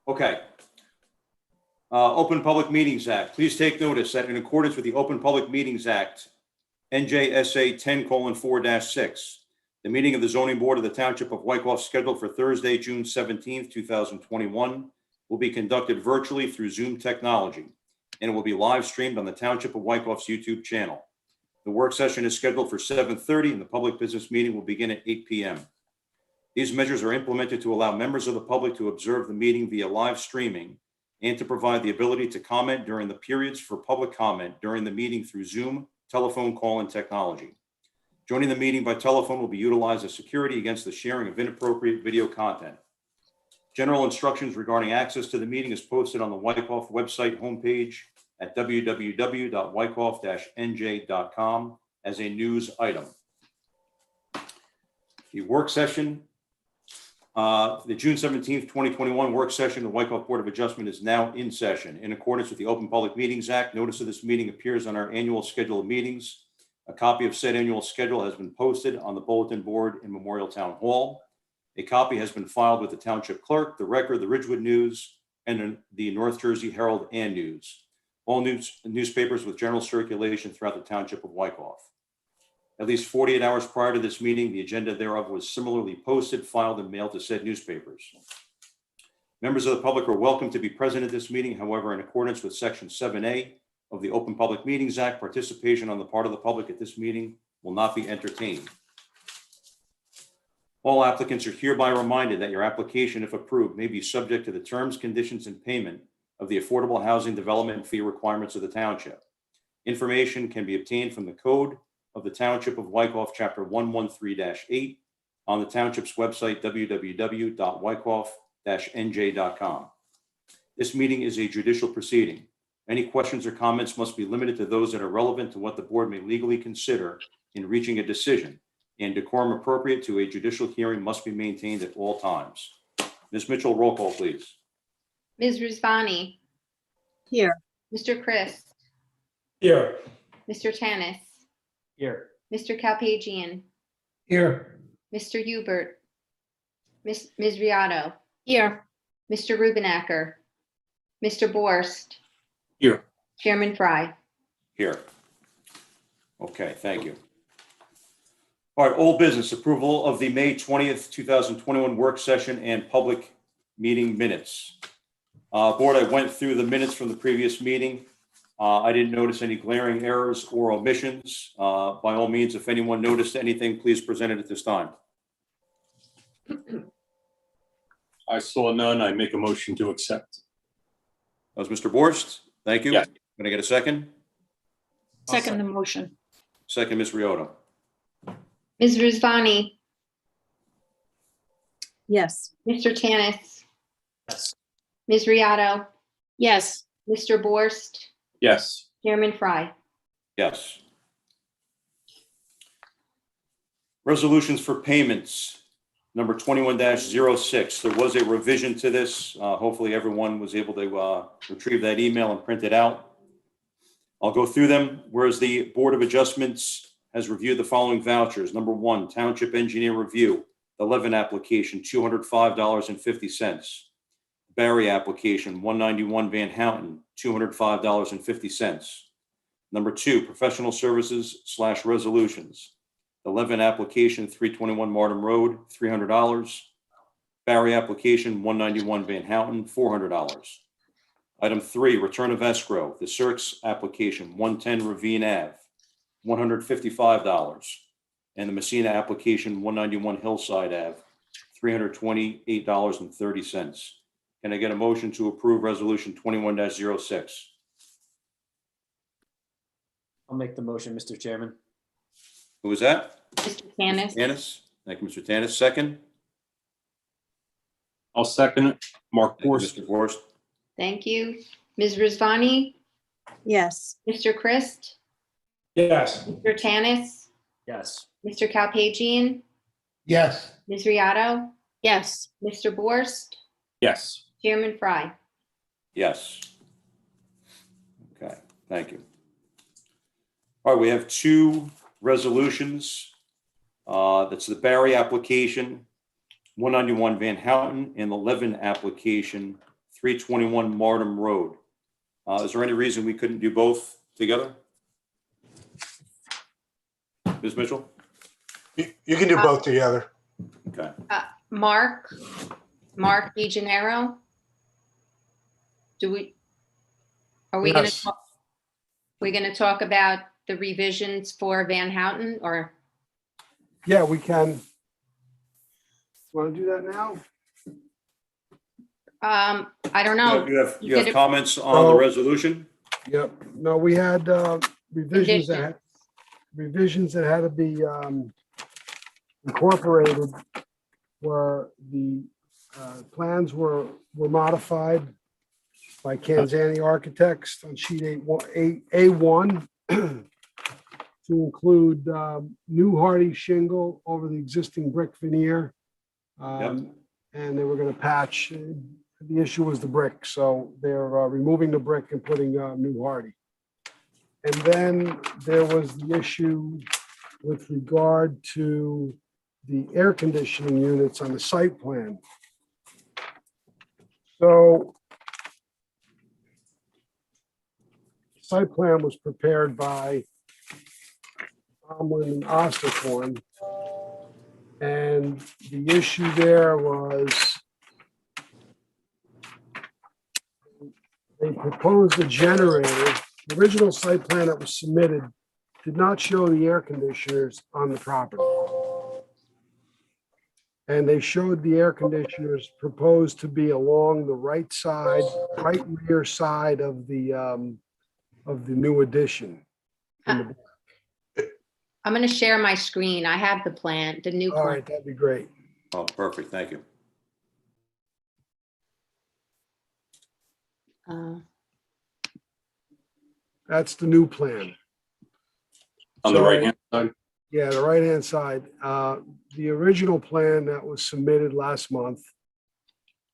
Okay. Open Public Meetings Act. Please take notice that in accordance with the Open Public Meetings Act, NJSA 10:4-6, the meeting of the Zoning Board of the Township of Wyckoff scheduled for Thursday, June 17th, 2021, will be conducted virtually through Zoom technology, and it will be live streamed on the Township of Wyckoff's YouTube channel. The work session is scheduled for 7:30, and the public business meeting will begin at 8 p.m. These measures are implemented to allow members of the public to observe the meeting via live streaming and to provide the ability to comment during the periods for public comment during the meeting through Zoom, telephone call, and technology. Joining the meeting by telephone will be utilized as security against the sharing of inappropriate video content. General instructions regarding access to the meeting is posted on the Wyckoff website homepage at www.wyckoff-nj.com as a news item. The work session, the June 17th, 2021 work session, the Wyckoff Board of Adjustment is now in session. In accordance with the Open Public Meetings Act, notice of this meeting appears on our annual schedule of meetings. A copy of said annual schedule has been posted on the bulletin board in Memorial Town Hall. A copy has been filed with the Township Clerk, the Record, the Ridgewood News, and the North Jersey Herald and News. All newspapers with general circulation throughout the Township of Wyckoff. At least 48 hours prior to this meeting, the agenda thereof was similarly posted, filed, and mailed to said newspapers. Members of the public are welcome to be present at this meeting. However, in accordance with Section 7A of the Open Public Meetings Act, participation on the part of the public at this meeting will not be entertained. All applicants are hereby reminded that your application, if approved, may be subject to the terms, conditions, and payment of the Affordable Housing Development Fee requirements of the Township. Information can be obtained from the Code of the Township of Wyckoff, Chapter 113-8, on the Township's website, www.wyckoff-nj.com. This meeting is a judicial proceeding. Any questions or comments must be limited to those that are relevant to what the board may legally consider in reaching a decision, and decorum appropriate to a judicial hearing must be maintained at all times. Ms. Mitchell, roll call, please. Ms. Rusvani. Here. Mr. Chris. Here. Mr. Tanis. Here. Mr. Kalpagian. Here. Mr. Hubert. Ms. Riotto. Here. Mr. Rubenacker. Mr. Borst. Here. Chairman Fry. Here. Okay, thank you. All right, old business, approval of the May 20th, 2021 work session and public meeting minutes. Board, I went through the minutes from the previous meeting. I didn't notice any glaring errors or omissions. By all means, if anyone noticed anything, please present it at this time. I saw none. I make a motion to accept. That was Mr. Borst. Thank you. Yes. Can I get a second? Second the motion. Second, Ms. Riotto. Ms. Rusvani. Yes. Mr. Tanis. Yes. Ms. Riotto. Yes. Mr. Borst. Yes. Chairman Fry. Yes. Resolutions for payments, number 21-06. There was a revision to this. Hopefully everyone was able to retrieve that email and print it out. I'll go through them. Whereas the Board of Adjustments has reviewed the following vouchers. Number 1, Township Engineer Review, the Levin application, $205.50. Barry application, 191 Van Houten, $205.50. Number 2, Professional Services / Resolutions. The Levin application, 321 Martin Road, $300. Barry application, 191 Van Houten, $400. Item 3, Return of Escrow. The Cirques application, 110 Ravine Ave, $155. And the Messina application, 191 Hillside Ave, $328.30. Can I get a motion to approve resolution 21-06? I'll make the motion, Mr. Chairman. Who was that? Mr. Tanis. Tanis. Thank you, Mr. Tanis. Second. I'll second it. Mark Thank you, Borst. Mr. Borst. Thank you. Ms. Rusvani. Yes. Mr. Christ. Yes. Mr. Tanis. Yes. Mr. Kalpagian. Yes. Ms. Riotto. Yes. Mr. Borst. Yes. Chairman Fry. Yes. Okay, thank you. All right, we have 2 resolutions. That's the Barry application, 191 Van Houten, and the Levin application, 321 Markham Road. Is there any reason we couldn't do both together? Ms. Mitchell? You can do both together. Okay. Mark DeGennaro? Are we going to Yes. talk? We're going to talk about the revisions for Van Houten, or? Yeah, we can. Want to do that now? I don't know. You have did it- comments on the So- resolution? Yep. No, we had revisions that had to be incorporated where the plans were modified by Kanzani Architects on sheet A1 to include new hardy shingle over the existing brick veneer. And they were going to patch. The issue was the brick, so they're removing the brick and putting new hardy. And then there was the issue with regard to the air conditioning units on the site plan. So site plan was prepared by Tomlin and Osterkorn. And the issue there was they proposed a generator. The original site plan that was submitted did not show the air conditioners on the property. And they showed the air conditioners proposed to be along the right rear side of the new addition. I'm going to share my screen. I have the plan, the new All plan. right, that'd be great. Oh, perfect. Thank you. That's the new plan. On the So- right-hand side? Yeah, the right-hand side. The original plan that was submitted last month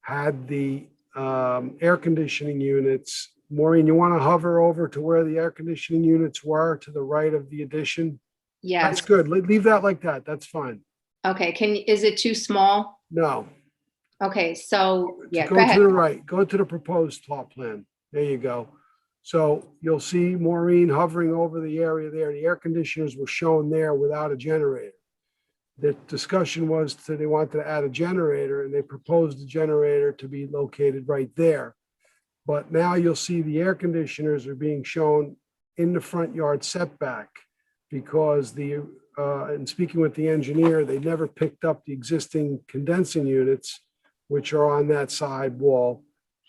had the air conditioning units. Maureen, you want to hover over to where the air conditioning units were to the right of the addition? Yes. That's good. Leave that like that. That's fine. Okay. Is it too small? No. Okay. So yeah, Go go to ahead. the right. Go to the proposed plot plan. There you go. So you'll see Maureen hovering over the area there. The air conditioners were shown there without a generator. The discussion was that they wanted to add a generator and they proposed the generator to be located right there. But now you'll see the air conditioners are being shown in the front yard setback because in speaking with the engineer, they never picked up the existing condensing units, which are on that side wall.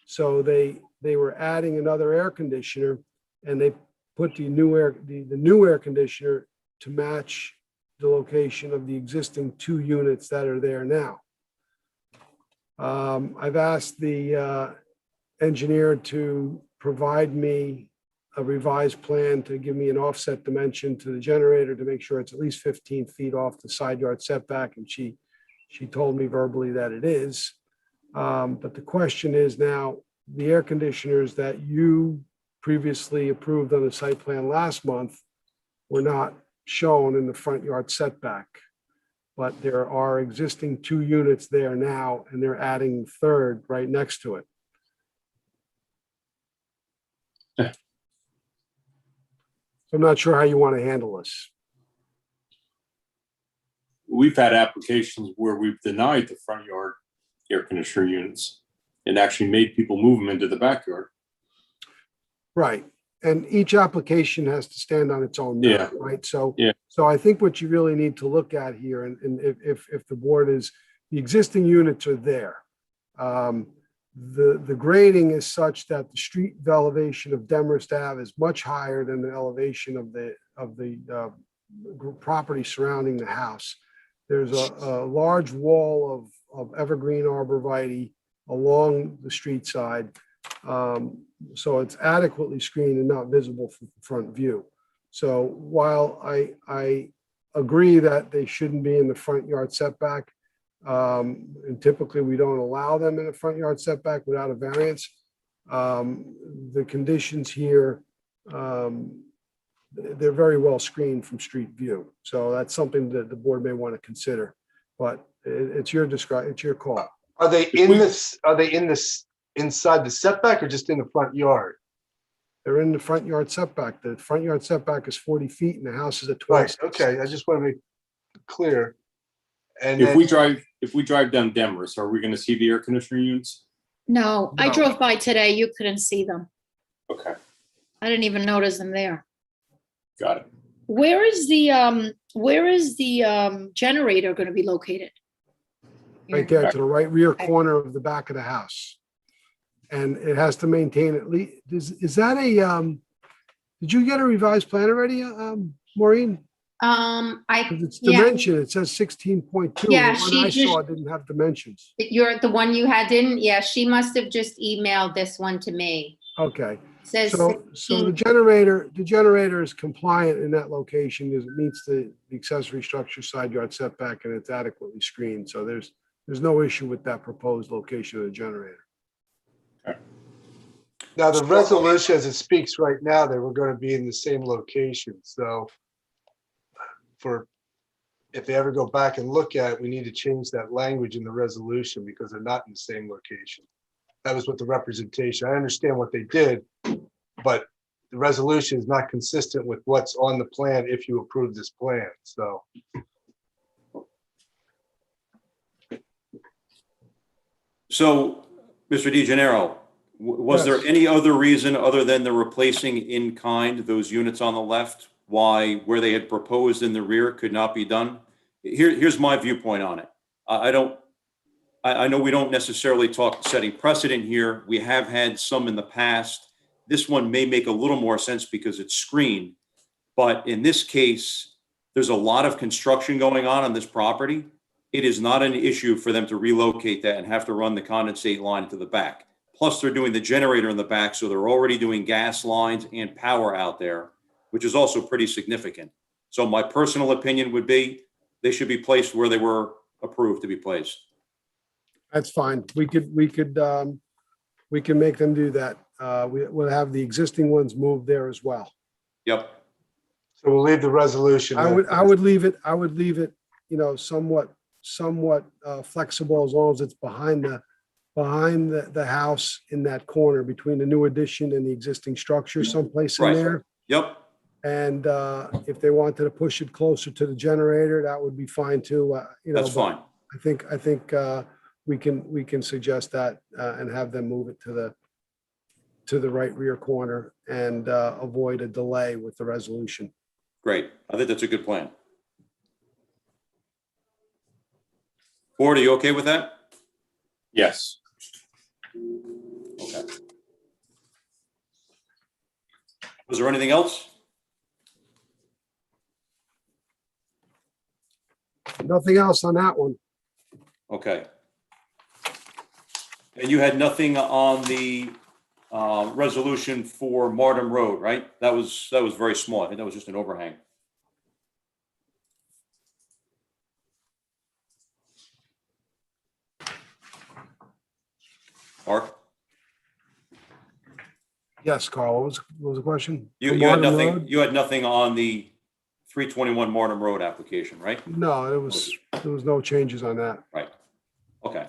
So they were adding another air conditioner and they put the new air conditioner to match the location of the existing two units that are there now. I've asked the engineer to provide me a revised plan to give me an offset dimension to the generator to make sure it's at least 15 feet off the side yard setback. And she told me verbally that it is. But the question is now, the air conditioners that you previously approved on the site plan last month were not shown in the front yard setback. But there are existing two units there now, and they're adding third right next to it. So I'm not sure how you want to handle this. We've had applications where we've denied the front yard air conditioner units and actually made people move them into the backyard. Right. And each application has to stand on its own merit, right? So, Yeah. so I think what you really need to look at here, and if the board is, the existing units are there. The grading is such that the street elevation of Demarest Ave is much higher than the elevation of the property surrounding the house. There's a large wall of evergreen arborvitae along the street side. So it's adequately screened and not visible from the front view. So while I agree that they shouldn't be in the front yard setback, and typically we don't allow them in the front yard setback without a variance, the conditions here, they're very well screened from street view. So that's something that the board may want to consider, but it's your call. Are they in this inside the setback or just in the front yard? They're in the front yard setback. The front yard setback is 40 feet and the house is at 20. Right, okay, I just want to make clear. And If then, we drive down Demorest, are we gonna see the air conditioner units? No, I No. drove by today. You couldn't see them. Okay, I didn't even notice them there. got it. Where is the generator going to be located? Right there to the right rear corner of the back of the house. And it has to maintain at least, is that did you get a revised plan already, Maureen? 'Cause it's Yeah. dimension, it says 16.2. Yeah, The one she I just- saw didn't have dimensions. You're the one you had, didn't? Yeah, she must have just emailed this one to me. Okay, Says so the 16. generator is compliant in that location because it meets the accessory structure side yard setback and it's adequately screened. So there's no issue with that proposed location of the generator. now the resolution as it speaks right now, they were going to be in the same location, so if they ever go back and look at it, we need to change that language in the resolution because they're not in the same location. That was what the representation, I understand what they did, but the resolution is not consistent with what's on the plan if you approve this plan, so. So, Mr. DeGenero, was there Yes. any other reason other than the replacing in kind, those units on the left, why where they had proposed in the rear could not be done? Here's my viewpoint on it. I know we don't necessarily talk setting precedent here. We have had some in the past. This one may make a little more sense because it's screened. But in this case, there's a lot of construction going on this property. It is not an issue for them to relocate that and have to run the condensate line to the back. Plus, they're doing the generator in the back, so they're already doing gas lines and power out there, which is also pretty significant. So my personal opinion would be they should be placed where they were approved to be placed. That's fine. We can make them do that. We'll have the existing ones moved there as well. Yep, So we'll leave the resolution. I would leave it, somewhat flexible as long as it's behind the house in that corner between the new addition and the existing structure someplace in Right. there. yep, And if they wanted to push it closer to the generator, that would be fine too. that's but fine. I think we can suggest that and have them move it to the right rear corner and avoid a delay with the resolution. Great. I think that's a good plan. Board, are you okay with that? Yes. Okay. Was there anything else? Nothing else on that one. Okay. And you had nothing on the resolution for Martin Road, right? That was very small. I think that was just an overhang. Mark, Yes, Carl, what was the question? you For had Martin nothing, Road? you had nothing on the 321 Martin Road application, right? No, there was no changes on that. Right. Okay.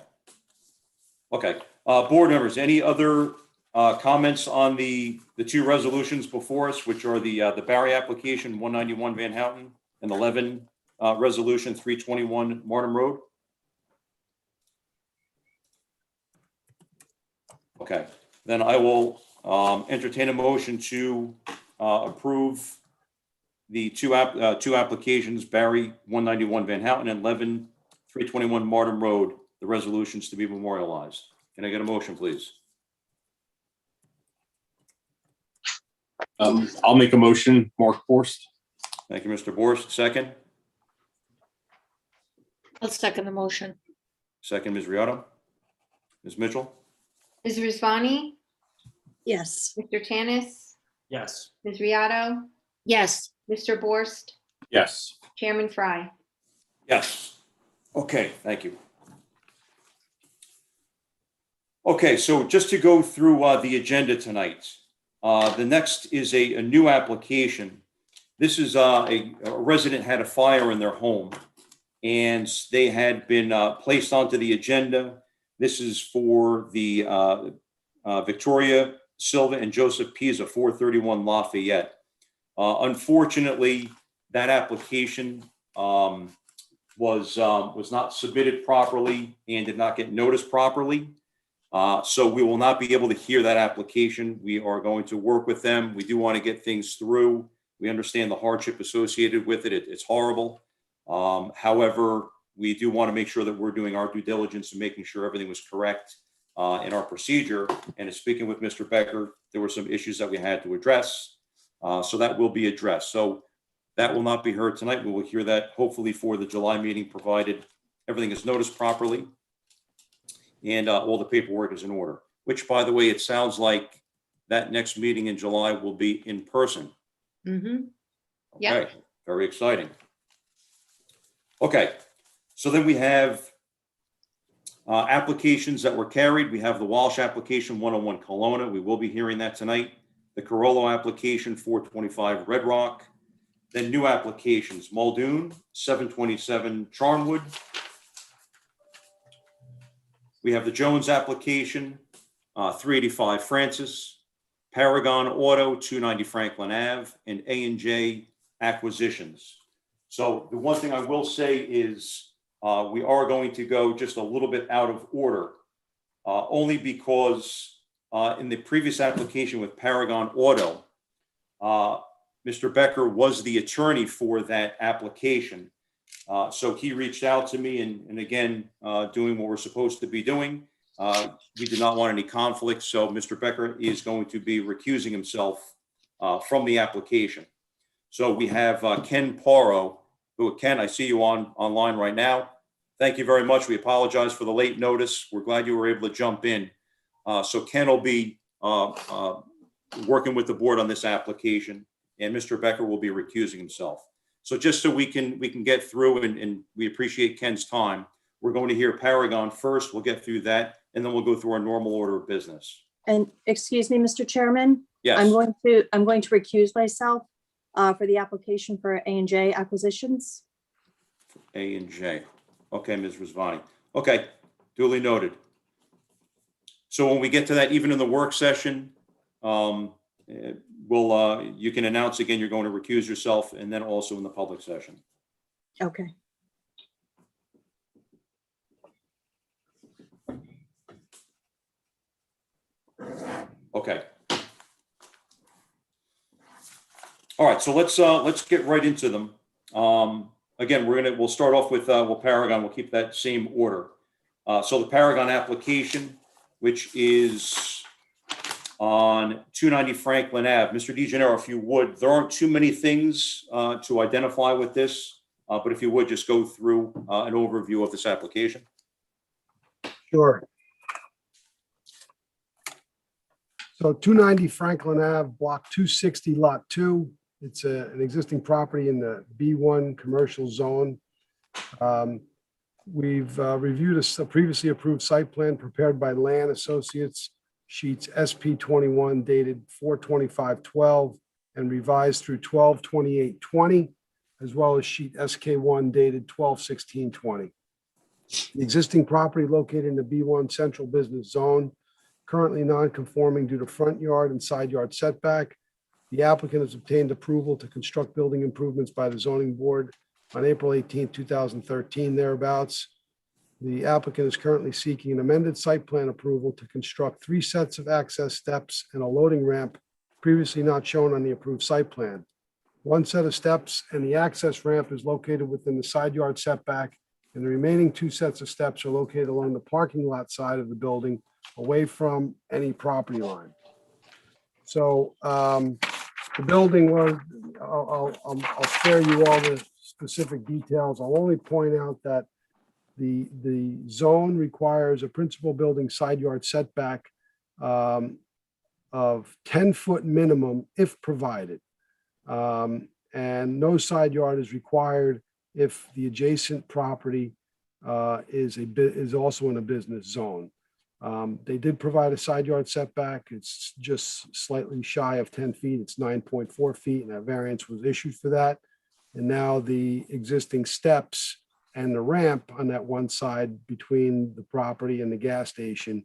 Okay. Board members, any other comments on the two resolutions before us, which are the Barry application, 191 Van Houten, and 11 resolution, 321 Martin Road? Okay, then I will entertain a motion to approve the two applications, Barry, 191 Van Houten, and 11, 321 Martin Road, the resolutions to be memorialized. Can I get a motion, please? I'll make a motion, Mark Forst. Thank you, Mr. Borst. Second? I'll second the motion. Second, Ms. Riotto? Ms. Mitchell? Ms. Risvani, Yes. Mr. Tanis, Yes. Ms. Riotto, Yes. Mr. Borst, Yes. Chairman Fry. Yes. Okay, thank you. Okay, so just to go through the agenda tonight, the next is a new application. This is a resident had a fire in their home and they had been placed onto the agenda. This is for the Victoria Silva and Joseph Pisa, 431 Lafayette. Unfortunately, that application was not submitted properly and did not get noticed properly. So we will not be able to hear that application. We are going to work with them. We do want to get things through. We understand the hardship associated with it. It's horrible. However, we do want to make sure that we're doing our due diligence and making sure everything was correct in our procedure. And in speaking with Mr. Becker, there were some issues that we had to address. So that will be addressed. So that will not be heard tonight. We will hear that hopefully for the July meeting, provided everything is noticed properly and all the paperwork is in order, which, by the way, it sounds like that next meeting in July will be in person. Mm-hmm. Yeah. Okay, very exciting. Okay, so then we have applications that were carried. We have the Walsh application, 101 Kelowna. We will be hearing that tonight. The Carollo application, 425 Red Rock. Then new applications, Muldoon, 727 Charnwood. We have the Jones application, 385 Francis, Paragon Auto, 290 Franklin Ave, and A&J Acquisitions. So the one thing I will say is we are going to go just a little bit out of order, only because in the previous application with Paragon Auto, Mr. Becker was the attorney for that application. So he reached out to me and again, doing what we're supposed to be doing. We did not want any conflict. So Mr. Becker is going to be recusing himself from the application. So we have Ken Porro, who, Ken, I see you online right now. Thank you very much. We apologize for the late notice. We're glad you were able to jump in. So Ken will be working with the board on this application, and Mr. Becker will be recusing himself. So just so we can get through, and we appreciate Ken's time, we're going to hear Paragon first. We'll get through that, and then we'll go through our normal order of business. And excuse me, Mr. Chairman, Yes. I'm going to recuse myself for the application for A&J Acquisitions. A&J. Okay, Ms. Rizvani. Okay, duly noted. So when we get to that, even in the work session, you can announce again, you're going to recuse yourself, and then also in the public session. Okay. Okay. All right, so let's get right into them. Again, we'll start off with Paragon. We'll keep that same order. So the Paragon application, which is on 290 Franklin Ave. Mr. DeGenero, if you would, there aren't too many things to identify with this, but if you would just go through an overview of this application. Sure. So 290 Franklin Ave, block 260, lot 2. It's an existing property in the B1 commercial zone. We've reviewed a previously approved site plan prepared by Land Associates, sheets SP 21 dated 4/25/12 and revised through 12/28/20, as well as sheet SK 1 dated 12/16/20. The existing property located in the B1 central business zone, currently non-conforming due to front yard and side yard setback. The applicant has obtained approval to construct building improvements by the zoning board on April 18, 2013, thereabouts. The applicant is currently seeking an amended site plan approval to construct 3 sets of access steps and a loading ramp previously not shown on the approved site plan. 1 set of steps and the access ramp is located within the side yard setback, and the remaining 2 sets of steps are located along the parking lot side of the building, away from any property line. So the building was, I'll spare you all the specific details. I'll only point out that the zone requires a principal building side yard setback of 10-foot minimum if provided. And no side yard is required if the adjacent property is also in a business zone. They did provide a side yard setback. It's just slightly shy of 10 feet. It's 9.4 feet, and a variance was issued for that. And now the existing steps and the ramp on that one side between the property and the gas station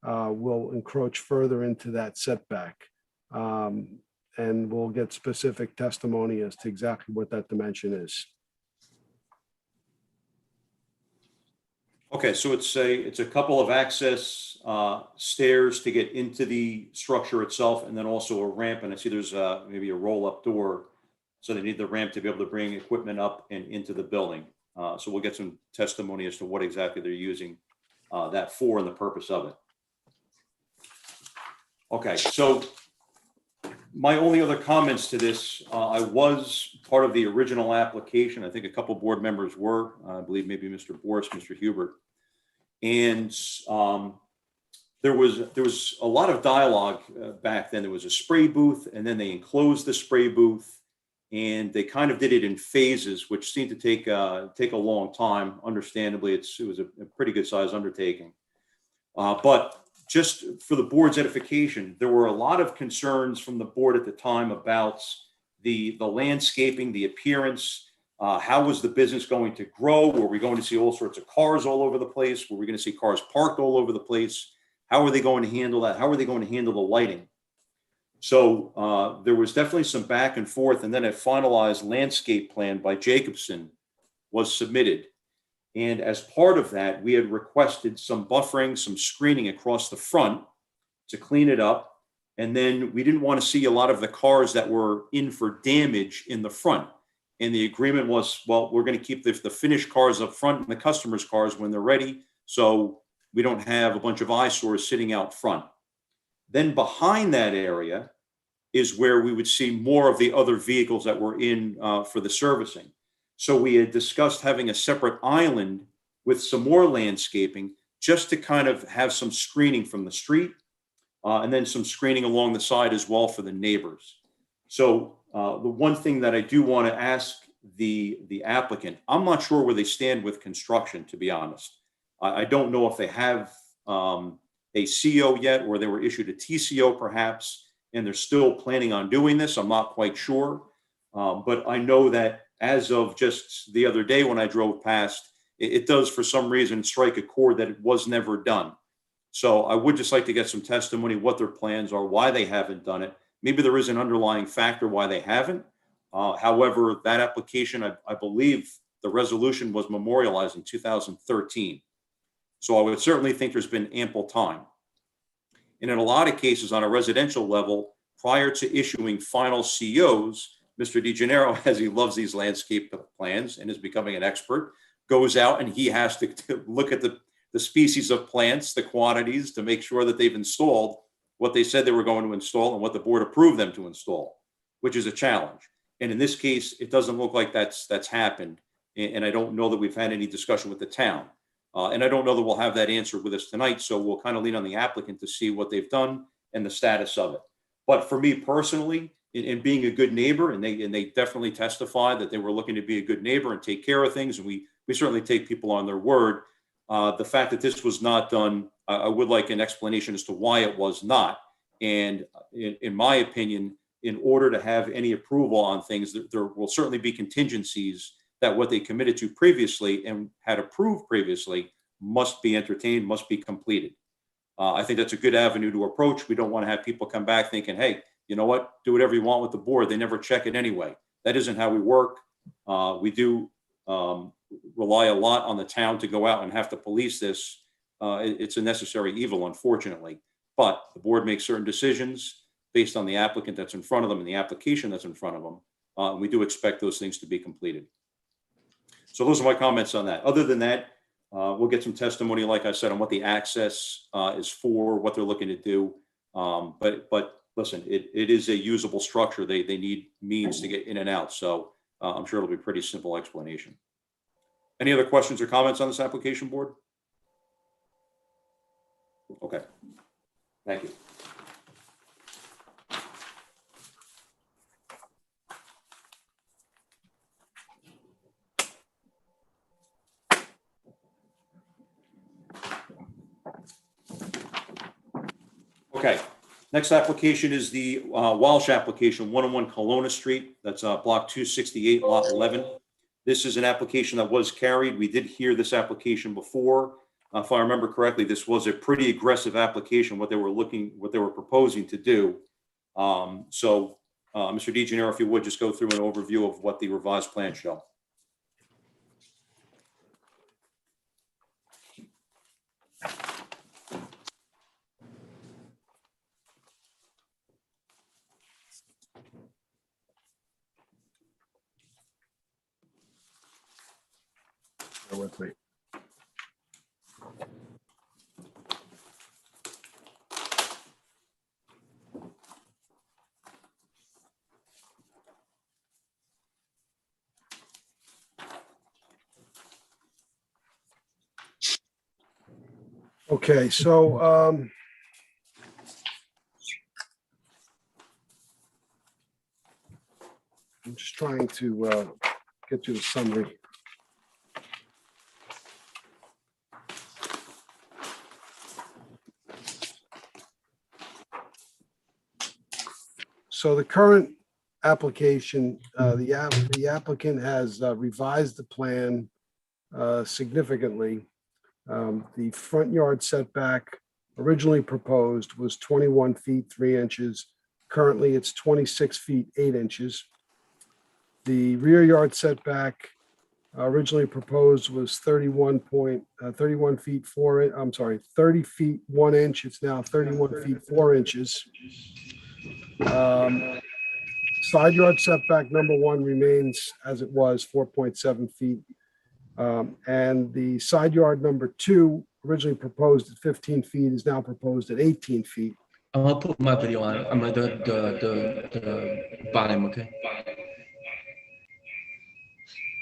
will encroach further into that setback. And we'll get specific testimony as to exactly what that dimension is. Okay, so it's a couple of access stairs to get into the structure itself, and then also a ramp. And I see there's maybe a roll-up door, so they need the ramp to be able to bring equipment up and into the building. So we'll get some testimony as to what exactly they're using that for and the purpose of it. Okay, so my only other comments to this, I was part of the original application. I think a couple board members were, I believe maybe Mr. Boris, Mr. Hubert. And there was a lot of dialogue back then. There was a spray booth, and then they enclosed the spray booth, and they kind of did it in phases, which seemed to take a long time. Understandably, it was a pretty good sized undertaking. But just for the board's edification, there were a lot of concerns from the board at the time about the landscaping, the appearance. How was the business going to grow? Were we going to see all sorts of cars all over the place? Were we going to see cars parked all over the place? How are they going to handle that? How are they going to handle the lighting? So there was definitely some back and forth, and then a finalized landscape plan by Jacobson was submitted. And as part of that, we had requested some buffering, some screening across the front to clean it up. And then we didn't want to see a lot of the cars that were in for damage in the front. And the agreement was, well, we're going to keep the finished cars up front and the customers' cars when they're ready, so we don't have a bunch of eyesores sitting out front. Then behind that area is where we would see more of the other vehicles that were in for the servicing. So we had discussed having a separate island with some more landscaping just to kind of have some screening from the street and then some screening along the side as well for the neighbors. So the one thing that I do want to ask the applicant, I'm not sure where they stand with construction, to be honest. I don't know if they have a CO yet, or they were issued a TCO perhaps, and they're still planning on doing this. I'm not quite sure. But I know that as of just the other day when I drove past, it does for some reason strike a chord that it was never done. So I would just like to get some testimony, what their plans are, why they haven't done it. Maybe there is an underlying factor why they haven't. However, that application, I believe the resolution was memorialized in 2013. So I would certainly think there's been ample time. And in a lot of cases on a residential level, prior to issuing final COs, Mr. DeGennaro, as he loves these landscape plans and is becoming an expert, goes out and he has to look at the species of plants, the quantities, to make sure that they've installed what they said they were going to install and what the board approved them to install, which is a challenge. And in this case, it doesn't look like that's happened. And I don't know that we've had any discussion with the town. And I don't know that we'll have that answer with us tonight. So we'll kind of lean on the applicant to see what they've done and the status of it. But for me personally, in being a good neighbor, and they definitely testified that they were looking to be a good neighbor and take care of things, and we certainly take people on their word. The fact that this was not done, I would like an explanation as to why it was not. And in my opinion, in order to have any approval on things, there will certainly be contingencies that what they committed to previously and had approved previously must be entertained, must be completed. I think that's a good avenue to approach. We don't want to have people come back thinking, hey, you know what, do whatever you want with the board. They never check it anyway. That isn't how we work. We do rely a lot on the town to go out and have to police this. It's a necessary evil, unfortunately. But the board makes certain decisions based on the applicant that's in front of them and the application that's in front of them. And we do expect those things to be completed. So those are my comments on that. Other than that, we'll get some testimony, like I said, on what the access is for, what they're looking to do. But listen, it is a usable structure. They need means to get in and out. So I'm sure it'll be a pretty simple explanation. Any other questions or comments on this application, board? Okay. Thank you. Okay, next application is the Walsh application, 101 Kelowna Street. That's block 268, lot 11. This is an application that was carried. We did hear this application before. if I remember correctly, this was a pretty aggressive application, what they were proposing to do. So, Mr. DeGenero, if you would just go through an overview of what the revised plans show. Bear with me. Okay, so I'm just trying to get to the summary. So the current application, the applicant has revised the plan significantly. The front yard setback originally proposed was 21 feet, 3 inches. Currently, it's 26 feet, 8 inches. The rear yard setback originally proposed was 31 feet, 30 feet, 1 inch. It's now 31 feet, 4 inches. Side yard setback number 1 remains as it was, 4.7 feet. And the side yard number 2, originally proposed at 15 feet, is now proposed at 18 feet. I'm gonna put my video on. I'm gonna the volume, okay?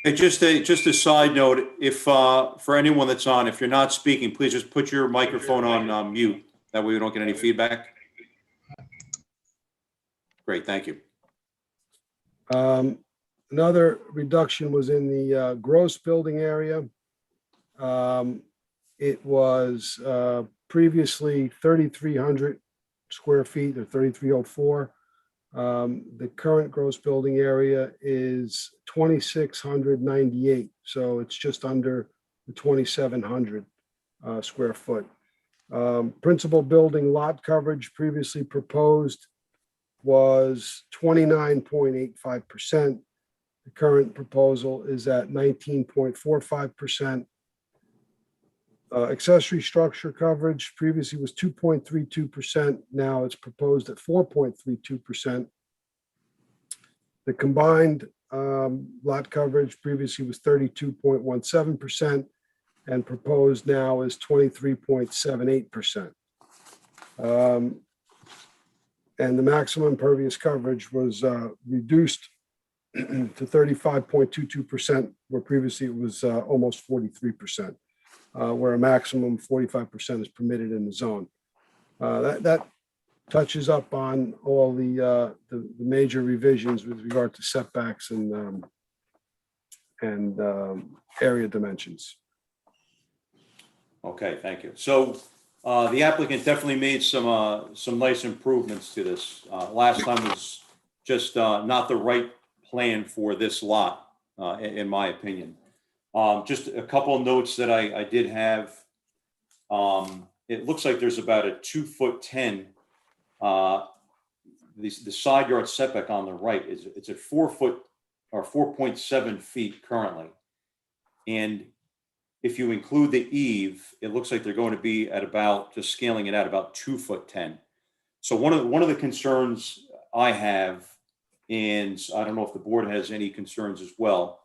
Hey, just a side note, if, for anyone that's on, if you're not speaking, please just put your microphone on mute. That way we don't get any feedback. Great, thank you. Another reduction was in the gross building area. It was previously 3,300 square feet or 3,304. The current gross building area is 2,698. So it's just under the 2,700 square foot. Principal building lot coverage previously proposed was 29.85%. The current proposal is at 19.45%. Accessory structure coverage previously was 2.32%. Now it's proposed at 4.32%. The combined lot coverage previously was 32.17% and proposed now is 23.78%. And the maximum impervious coverage was reduced to 35.22%, where previously it was almost 43%, where a maximum 45% is permitted in the zone. That touches up on all the major revisions with regard to setbacks and area dimensions. Okay, thank you. So the applicant definitely made some nice improvements to this. Last time was just not the right plan for this lot, in my opinion. Just a couple of notes that I did have. It looks like there's about a 2'10". The side yard setback on the right it's at 4 foot or 4.7 feet currently. And if you include the eave, it looks like they're going to be at about, just scaling it out, about 2'10". So one of the concerns I have, and I don't know if the board has any concerns as well,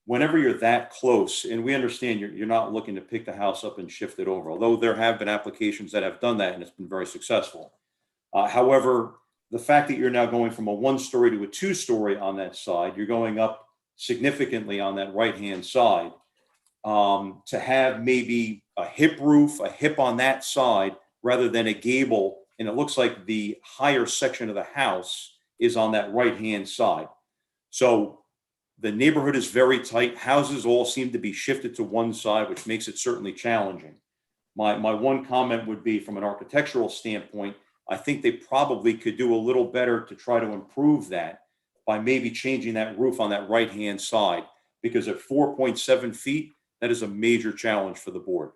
whenever you're that close, and we understand you're not looking to pick the house up and shift it over, although there have been applications that have done that and it's been very successful. However, the fact that you're now going from a 1-story to a 2-story on that side, you're going up significantly on that right-hand side. To have maybe a hip roof, a hip on that side, rather than a gable, and it looks like the higher section of the house is on that right-hand side. So the neighborhood is very tight. Houses all seem to be shifted to one side, which makes it certainly challenging. My one comment would be, from an architectural standpoint, I think they probably could do a little better to try to improve that by maybe changing that roof on that right-hand side, because at 4.7 feet, that is a major challenge for the board.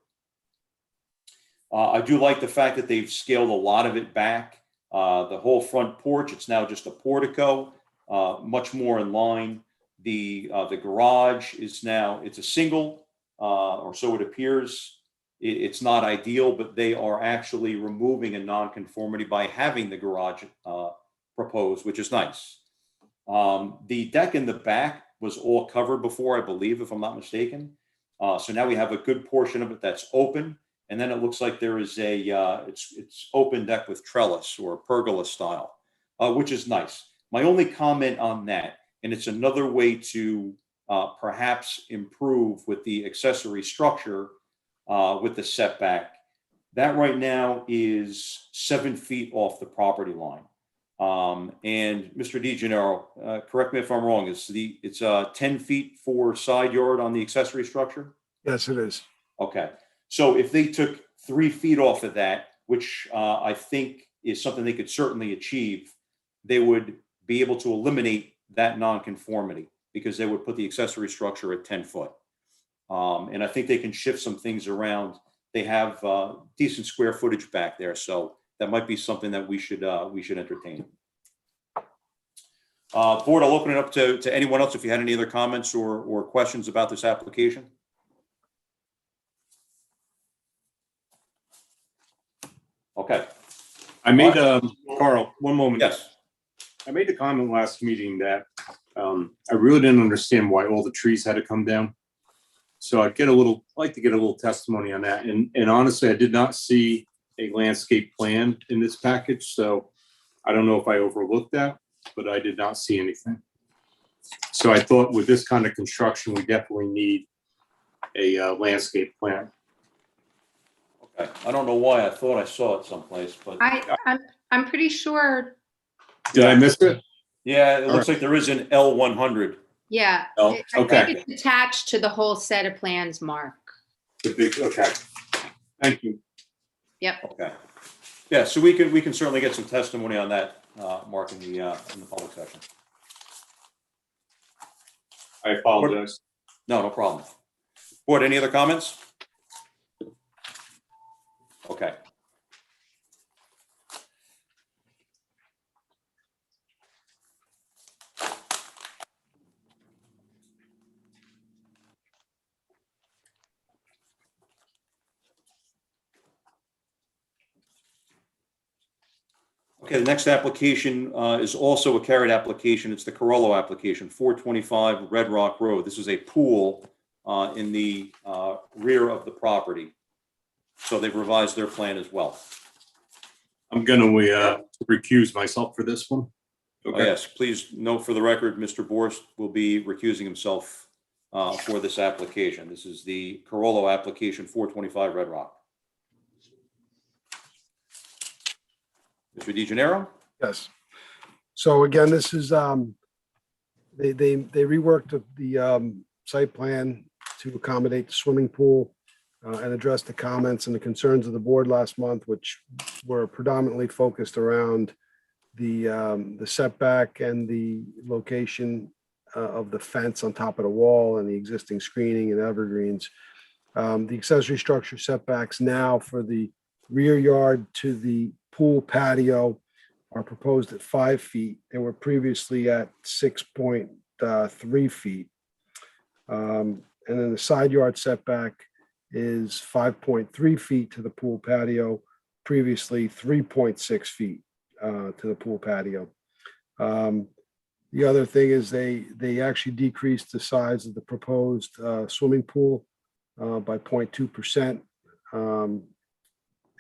I do like the fact that they've scaled a lot of it back. The whole front porch, it's now just a portico, much more in line. The garage is now, it's a single, or so it appears. It's not ideal, but they are actually removing a nonconformity by having the garage proposed, which is nice. The deck in the back was all covered before, I believe, if I'm not mistaken. So now we have a good portion of it that's open. And then it looks like there is it's open deck with trellis or pergola style, which is nice. My only comment on that, and it's another way to perhaps improve with the accessory structure with the setback, that right now is 7 feet off the property line. And Mr. DeGennaro, correct me if I'm wrong, it's 10 feet for side yard on the accessory structure? Yes, it is. Okay. So if they took 3 feet off of that, which I think is something they could certainly achieve, they would be able to eliminate that nonconformity because they would put the accessory structure at 10 foot. And I think they can shift some things around. They have decent square footage back there. So that might be something that we should entertain. Board, I'll open it up to anyone else if you had any other comments or questions about this application. Okay. I made, Carl, one moment. Yes. I made the comment last meeting that I really didn't understand why all the trees had to come down. So I'd like to get a little testimony on that. And honestly, I did not see a landscape plan in this package. So I don't know if I overlooked that, but I did not see anything. So I thought with this kind of construction, we definitely need a landscape plan. Okay. I don't know why I thought I saw it someplace, but I'm pretty sure, Did I miss it? yeah, it looks like there is an L100. yeah. Oh, I okay. think it's attached to the whole set of plans, Mark. Okay. Thank you. Yep. Okay. Yeah, so we can certainly get some testimony on that, Mark, in the public session. I apologize. No problem. Board, any other comments? Okay. Okay, the next application is also a carried application. It's the Carollo application, 425 Red Rock Road. This is a pool in the rear of the property. So they've revised their plan as well. I'm going to recuse myself for this one. Oh, yes, please note for the record, Mr. Borst will be recusing himself for this application. This is the Carollo application, 425 Red Rock. Mr. DeGennaro? Yes. So again, this is, they reworked the site plan to accommodate the swimming pool and address the comments and the concerns of the board last month, which were predominantly focused around the setback and the location of the fence on top of the wall and the existing screening and evergreens. The accessory structure setbacks now for the rear yard to the pool patio are proposed at 5 feet. They were previously at 6.3 feet. And then the side yard setback is 5.3 feet to the pool patio, previously 3.6 feet to the pool patio. The other thing is they actually decreased the size of the proposed swimming pool by 0.2%.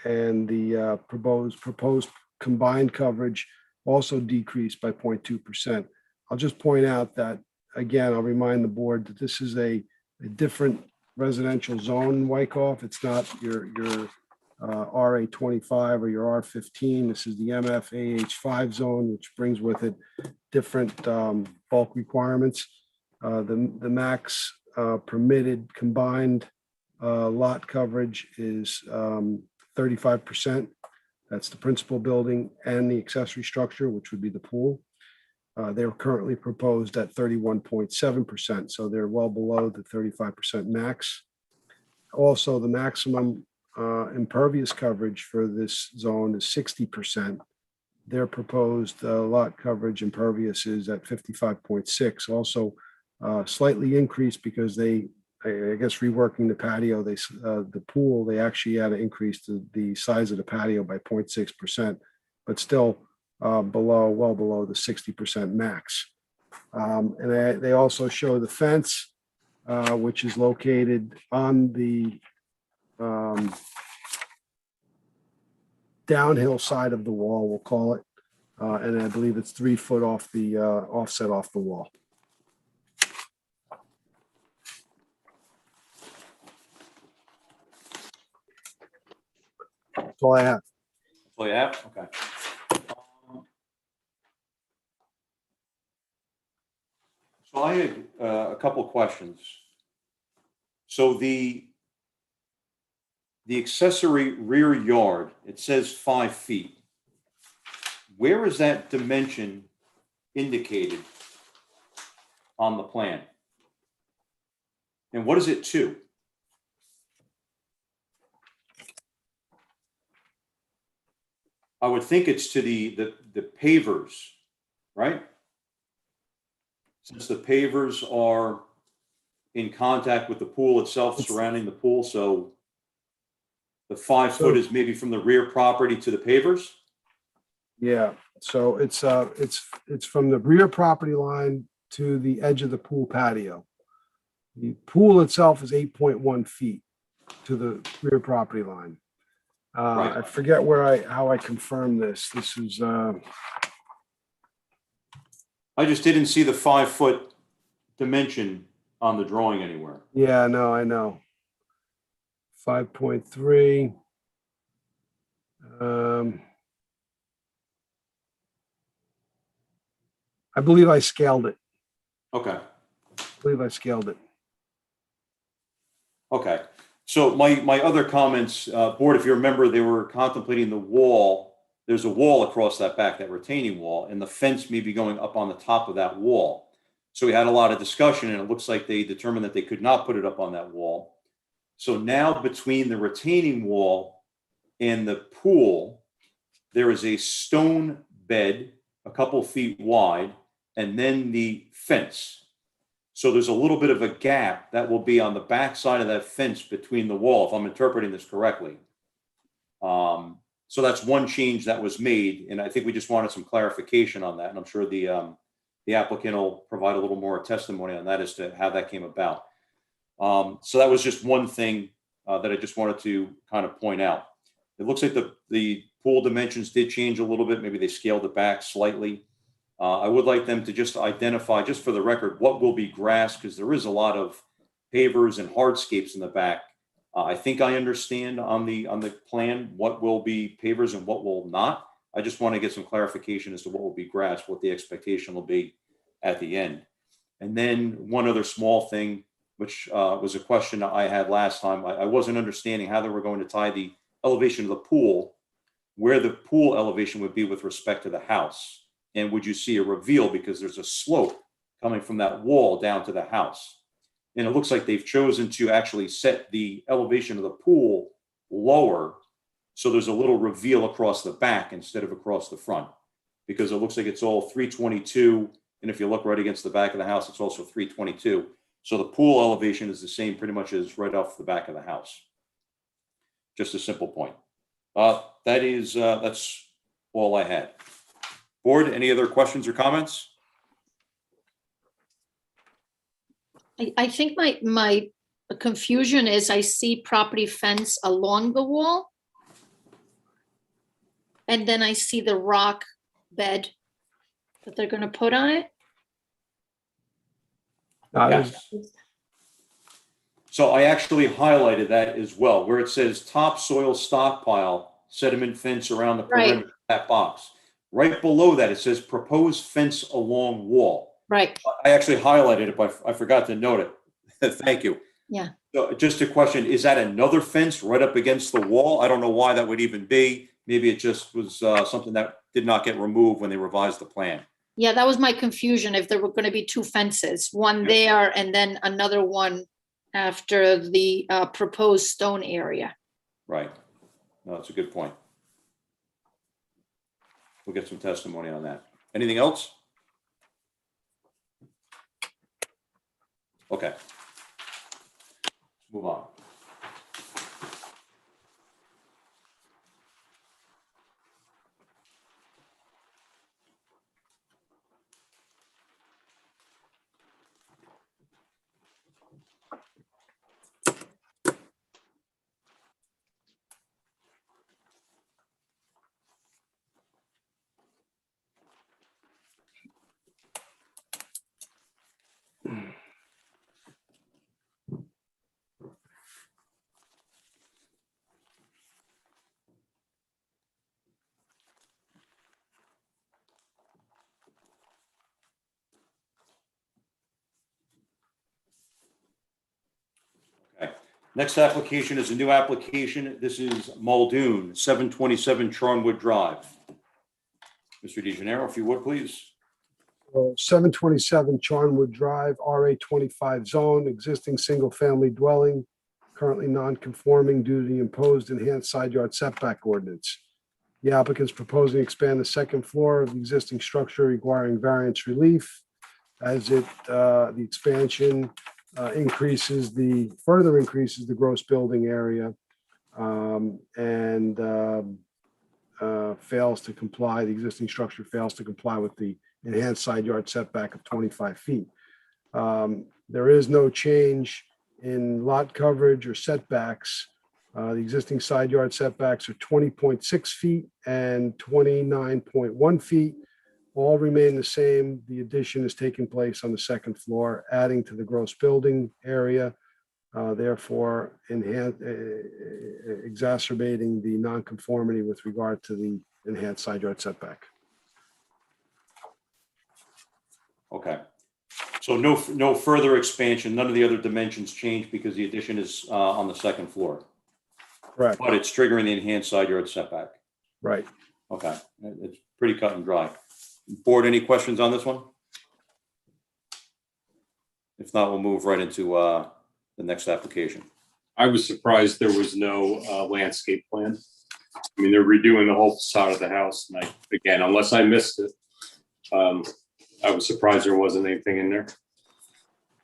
And the proposed combined coverage also decreased by 0.2%. I'll just point out that, again, I'll remind the board that this is a different residential zone in Wyckoff. It's not your RA 25 or your R15. This is the MF AH5 zone, which brings with it different bulk requirements. The max permitted combined lot coverage is 35%. That's the principal building and the accessory structure, which would be the pool. They're currently proposed at 31.7%, so they're well below the 35% max. Also, the maximum impervious coverage for this zone is 60%. Their proposed lot coverage impervious is at 55.6, also slightly increased because they, I guess reworking the patio, the pool, they actually had to increase the size of the patio by 0.6%, but still well below the 60% max. And they also show the fence, which is located on the downhill side of the wall, we'll call it. And I believe it's 3 foot off the offset off the wall. That's all I have. That's all you have? Okay. So I had a couple of questions. So the accessory rear yard, it says 5 feet. Where is that dimension indicated on the plan? And what is it to? I would think it's to the pavers, right? Since the pavers are in contact with the pool itself, surrounding the pool, so the 5 foot is maybe from the rear property to the pavers? Yeah, so it's from the rear property line to the edge of the pool patio. The pool itself is 8.1 feet to the rear property line. Right. I forget how I confirmed this. This is, I just didn't see the 5 foot dimension on the drawing anywhere. yeah, no, I know. 5.3. I believe I scaled it. Okay. Okay. So my other comments, board, if you remember, they were contemplating the wall. There's a wall across that back, that retaining wall, and the fence may be going up on the top of that wall. So we had a lot of discussion, and it looks like they determined that they could not put it up on that wall. So now between the retaining wall and the pool, there is a stone bed a couple feet wide, and then the fence. So there's a little bit of a gap that will be on the back side of that fence between the wall, if I'm interpreting this correctly. So that's one change that was made, and I think we just wanted some clarification on that, and I'm sure the applicant will provide a little more testimony on that as to how that came about. So that was just one thing that I just wanted to kind of point out. It looks like the pool dimensions did change a little bit. Maybe they scaled it back slightly. I would like them to just identify, just for the record, what will be grass, because there is a lot of pavers and hardscapes in the back. I think I understand on the plan what will be pavers and what will not. I just want to get some clarification as to what will be grass, what the expectation will be at the end. And then one other small thing, which was a question I had last time. I wasn't understanding how they were going to tie the elevation of the pool, where the pool elevation would be with respect to the house. And would you see a reveal, because there's a slope coming from that wall down to the house. And it looks like they've chosen to actually set the elevation of the pool lower, so there's a little reveal across the back instead of across the front, because it looks like it's all 322. And if you look right against the back of the house, it's also 322. So the pool elevation is the same pretty much as right off the back of the house. Just a simple point. That's all I had. Board, any other questions or comments? I think my confusion is I see property fence along the wall. And then I see the rock bed that they're gonna put on it. Yes. So I actually highlighted that as well, where it says topsoil stockpile, sediment fence around the perimeter of that box. Right below that, it says proposed fence along wall. Right. I actually highlighted it, but I forgot to note it. Thank you. Yeah. So just a question, is that another fence right up against the wall? I don't know why that would even be. Maybe it just was something that did not get removed when they revised the plan. Yeah, that was my confusion, if there were gonna be two fences, one there and then another one after the proposed stone area. Right. No, that's a good point. We'll get some testimony on that. Anything else? Okay. Move on. Okay. Next application is a new application. This is Muldoon, 727 Charnwood Drive. Mr. DeGenero, if you would, please. 727 Charnwood Drive, RA 25 zone, existing single-family dwelling, currently non-conforming due to the imposed enhanced side yard setback ordinance. The applicant's proposing to expand the second floor of the existing structure requiring variance relief as the expansion further increases the gross building area and fails to comply, the existing structure fails to comply with the enhanced side yard setback of 25 feet. There is no change in lot coverage or setbacks. The existing side yard setbacks are 20.6 feet and 29.1 feet. All remain the same. The addition is taking place on the second floor, adding to the gross building area, therefore exacerbating the nonconformity with regard to the enhanced side yard setback. Okay. So no further expansion, none of the other dimensions change because the addition is on the second floor, Correct. but it's triggering the enhanced side yard setback. Right. Okay, it's pretty cut and dry. Board, any questions on this one? If not, we'll move right into the next application. I was surprised there was no landscape plan. I mean, they're redoing the whole facade of the house. And again, unless I missed it, I was surprised there wasn't anything in there.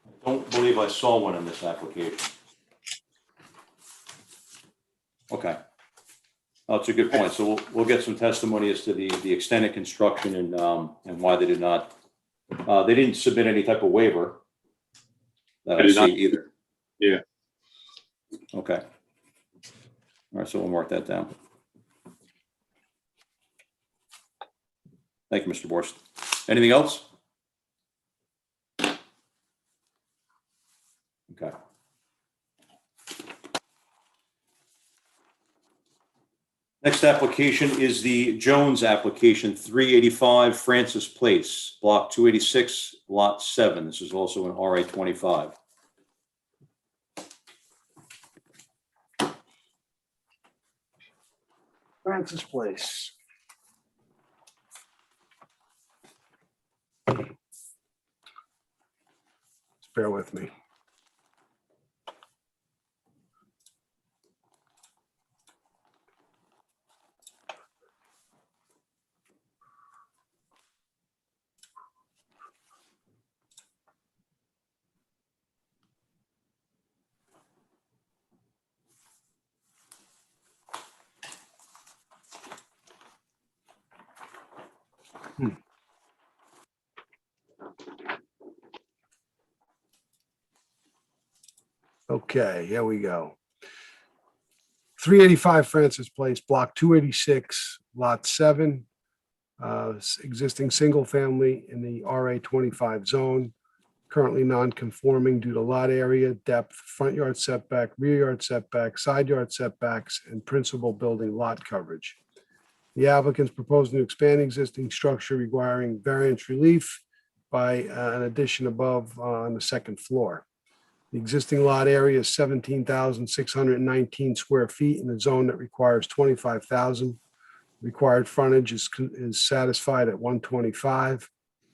I don't believe I saw one in this application. Okay. Oh, that's a good point. So we'll get some testimony as to the extent of construction and why they did not, they didn't submit any type of waiver that I see either. Yeah. Okay. All right, so we'll mark that down. Thank you, Mr. Borst. Anything else? Okay. Next application is the Jones application, 385 Francis Place, block 286, lot 7. This is also an RA 25. Francis Place. Just bear with me. Okay, here we go. 385 Francis Place, block 286, lot 7. Existing single family in the RA 25 zone. Currently non-conforming due to lot area, depth, front yard setback, rear yard setback, side yard setbacks, and principal building lot coverage. The applicant's proposing to expand existing structure requiring variance relief by an addition above on the second floor. The existing lot area is 17,619 square feet in a zone that requires 25,000. Required frontage is satisfied at 125.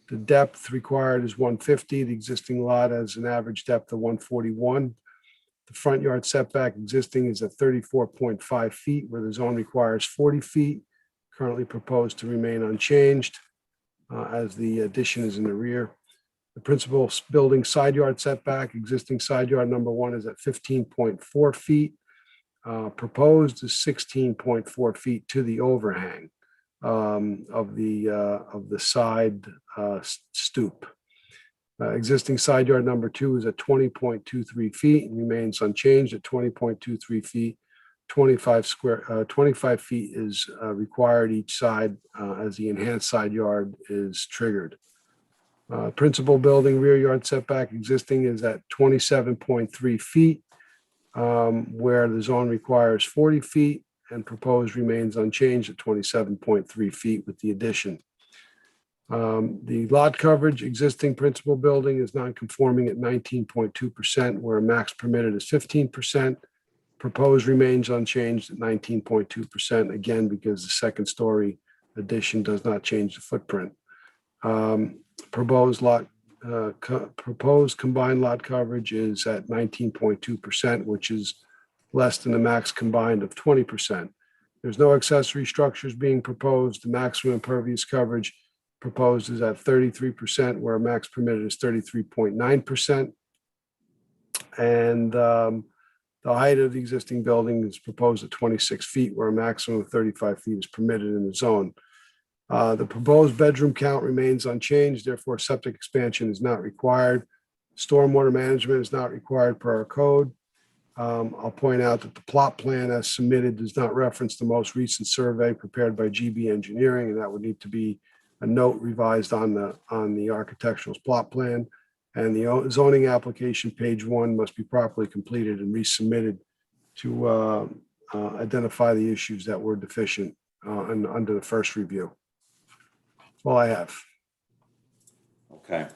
The depth required is 150. The existing lot has an average depth of 141. The front yard setback existing is at 34.5 feet, where the zone requires 40 feet. Currently proposed to remain unchanged as the addition is in the rear. The principal building side yard setback, existing side yard number 1 is at 15.4 feet. Proposed is 16.4 feet to the overhang of the side stoop. Existing side yard number 2 is at 20.23 feet and remains unchanged at 20.23 feet. 25 feet is required each side as the enhanced side yard is triggered. Principal building rear yard setback existing is at 27.3 feet, where the zone requires 40 feet and proposed remains unchanged at 27.3 feet with the addition. The lot coverage existing principal building is non-conforming at 19.2%, where max permitted is 15%. Proposed remains unchanged at 19.2%, again, because the second story addition does not change the footprint. Proposed combined lot coverage is at 19.2%, which is less than the max combined of 20%. There's no accessory structures being proposed. The maximum impervious coverage proposed is at 33%, where max permitted is 33.9%. And the height of the existing building is proposed at 26 feet, where a maximum of 35 feet is permitted in the zone. The proposed bedroom count remains unchanged, therefore septic expansion is not required. Stormwater management is not required per our code. I'll point out that the plot plan as submitted does not reference the most recent survey prepared by GB Engineering, and that would need to be a note revised on the architectural's plot plan. And the zoning application, page 1, must be properly completed and resubmitted to identify the issues that were deficient under the first review. That's all I have. Okay.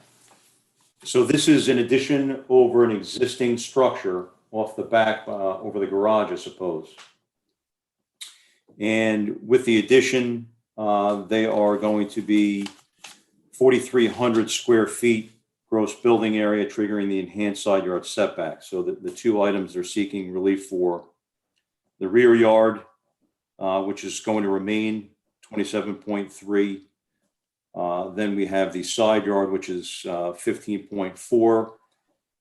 So this is an addition over an existing structure off the back, over the garage, I suppose. And with the addition, they are going to be 4,300 square feet gross building area, triggering the enhanced side yard setback. So the two items they're seeking relief for: the rear yard, which is going to remain 27.3. Then we have the side yard, which is 15.4.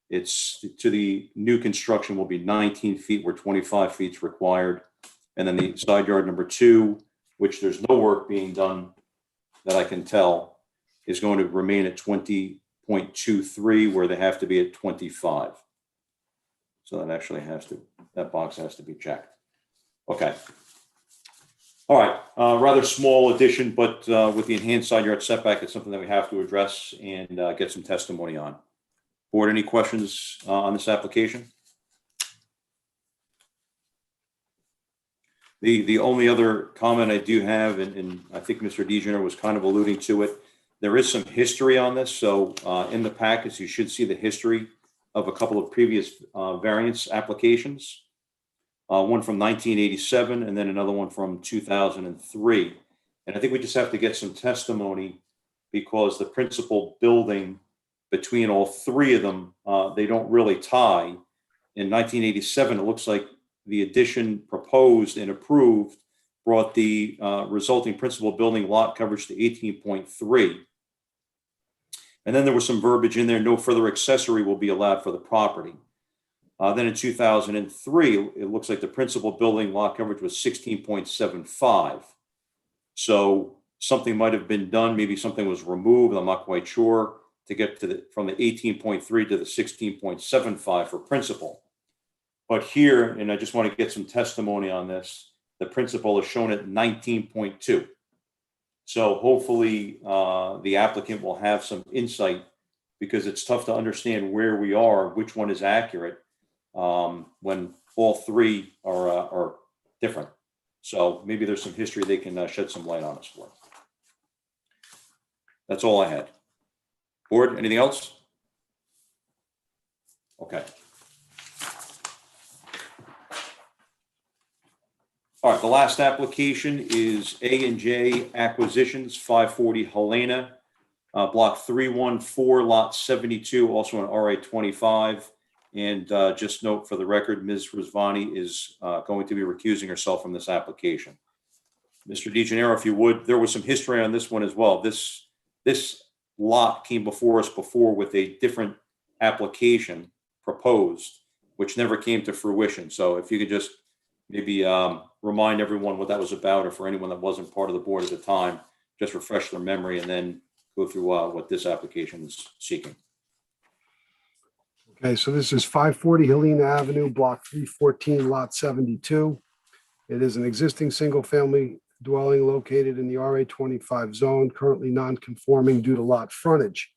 It's to the new construction will be 19 feet where 25 feet is required. And then the side yard number 2, which there's no work being done that I can tell, is going to remain at 20.23 where they have to be at 25. So that actually that box has to be checked. Okay. All right, rather small addition, but with the enhanced side yard setback, it's something that we have to address and get some testimony on. Board, any questions on this application? The only other comment I do have, and I think Mr. DeGener was kind of alluding to it, there is some history on this. So in the packets, you should see the history of a couple of previous variance applications. One from 1987 and then another one from 2003. And I think we just have to get some testimony because the principal building between all three of them, they don't really tie. In 1987, it looks like the addition proposed and approved brought the resulting principal building lot coverage to 18.3. And then there was some verbiage in there: no further accessory will be allowed for the property. Then in 2003, it looks like the principal building lot coverage was 16.75. So something might have been done. Maybe something was removed. I'm not quite sure, to get to from the 18.3 to the 16.75 for principal. But here, and I just want to get some testimony on this, the principal is shown at 19.2. So hopefully the applicant will have some insight, because it's tough to understand where we are, which one is accurate, when all three are different. So maybe there's some history they can shed some light on us for. That's all I had. Board, anything else? Okay. All right, the last application is A&J Acquisitions, 540 Helena, block 314, lot 72, also an RA 25. And just note for the record, Ms. Rizvani is going to be recusing herself from this application. Mr. DeGenero, if you would, there was some history on this one as well. This lot came before us before with a different application proposed, which never came to fruition. So if you could just maybe remind everyone what that was about, or for anyone that wasn't part of the board at the time, just refresh their memory and then go through what this application is seeking. Okay, so this is 540 Helena Avenue, block 314, lot 72. It is an existing single-family dwelling located in the RA 25 zone, currently non-conforming due to lot frontage.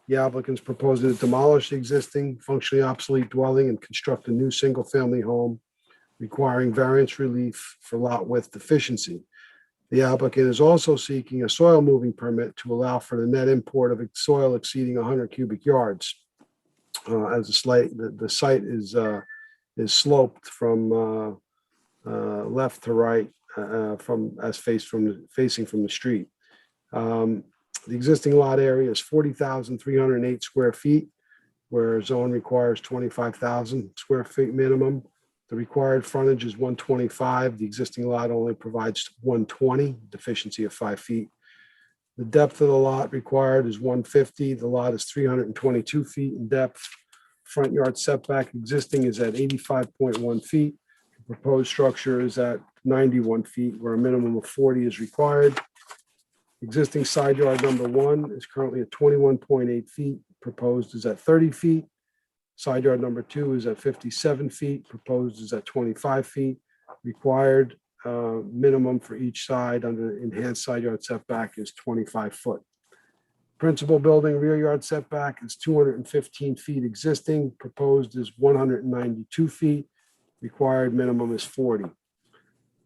The applicant's proposing to demolish the existing functionally obsolete dwelling and construct a new single-family home requiring variance relief for lot width deficiency. The applicant is also seeking a soil moving permit to allow for the net import of soil exceeding 100 cubic yards. As the site is sloped from left to right, facing from the street. The existing lot area is 40,308 square feet, where zone requires 25,000 square feet minimum. The required frontage is 125. The existing lot only provides 120, deficiency of 5 feet. The depth of the lot required is 150. The lot is 322 feet in depth. Front yard setback existing is at 85.1 feet. The proposed structure is at 91 feet, where a minimum of 40 is required. Existing side yard number 1 is currently at 21.8 feet. Proposed is at 30 feet. Side yard number 2 is at 57 feet. Proposed is at 25 feet. Required minimum for each side under enhanced side yard setback is 25 foot. Principal building rear yard setback is 215 feet existing. Proposed is 192 feet. Required minimum is 40.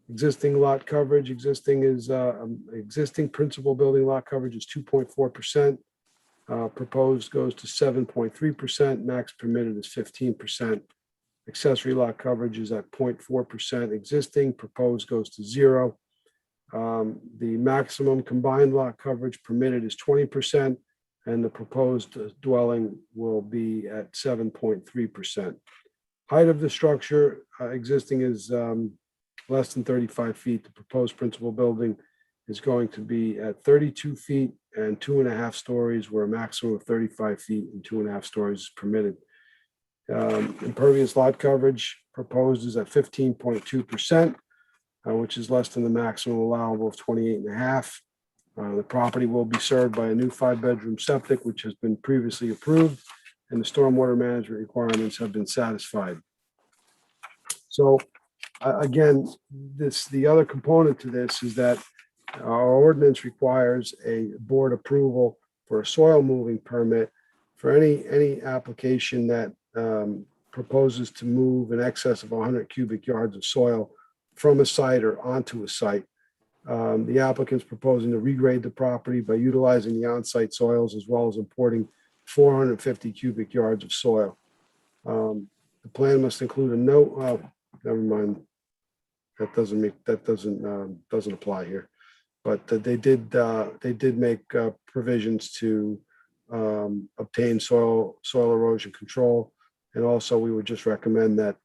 Existing lot coverage, existing principal building lot coverage is 2.4%. Proposed goes to 7.3%. Max permitted is 15%. Accessory lot coverage is at 0.4% existing. Proposed goes to 0. The maximum combined lot coverage permitted is 20%, and the proposed dwelling will be at 7.3%. Height of the structure existing is less than 35 feet. The proposed principal building is going to be at 32 feet and 2.5 stories, where a maximum of 35 feet and 2.5 stories is permitted. Impervious lot coverage proposed is at 15.2%, which is less than the maximum allowable of 28.5. The property will be served by a new 5-bedroom septic, which has been previously approved, and the stormwater management requirements have been satisfied. So again, the other component to this is that our ordinance requires a board approval for a soil moving permit for any application that proposes to move in excess of 100 cubic yards of soil from a site or onto a site. The applicant's proposing to regrade the property by utilizing the on-site soils, as well as importing 450 cubic yards of soil. The plan must include a note. Never mind. That doesn't apply here. But they did make provisions to obtain soil erosion control. And also, we would just recommend that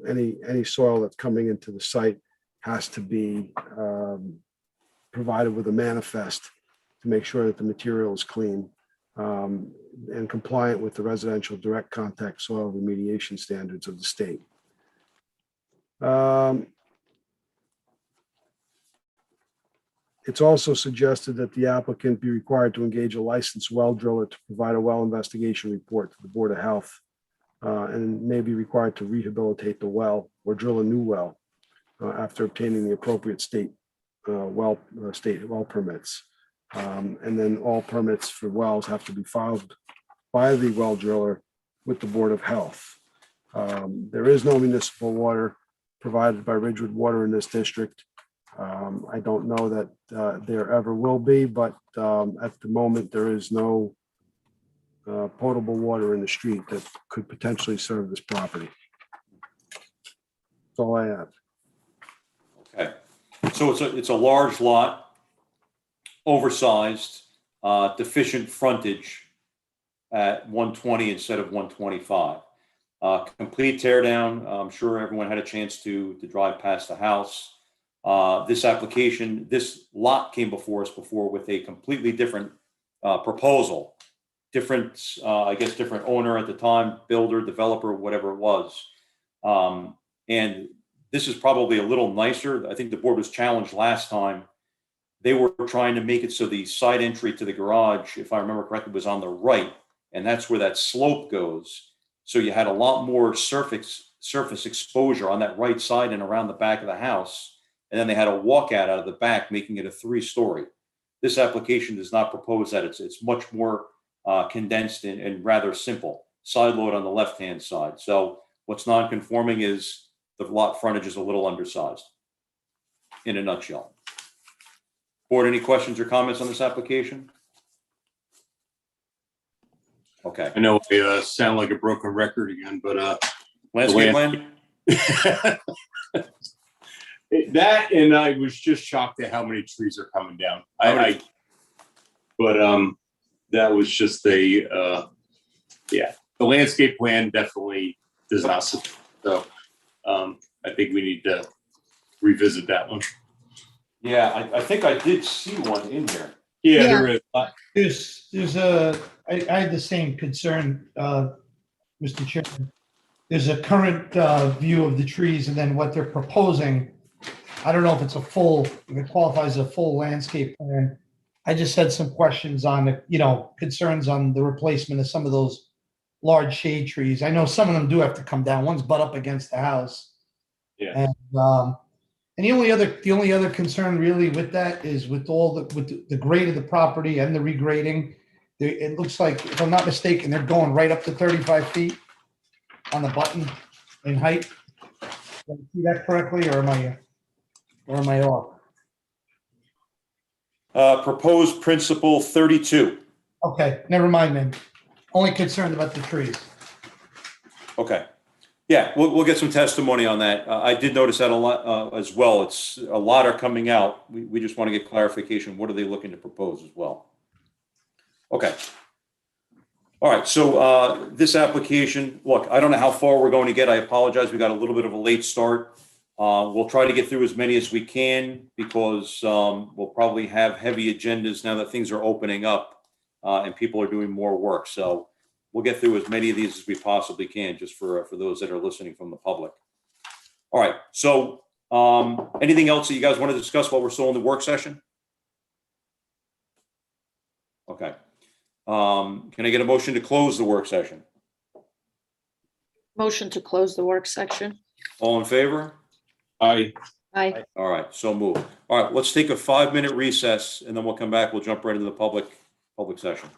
any soil that's coming into the site has to be provided with a manifest to make sure that the material is clean and compliant with the residential direct contact soil remediation standards of the state. It's also suggested that the applicant be required to engage a licensed well driller to provide a well investigation report to the Board of Health, and may be required to rehabilitate the well or drill a new well after obtaining the appropriate state well permits. And then all permits for wells have to be filed by the well driller with the Board of Health. There is no municipal water provided by Ridgewood Water in this district. I don't know that there ever will be, but at the moment, there is no potable water in the street that could potentially serve this property. That's all I have. Okay, so it's a large lot, oversized, deficient frontage at 120 instead of 125. Complete tear down. I'm sure everyone had a chance to drive past the house. This lot came before us before with a completely different proposal. Different, I guess, different owner at the time, builder, developer, whatever it was. And this is probably a little nicer. I think the board was challenged last time. They were trying to make it so the side entry to the garage, if I remember correctly, was on the right, and that's where that slope goes. So you had a lot more surface exposure on that right side and around the back of the house. And then they had a walkout out of the back, making it a 3-story. This application does not propose that. It's much more condensed and rather simple. Side load on the left-hand side. So what's non-conforming is the lot frontage is a little undersized, in a nutshell. Board, any questions or comments on this application? Okay. I know I sound like a broken record again, but Landscape plan? that, and I was just shocked at how many trees are coming down. That was just the landscape plan definitely does not support. So I think we need to revisit that one. Yeah, I think I did see one in here. Yeah, Yeah. there is. I had the same concern, Mr. Chairman. There's a current view of the trees and then what they're proposing. I don't know if if it qualifies as a full landscape plan. I just had some questions on concerns on the replacement of some of those large shade trees. I know some of them do have to come down. One's butt up against the house. Yeah. And the only other concern really with that is with the grade of the property and the regrading. It looks like, if I'm not mistaken, they're going right up to 35 feet on the button in height. Did I see that correctly, or am I off? Proposed principle 32. Okay, never mind then. Only concerned about the trees. Okay. Yeah, we'll get some testimony on that. I did notice that a lot as well. It's a lot are coming out. We just want to get clarification. What are they looking to propose as well? Okay. All right. So this application, look, I don't know how far we're going to get. I apologize. We got a little bit of a late start. We'll try to get through as many as we can because we'll probably have heavy agendas now that things are opening up and people are doing more work. So we'll get through as many of these as we possibly can, just for those that are listening from the public. All right. So anything else that you guys want to discuss while we're still in the work session? Okay. Can I get a motion to close the work session? Motion to close the work section. All in favor? Aye. Aye. All right. So move. All right. Let's take a 5-minute recess and then we'll come back. We'll jump right into the public session.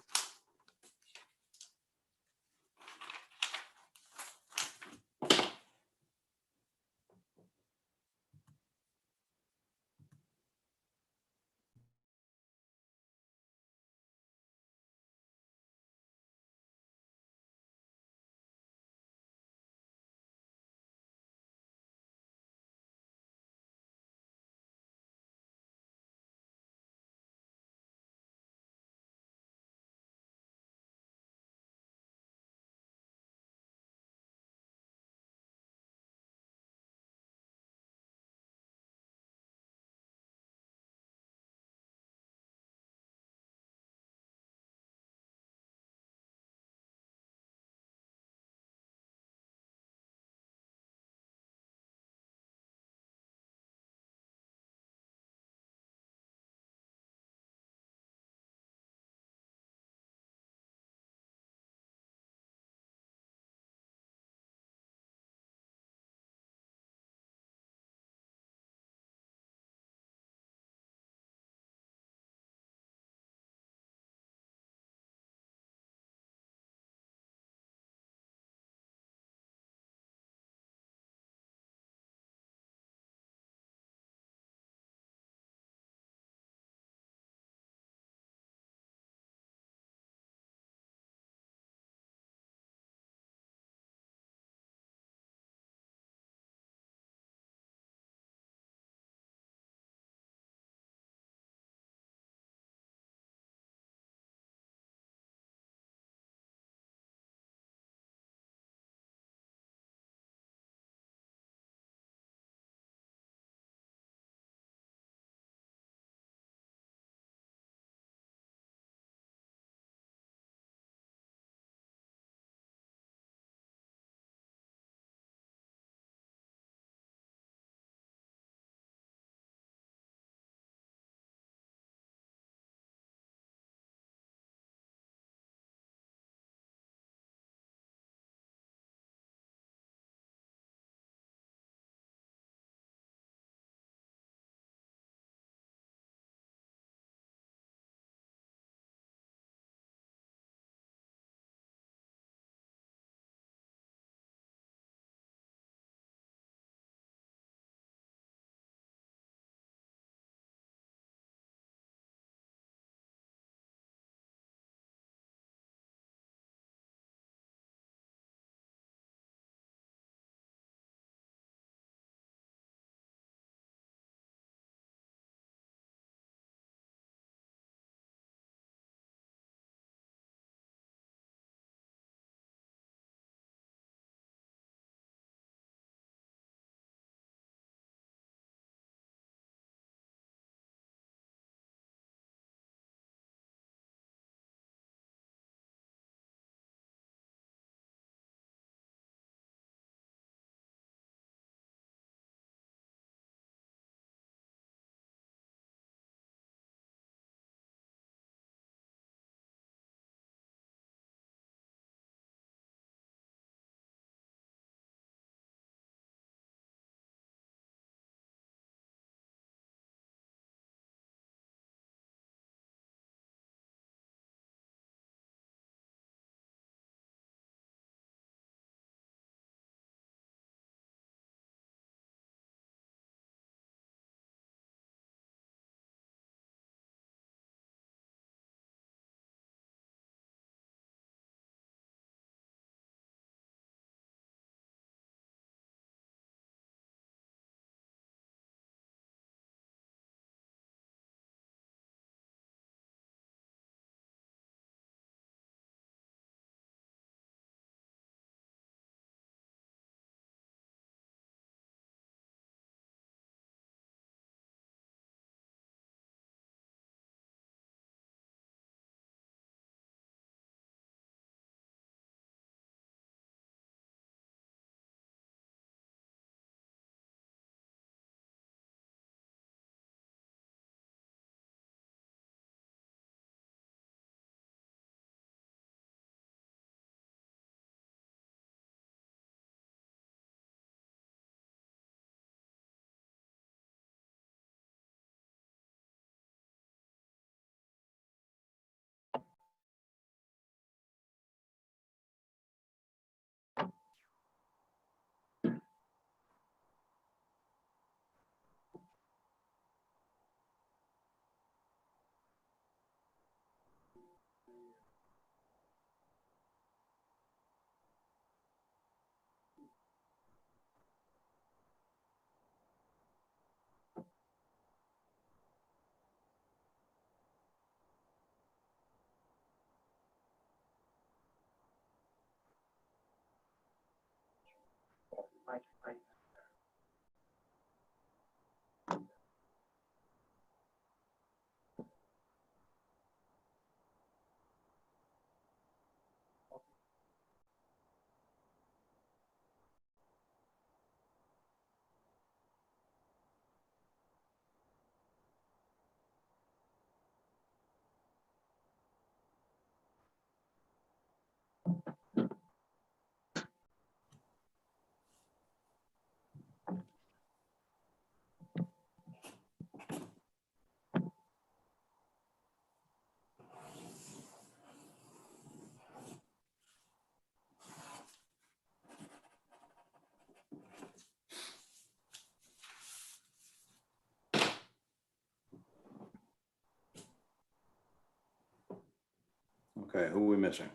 Okay, who are we missing?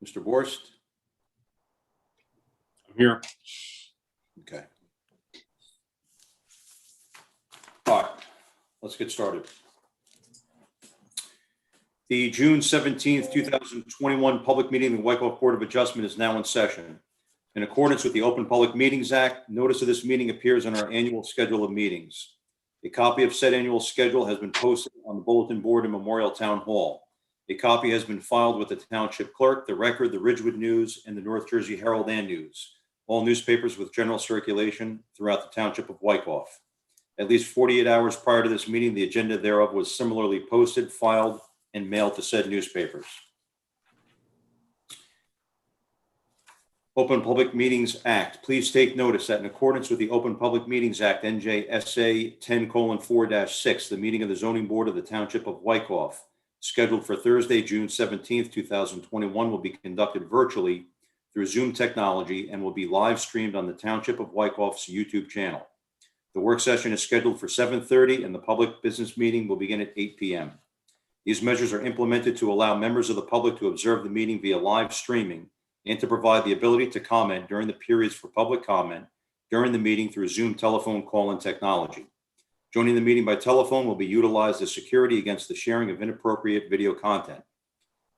Mr. Borst? I'm here. Okay. All right, let's get started. The June 17th, 2021 public meeting of the Wykoff Board of Adjustment is now in session. In accordance with the Open Public Meetings Act, notice of this meeting appears on our annual schedule of meetings. A copy of said annual schedule has been posted on the bulletin board in Memorial Town Hall. A copy has been filed with the Township Clerk, the Record, the Ridgewood News, and the North Jersey Herald and News, all newspapers with general circulation throughout the Township of Wykoff. At least 48 hours prior to this meeting, the agenda thereof was similarly posted, filed, and mailed to said newspapers. Open Public Meetings Act. Please take notice that in accordance with the Open Public Meetings Act, NJSA 10:4-6, the meeting of the Zoning Board of the Township of Wykoff, scheduled for Thursday, June 17th, 2021, will be conducted virtually through Zoom technology and will be live streamed on the Township of Wykoff's YouTube channel. The work session is scheduled for 7:30 and the public business meeting will begin at 8 p.m. These measures are implemented to allow members of the public to observe the meeting via live streaming and to provide the ability to comment during the periods for public comment during the meeting through Zoom telephone call-in technology. Joining the meeting by telephone will be utilized as security against the sharing of inappropriate video content.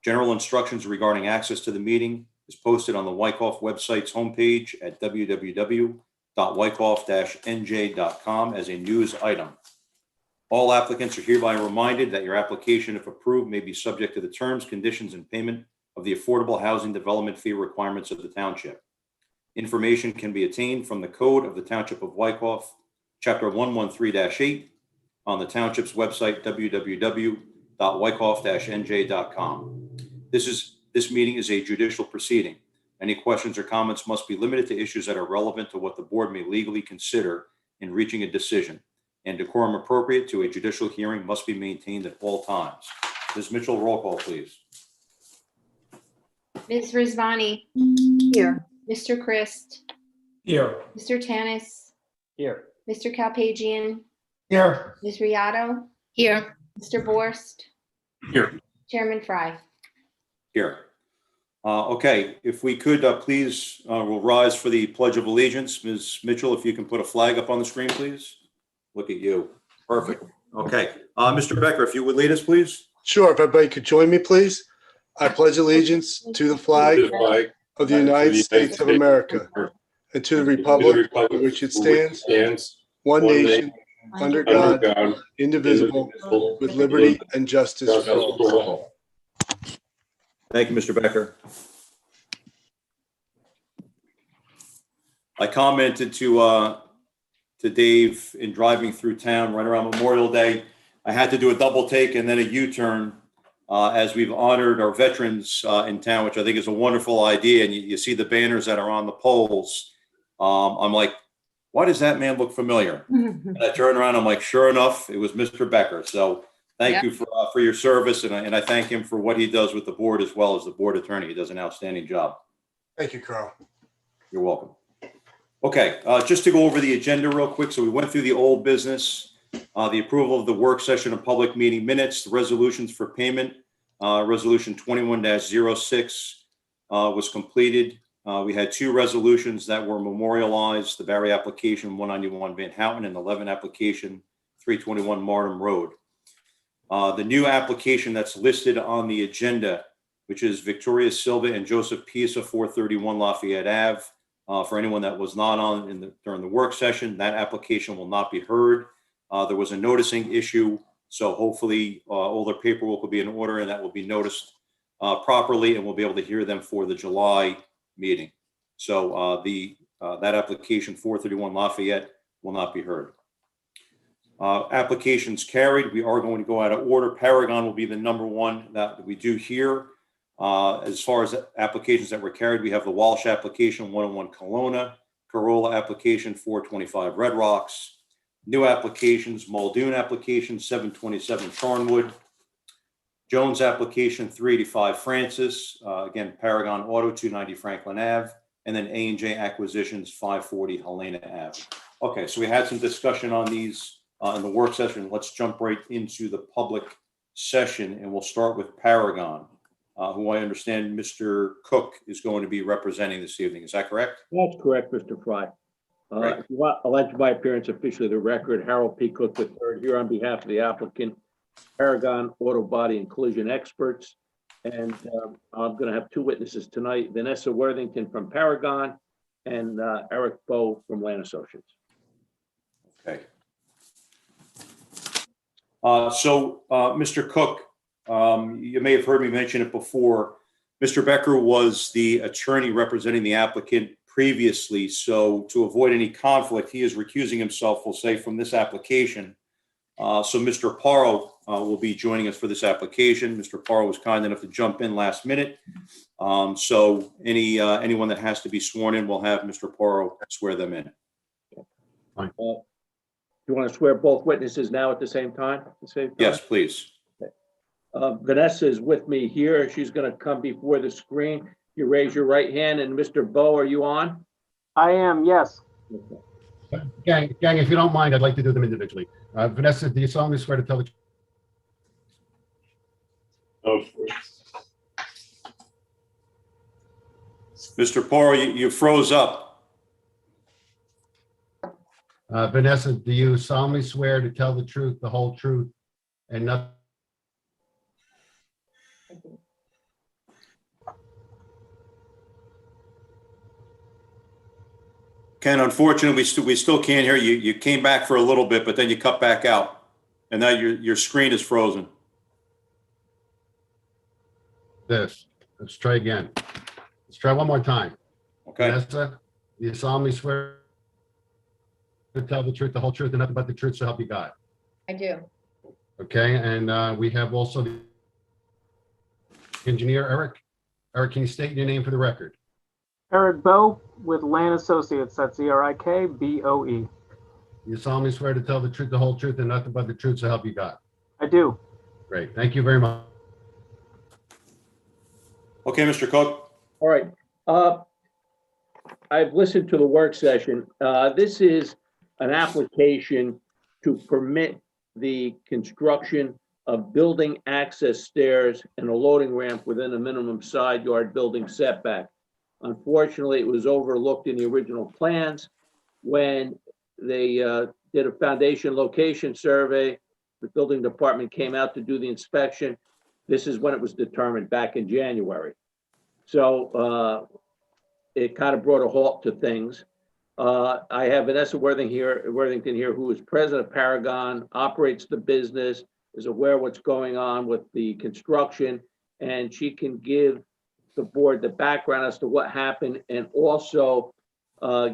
General instructions regarding access to the meeting is posted on the Wykoff website's homepage at www.wykoff-nj.com as a news item. All applicants are hereby reminded that your application, if approved, may be subject to the terms, conditions, and payment of the affordable housing development fee requirements of the township. Information can be attained from the code of the Township of Wykoff, Chapter 113-8, on the township's website, www.wykoff-nj.com. This meeting is a judicial proceeding. Any questions or comments must be limited to issues that are relevant to what the board may legally consider in reaching a decision, and decorum appropriate to a judicial hearing must be maintained at all times. Ms. Mitchell, roll call, please. Ms. Rizvani, Here. Mr. Christ, Here. Mr. Tanis, Here. Mr. Kalpagian, Here. Ms. Riato, Here, Mr. Borst, Here. Chairman Fry. Here. Okay, if we could, please, we'll rise for the Pledge of Allegiance. Ms. Mitchell, if you can put a flag up on the screen, please. Look at you. Perfect. Okay. Mr. Becker, if you would lead us, please. Sure, if everybody could join me, please. I pledge allegiance to the flag To the flag of the United States of America and to the republic for which it stands, one nation, under God, indivisible, with liberty and justice for all. Thank you, Mr. Becker. I commented to Dave in driving through town right around Memorial Day. I had to do a double take and then a U-turn as we've honored our veterans in town, which I think is a wonderful idea. And you see the banners that are on the poles. I'm like, why does that man look familiar? And I turn around, I'm like, sure enough, it was Mr. Becker. So thank you for your service. And I thank him for what he does with the board as well as the board attorney. He does an outstanding job. Thank you, Carl. You're welcome. Okay, just to go over the agenda real quick. So we went through the old business, the approval of the work session and public meeting minutes, the resolutions for payment. Resolution 21-06 was completed. We had two resolutions that were memorialized, the Barry application 191 Van Houten and 11 application 321 Markham Road. The new application that's listed on the agenda, which is Victoria Silva and Joseph Pisa, 431 Lafayette Ave. For anyone that was not on during the work session, that application will not be heard. There was a noticing issue, so hopefully all their paperwork will be in order and that will be noticed properly, and we'll be able to hear them for the July meeting. So that application 431 Lafayette will not be heard. Applications carried. We are going to go out of order. Paragon will be the number one that we do here. As far as applications that were carried, we have the Walsh application 101 Kelowna, Corolla application 425 Red Rocks, new applications, Muldoon application 727 Charnwood, Jones application 385 Francis, again Paragon Auto 290 Franklin Ave, and then A&J Acquisitions 540 Helena Ave. Okay, so we had some discussion on these in the work session. Let's jump right into the public session, and we'll start with Paragon. who I understand Mr. Cook is going to be representing this evening. Is that correct? That's correct, Mr. Fry. Right. If you want, I'll enter my appearance officially to the record. Harold P. Cook III, here on behalf of the applicant, Paragon Auto Body and Collision Experts. And I'm going to have two witnesses tonight, Vanessa Worthington from Paragon and Eric Bowe from Land Associates. Okay. Mr. Cook, you may have heard me mention it before. Mr. Becker was the attorney representing the applicant previously, so to avoid any conflict, he is recusing himself, we'll say, from this application. So Mr. Porro will be joining us for this application. Mr. Porro was kind enough to jump in last minute. So anyone that has to be sworn in will have Mr. Porro swear them in. Do you want to swear both witnesses now at the same time? Yes, please. Vanessa is with me here. She's going to come before the screen. You raise your right hand, and Mr. Bowe, are you on? I am, yes. Okay. Gang, if you don't mind, I'd like to do them individually. Vanessa, do you solemnly swear to tell the truth? Mr. Porro, you froze up. Vanessa, do you solemnly swear to tell the truth, the whole truth, and nothing? Ken, unfortunately, we still can't hear you. You came back for a little bit, but then you cut back out. And now your screen is frozen. Let's try again. Let's try one more time. Okay. Vanessa, do you solemnly swear to tell the truth, the whole truth, and nothing but the truth, so help you God? I do. Okay, and we have also the engineer, Eric. Eric, can you state your name for the record? Eric Bowe with Land Associates. That's ERIKBOE. You solemnly swear to tell the truth, the whole truth, and nothing but the truth, so help you God? I do. Great, thank you very much. Okay, Mr. Cook. All right. I've listened to the work session. This is an application to permit the construction of building access stairs and a loading ramp within a minimum side yard building setback. Unfortunately, it was overlooked in the original plans. When they did a foundation location survey, the building department came out to do the inspection. This is when it was determined, back in January. So it kind of brought a halt to things. I have Vanessa Worthington here, who is president of Paragon, operates the business, is aware of what's going on with the construction, and she can give the board the background as to what happened, and also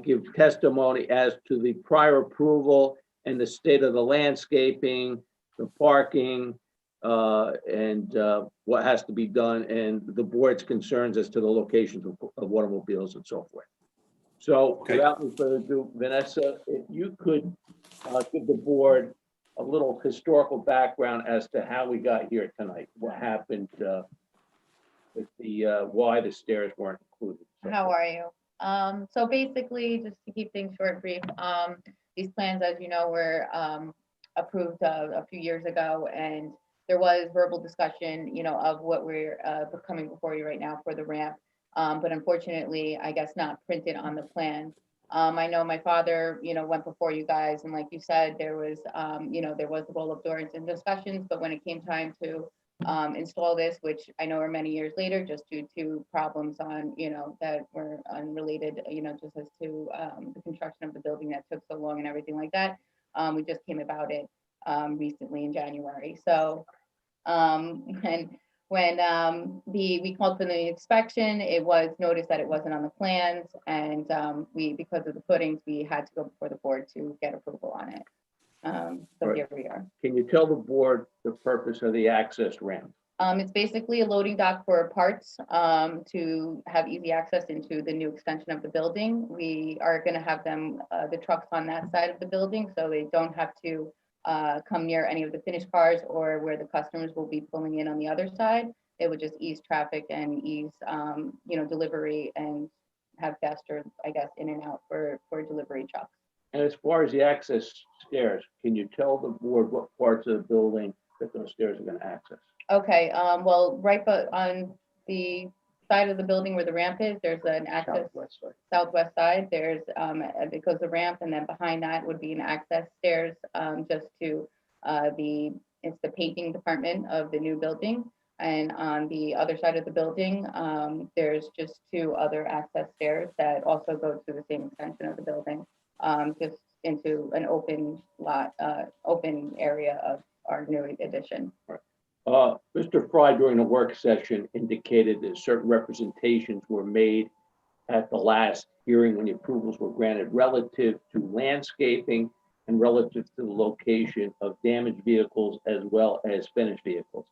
give testimony as to the prior approval and the state of the landscaping, the parking, and what has to be done, and the board's concerns as to the locations of automobiles and so forth. So Okay. without any further ado, Vanessa, if you could give the board a little historical background as to how we got here tonight, what happened with the why the stairs weren't included. How are you? So basically, just to keep things short and brief, these plans, as you know, were approved a few years ago, and there was verbal discussion, of what we're coming before you right now for the ramp. But unfortunately, I guess not printed on the plan. I know my father, went before you guys, and like you said, there was the roll up doors and discussions, but when it came time to install this, which I know are many years later, just due to problems on, that were unrelated, just as to the construction of the building that took so long and everything like that. We just came about it recently in January. So, and when we called for the inspection, it was noticed that it wasn't on the plans, and because of the footings, we had to go before the board to get approval on it. So Right. here we are. Can you tell the board the purpose of the access ramp? It's basically a loading dock for parts to have easy access into the new extension of the building. We are going to have them, the trucks on that side of the building, so they don't have to come near any of the finished cars or where the customers will be pulling in on the other side. It would just ease traffic and ease, delivery, and have faster, I guess, in and out for delivery trucks. And as far as the access stairs, can you tell the board what parts of the building that those stairs are going to access? Okay, well, right, but on the side of the building where the ramp is, there's an access, southwest side, there's, it goes the ramp, and then behind that would be an access stairs, just to, it's the painting department of the new building. And on the other side of the building, there's just 2 other access stairs that also go to the same extension of the building, just into an open lot, open area of our new addition. Mr. Fry, during the work session, indicated that certain representations were made at the last hearing when the approvals were granted relative to landscaping and relative to the location of damaged vehicles as well as finished vehicles.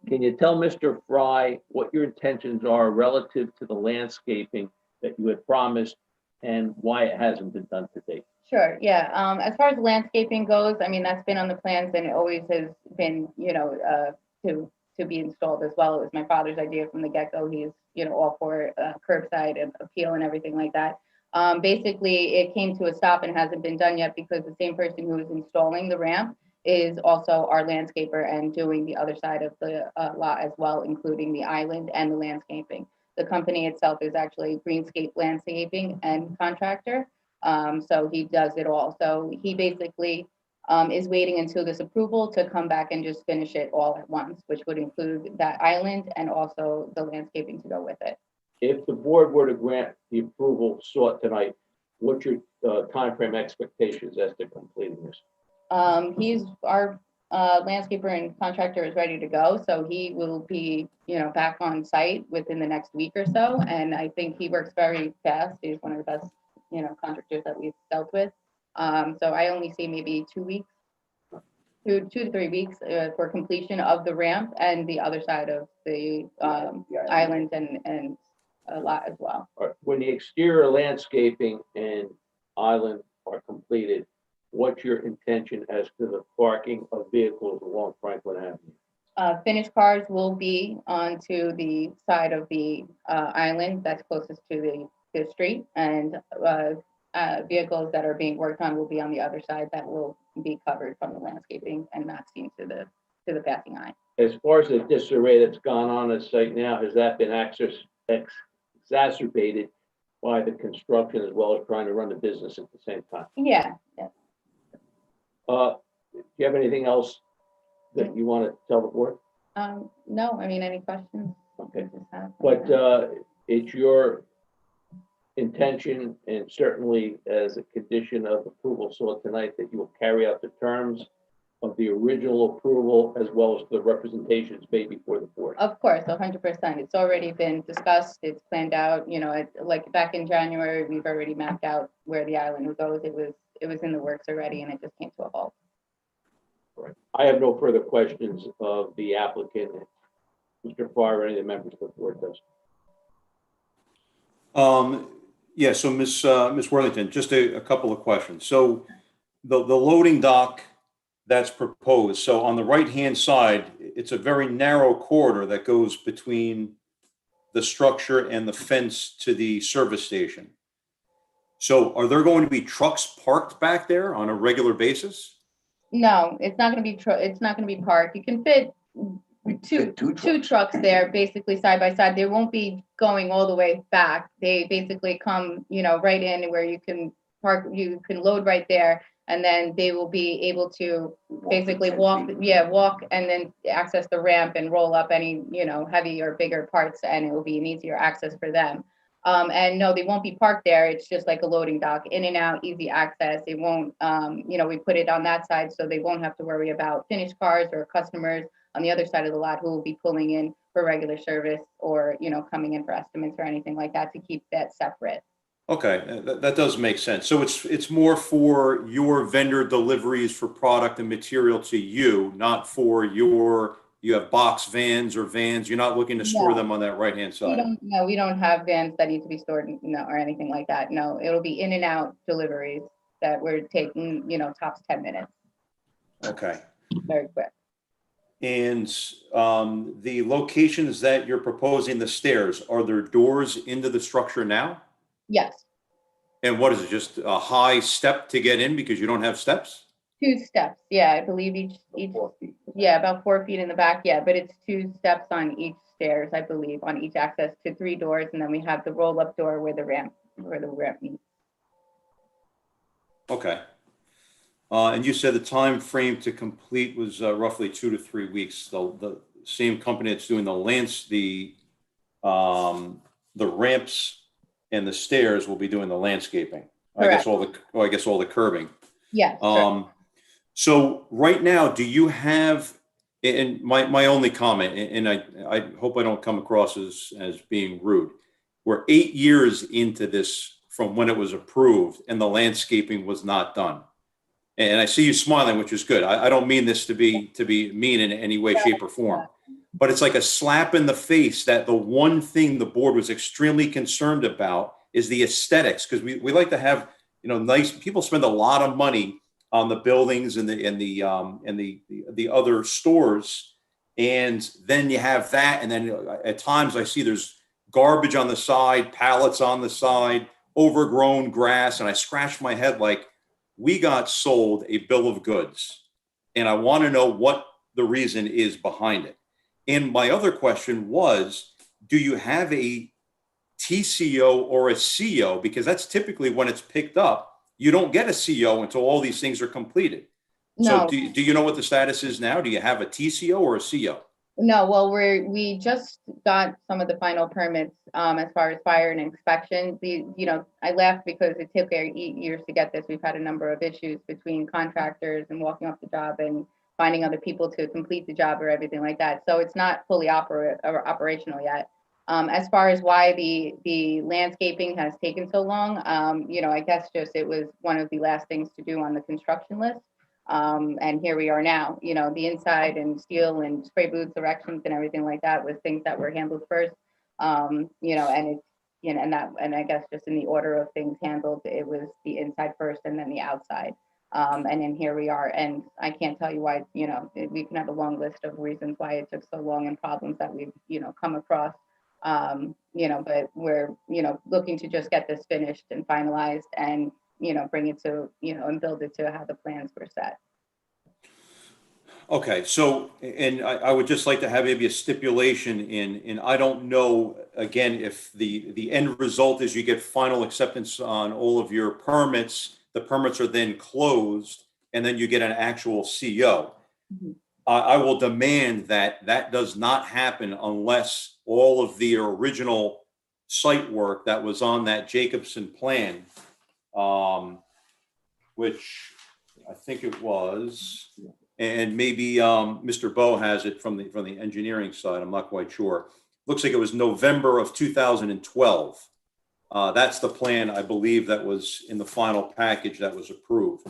Can you tell Mr. Fry what your intentions are relative to the landscaping that you had promised and why it hasn't been done to date? Sure, yeah. As far as landscaping goes, I mean, that's been on the plans and it always has been, to be installed as well. It was my father's idea from the get-go. He's, all for curbside and appeal and everything like that. Basically, it came to a stop and hasn't been done yet because the same person who is installing the ramp is also our landscaper and doing the other side of the lot as well, including the island and the landscaping. The company itself is actually Greenscape Landscaping and Contractor. So he does it all. So he basically is waiting until this approval to come back and just finish it all at once, which would include that island and also the landscaping to go with it. If the board were to grant the approval sought tonight, what's your timeframe expectations as to completing this? He's our landscaper and contractor is ready to go, so he will be, back on site within the next week or so. And I think he works very fast. He's one of the best, contractors that we've dealt with. So I only see maybe 2 weeks, 2 to 3 weeks for completion of the ramp and the other side of the island and a lot as well. All right. When the exterior landscaping and island are completed, what's your intention as to the parking of vehicles along Franklin Avenue? Finished cars will be onto the side of the island that's closest to the street, and vehicles that are being worked on will be on the other side that will be covered from the landscaping and not seen to the passing eye. As far as the disarray that's gone on at site now, has that been exacerbated by the construction as well as trying to run the business at the same time? Yeah. Do you have anything else that you want to tell the board? No, I mean, any questions? Okay. But it's your intention, and certainly as a condition of approval sought tonight, that you will carry out the terms of the original approval as well as the representations made before the board. Of course, 100%. It's already been discussed. It's planned out. Like back in January, we've already mapped out where the island goes. It was in the works already, and it just came to a halt. All right. I have no further questions of the applicant. Mr. Farr, or any of the members of the board does. Yeah, so Ms. Worthington, just a couple of questions. So the loading dock that's proposed, so on the right-hand side, it's a very narrow corridor that goes between the structure and the fence to the service station. So are there going to be trucks parked back there on a regular basis? No, it's not going to be. It's not going to be parked. You can fit two trucks there, basically side by side. They won't be going all the way back. They basically come, right in where you can park. You can load right there, and then they will be able to basically walk and then access the ramp and roll up any, heavy or bigger parts, and it will be an easier access for them. And no, they won't be parked there. It's just like a loading dock, in and out, easy access. It won't, we put it on that side so they won't have to worry about finished cars or customers on the other side of the lot who will be pulling in for regular service or, coming in for estimates or anything like that, to keep that separate. Okay, that does make sense. So it's more for your vendor deliveries for product and material to you, not for you have box vans or vans. You're not looking to store them on that right-hand side. We don't have vans that need to be stored, or anything like that. No, it'll be in and out deliveries that we're taking, tops 10 minutes. Okay. Very quick. And the locations that you're proposing the stairs, are there doors into the structure now? Yes. And what is it, just a high step to get in because you don't have steps? 2 steps, yeah, I believe each, yeah, about 4 feet in the back, yeah, but it's 2 steps on each stairs, I believe, on each access to 3 doors, and then we have the roll-up door where the ramp meets. Okay. And you said the time frame to complete was roughly 2 to 3 weeks. The same company that's doing the ramps and the stairs will be doing the landscaping. I guess all the curbing. Yes, correct. So right now, do you have, and my only comment, and I hope I don't come across as being rude. We're 8 years into this from when it was approved and the landscaping was not done. And I see you smiling, which is good. I don't mean this to be mean in any way, shape, or form. But it's like a slap in the face that the one thing the board was extremely concerned about is the aesthetics, because we like to have, nice, people spend a lot of money on the buildings and the other stores. And then you have that. And then at times I see there's garbage on the side, pallets on the side, overgrown grass. And I scratch my head like, we got sold a bill of goods. And I want to know what the reason is behind it. And my other question was, do you have a TCO or a CO? Because that's typically when it's picked up. You don't get a CO until all these things are completed. No. So do you know what the status is now? Do you have a TCO or a CO? No, well, we just got some of the final permits as far as fire and inspection. I laughed because it took 8 years to get this. We've had a number of issues between contractors and walking off the job and finding other people to complete the job or everything like that. So it's not fully operational yet. As far as why the landscaping has taken so long, I guess just it was one of the last things to do on the construction list. And here we are now, the inside and steel and spray booths, erections and everything like that was things that were handled first. And it's, and I guess just in the order of things handled, it was the inside first and then the outside. And then here we are. And I can't tell you why, we can have a long list of reasons why it took so long and problems that we've, come across. But we're, looking to just get this finished and finalized and, bring it to, and build it to how the plans were set. Okay, so, and I would just like to have maybe a stipulation in I don't know, again, if the end result is you get final acceptance on all of your permits, the permits are then closed, and then you get an actual CO. Mm-hmm. I will demand that does not happen unless all of the original site work that was on that Jacobson plan, which I think it was, and maybe Mr. Bowe has it from the engineering side. I'm not quite sure. Looks like it was November of 2012. That's the plan, I believe, that was in the final package that was approved.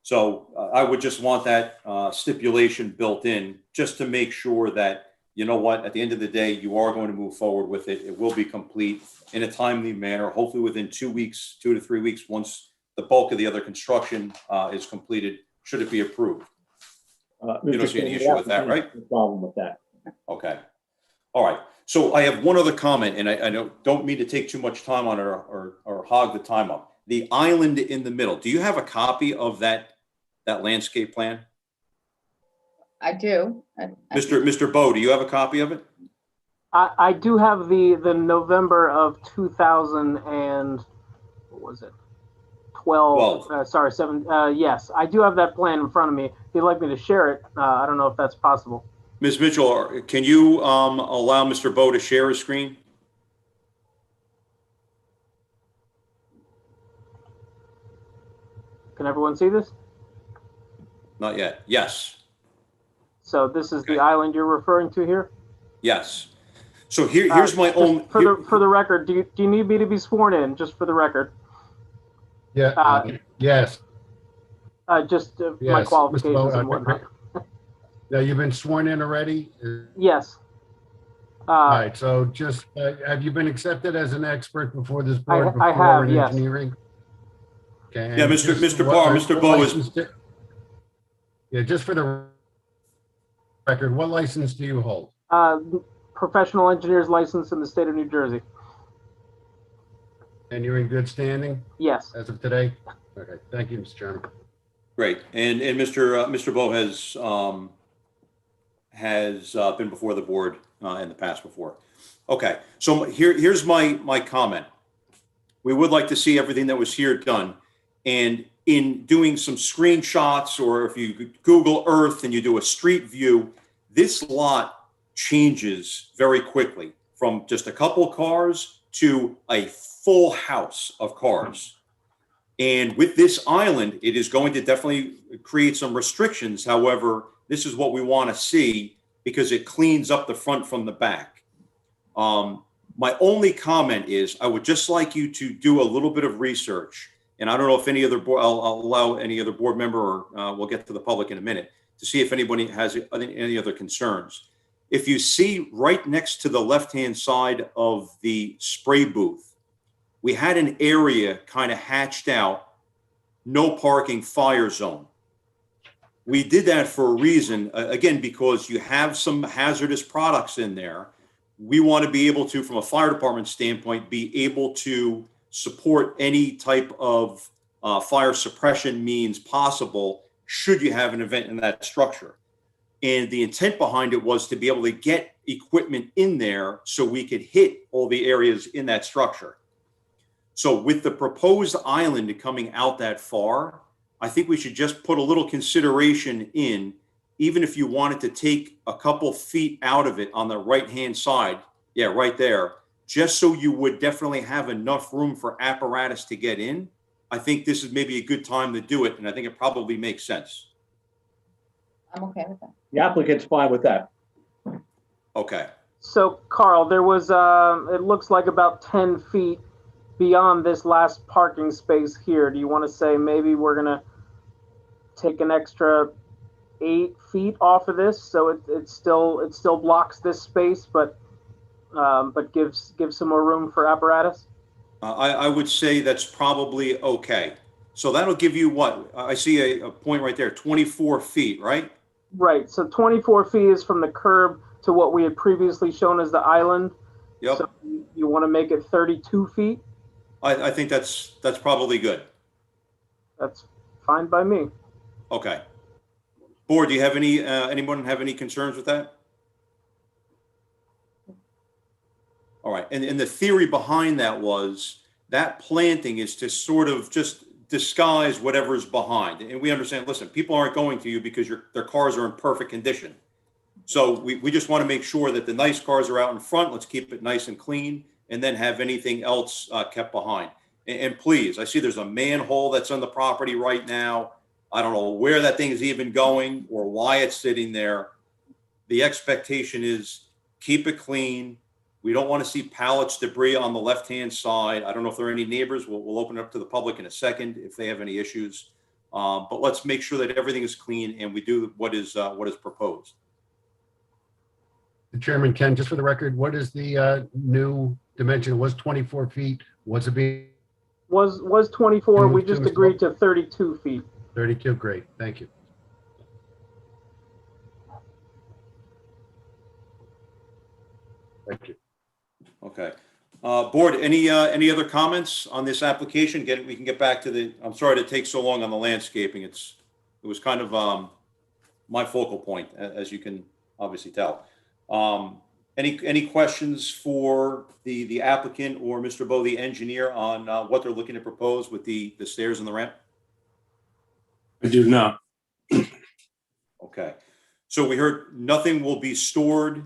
So I would just want that stipulation built in just to make sure that, at the end of the day, you are going to move forward with it. It will be complete in a timely manner, hopefully within 2 weeks, 2 to 3 weeks, once the bulk of the other construction is completed, should it be approved. You don't see any issue with that, right? No problem with that. Okay. All right. So I have one other comment, and I don't mean to take too much time on it or hog the time up. The island in the middle, do you have a copy of that landscape plan? I do. Mr. Bowe, do you have a copy of it? I do have the November of 2000 and what was it? 12. Sorry, 7. Yes, I do have that plan in front of me. If you'd like me to share it, I don't know if that's possible. Ms. Mitchell, can you allow Mr. Bowe to share his screen? Can everyone see this? Not yet. Yes. So this is the island you're referring to here? Yes. So here's my own. For the record, do you need me to be sworn in, just for the record? Yeah. Yes. Just my Yes, qualifications Mr. Bowe, and whatnot. Now, you've been sworn in already? Yes. All right, so just, have you been accepted as an expert before this board? I have, in yes. engineering? Okay. Yeah, Mr. Barr, Mr. Bowe is. Yeah, just for the record, what license do you hold? Professional engineer's license in the state of New Jersey. And you're in good standing Yes. as of today? Okay, thank you, Mr. Chairman. Great. And Mr. Bo has been before the board in the past before. Okay, so here's my comment. We would like to see everything that was here done. And in doing some screenshots, or if you Google Earth and you do a street view, this lot changes very quickly from just a couple cars to a full house of cars. And with this island, it is going to definitely create some restrictions. However, this is what we want to see because it cleans up the front from the back. My only comment is I would just like you to do a little bit of research. And I don't know if any other board, I'll allow any other board member, or we'll get to the public in a minute, to see if anybody has any other concerns. If you see right next to the left-hand side of the spray booth, we had an area kind of hatched out, no parking, fire zone. We did that for a reason, again, because you have some hazardous products in there. We want to be able to, from a fire department standpoint, be able to support any type of fire suppression means possible should you have an event in that structure. And the intent behind it was to be able to get equipment in there so we could hit all the areas in that structure. So with the proposed island coming out that far, I think we should just put a little consideration in, even if you wanted to take a couple feet out of it on the right-hand side, yeah, right there, just so you would definitely have enough room for apparatus to get in. I think this is maybe a good time to do it, and I think it probably makes sense. I'm okay with that. The applicant's fine with that. Okay. So Carl, there was, it looks like about 10 feet beyond this last parking space here. Do you want to say maybe we're gonna take an extra 8 feet off of this, so it still blocks this space, but gives some more room for apparatus? I would say that's probably okay. So that'll give you what? I see a point right there, 24 feet, right? Right. So 24 feet is from the curb to what we had previously shown as the island. Yep. So you want to make it 32 feet? I think that's probably good. That's fine by me. Okay. Board, do you have anyone have any concerns with that? All right. And the theory behind that was that planting is to sort of just disguise whatever's behind. And we understand, listen, people aren't going to you because their cars are in perfect condition. So we just want to make sure that the nice cars are out in front. Let's keep it nice and clean, and then have anything else kept behind. And please, I see there's a manhole that's on the property right now. I don't know where that thing is even going or why it's sitting there. The expectation is keep it clean. We don't want to see pallets, debris on the left-hand side. I don't know if there are any neighbors. We'll open it up to the public in a second if they have any issues. But let's make sure that everything is clean and we do what is proposed. The Chairman, Ken, just for the record, what is the new dimension? It was 24 feet. What's it being? Was 24. We just agreed to 32 feet. 32, great. Thank you. Thank you. Okay. Board, any other comments on this application? We can get back to the, I'm sorry to take so long on the landscaping. It was kind of my focal point, as you can obviously tell. Any questions for the applicant or Mr. Bo, the engineer, on what they're looking to propose with the stairs and the ramp? I do not. Okay. So we heard nothing will be stored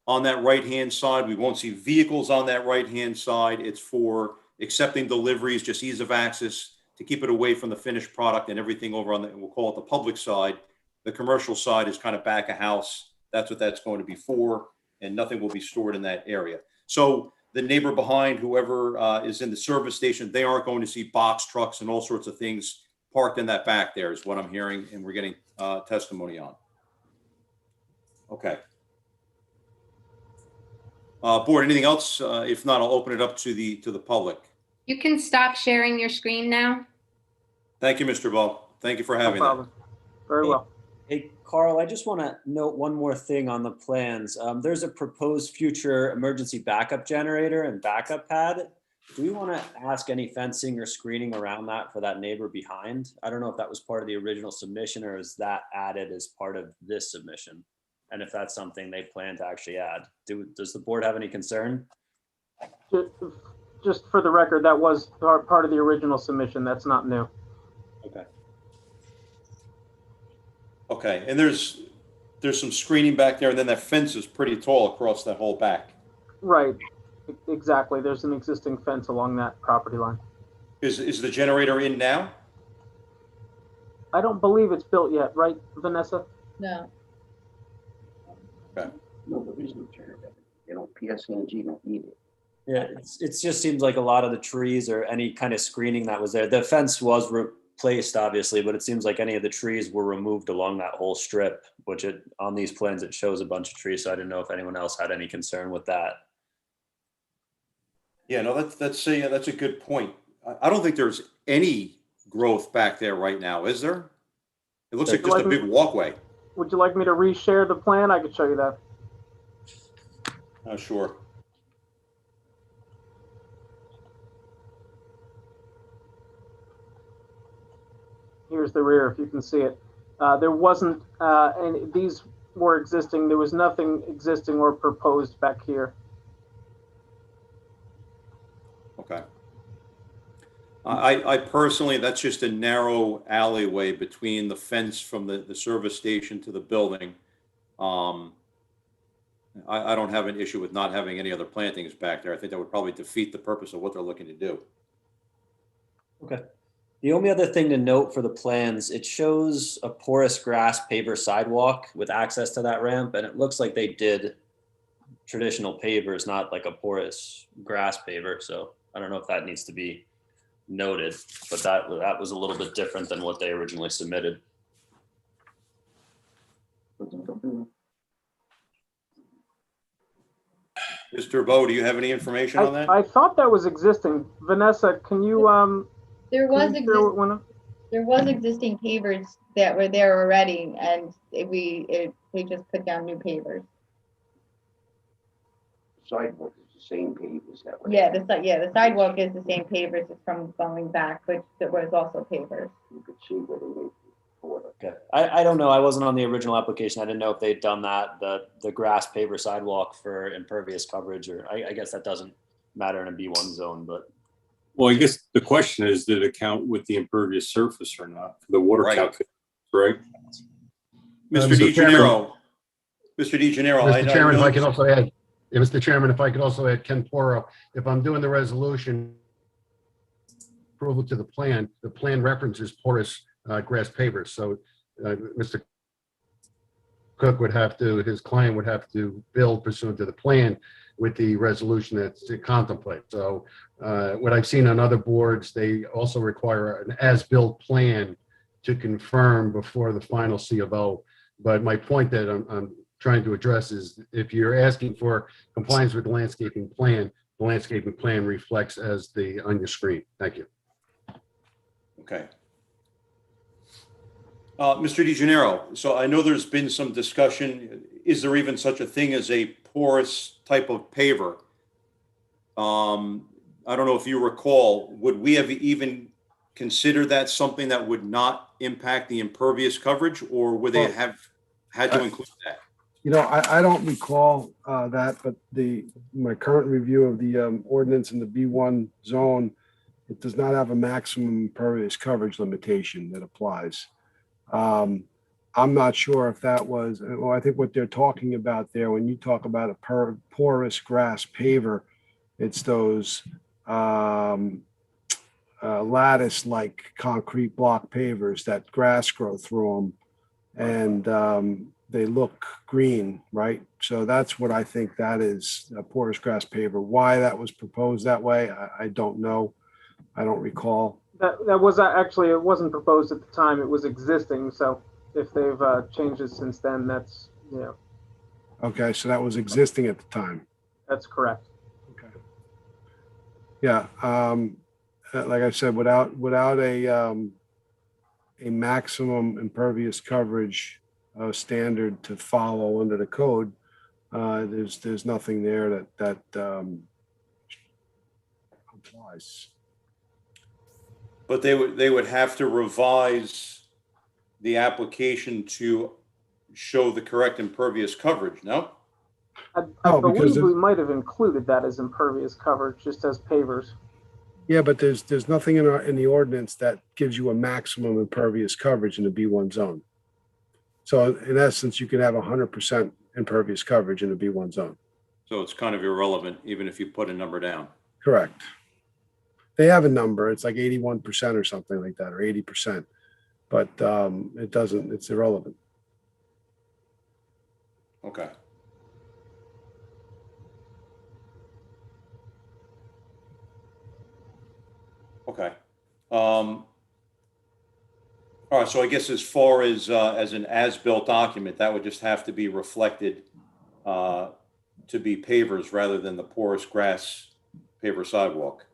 on that right-hand side. We won't see vehicles on that right-hand side. It's for accepting deliveries, just ease of access to keep it away from the finished product and everything over on we'll call it the public side. The commercial side is kind of back of house. That's what that's going to be for, and nothing will be stored in that area. So the neighbor behind, whoever is in the service station, they aren't going to see box trucks and all sorts of things parked in that back there is what I'm hearing, and we're getting testimony on. Okay. Board, anything else? If not, I'll open it up to the public. You can stop sharing your screen now. Thank you, Mr. Bo. Thank you for having that. Very well. Hey, Carl, I just want to note one more thing on the plans. There's a proposed future emergency backup generator and backup pad. Do we want to ask any fencing or screening around that for that neighbor behind? I don't know if that was part of the original submission or is that added as part of this submission? And if that's something they plan to actually add. Does the board have any concern? Just for the record, that was part of the original submission. That's not new. Okay. Okay, and there's some screening back there, and then that fence is pretty tall across that whole back. Right, exactly. There's an existing fence along that property line. Is the generator in now? I don't believe it's built yet, right, Vanessa? No. Okay. No, there is no generator. You know, PSNG don't need it. Yeah, it just seems like a lot of the trees or any kind of screening that was there. The fence was replaced, obviously, but it seems like any of the trees were removed along that whole strip, which on these plans, it shows a bunch of trees. So I didn't know if anyone else had any concern with that. Yeah, no, that's a good point. I don't think there's any growth back there right now, is there? It looks like just a big walkway. Would you like me to reshare the plan? I could show you that. Sure. Here's the rear, if you can see it. There wasn't, and these were existing. There was nothing existing or proposed back here. Okay. I personally, that's just a narrow alleyway between the fence from the service station to the building. I don't have an issue with not having any other plantings back there. I think that would probably defeat the purpose of what they're looking to do. Okay. The only other thing to note for the plans, it shows a porous grass paver sidewalk with access to that ramp, and it looks like they did traditional pavers, not like a porous grass paver. So I don't know if that needs to be noted, but that was a little bit different than what they originally submitted. Mr. Bo, do you have any information on that? I thought that was existing. Vanessa, can you There was can you share one of- there was existing pavers that were there already, and they just put down new pavers. Sidewalk is the same pave as that. Yeah, the sidewalk is the same pavers as from going back, which there was also pavers. You could see where they made the border. Okay. I don't know. I wasn't on the original application. I didn't know if they'd done that, the grass paver sidewalk for impervious coverage, or I guess that doesn't matter in a B1 zone, but. Well, I guess the question is, did it count with the impervious surface or not? The water calculation, right? Mr. DeGenero. Mr. DeGenero. Mr. Chairman, if I could also add, Mr. Chairman, if I could also add Ken Poro, if I'm doing the resolution approval to the plan references porous grass pavers. So Mr. Cook would have to, his client would have to build pursuant to the plan with the resolution that's to contemplate. So what I've seen on other boards, they also require an as-built plan to confirm before the final C of O. But my point that I'm trying to address is if you're asking for compliance with the landscaping plan, the landscaping plan reflects as on your screen. Thank you. Okay. Mr. DeGenero, so I know there's been some discussion. Is there even such a thing as a porous type of paver? I don't know if you recall, would we have even considered that something that would not impact the impervious coverage, or would they have had to include that? You know, I don't recall that, but my current review of the ordinance in the B1 zone, it does not have a maximum impervious coverage limitation that applies. I'm not sure if that was, well, I think what they're talking about there, when you talk about a porous grass paver, it's those lattice-like concrete block pavers that grass grow through them, and they look green, right? So that's what I think that is, a porous grass paver. Why that was proposed that way, I don't know. I don't recall. That was actually, it wasn't proposed at the time. It was existing. So if they've changed it since then, that's, yeah. Okay, so that was existing at the time. That's correct. Okay. Yeah, like I said, without a maximum impervious coverage standard to follow under the code, there's nothing there that applies. But they would have to revise the application to show the correct impervious coverage, no? I Oh, because believe we it's- might have included that as impervious coverage, just as pavers. Yeah, but there's nothing in the ordinance that gives you a maximum impervious coverage in the B1 zone. So in essence, you could have 100% impervious coverage in the B1 zone. So it's kind of irrelevant, even if you put a number down. Correct. They have a number. It's like 81% or something like that, or 80%. But it doesn't, it's irrelevant. Okay. Okay. All right, so I guess as far as an as-built document, that would just have to be reflected to be pavers rather than the porous grass paver sidewalk.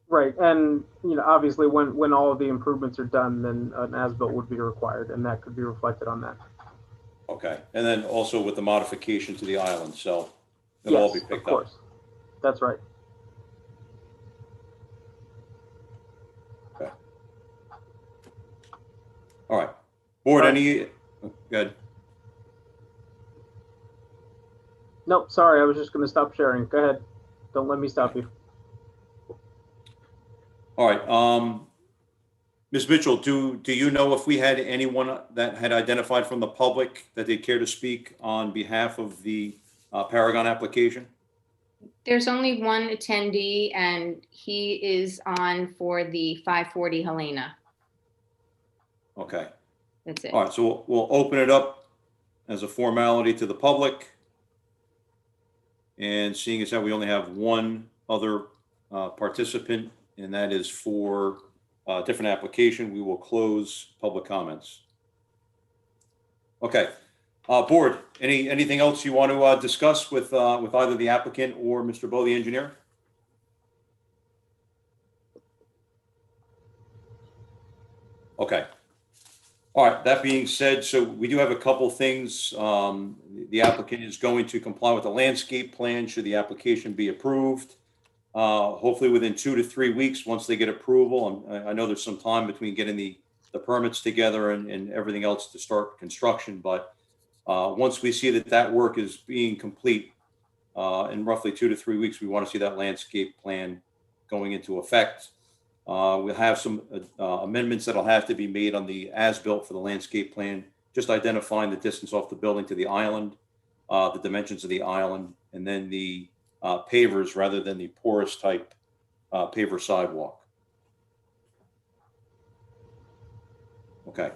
Right, and obviously, when all of the improvements are done, then an as-built would be required, and that could be reflected on that. Okay, and then also with the modification to the island, so it'll all be Yes, picked of course. That's right. up. Okay. All right. Board, any, good. Nope, sorry, I was just going to stop sharing. Go ahead. Don't let me stop you. All right. Ms. Mitchell, do you know if we had anyone that had identified from the public that they'd care to speak on behalf of the Paragon application? There's only one attendee, and he is on for the 540 Helena. Okay. That's it. All right, so we'll open it up as a formality to the public. And seeing as how we only have one other participant, and that is for a different application, we will close public comments. Okay, board, anything else you want to discuss with either the applicant or Mr. Bo, the engineer? Okay. All right, that being said, so we do have a couple things. The applicant is going to comply with the landscape plan should the application be approved. Hopefully within 2 to 3 weeks, once they get approval. I know there's some time between getting the permits together and everything else to start construction, but once we see that work is being complete in roughly 2 to 3 weeks, we want to see that landscape plan going into effect. We'll have some amendments that'll have to be made on the as-built for the landscape plan, just identifying the distance off the building to the island, the dimensions of the island, and then the pavers rather than the porous type paver sidewalk. Okay.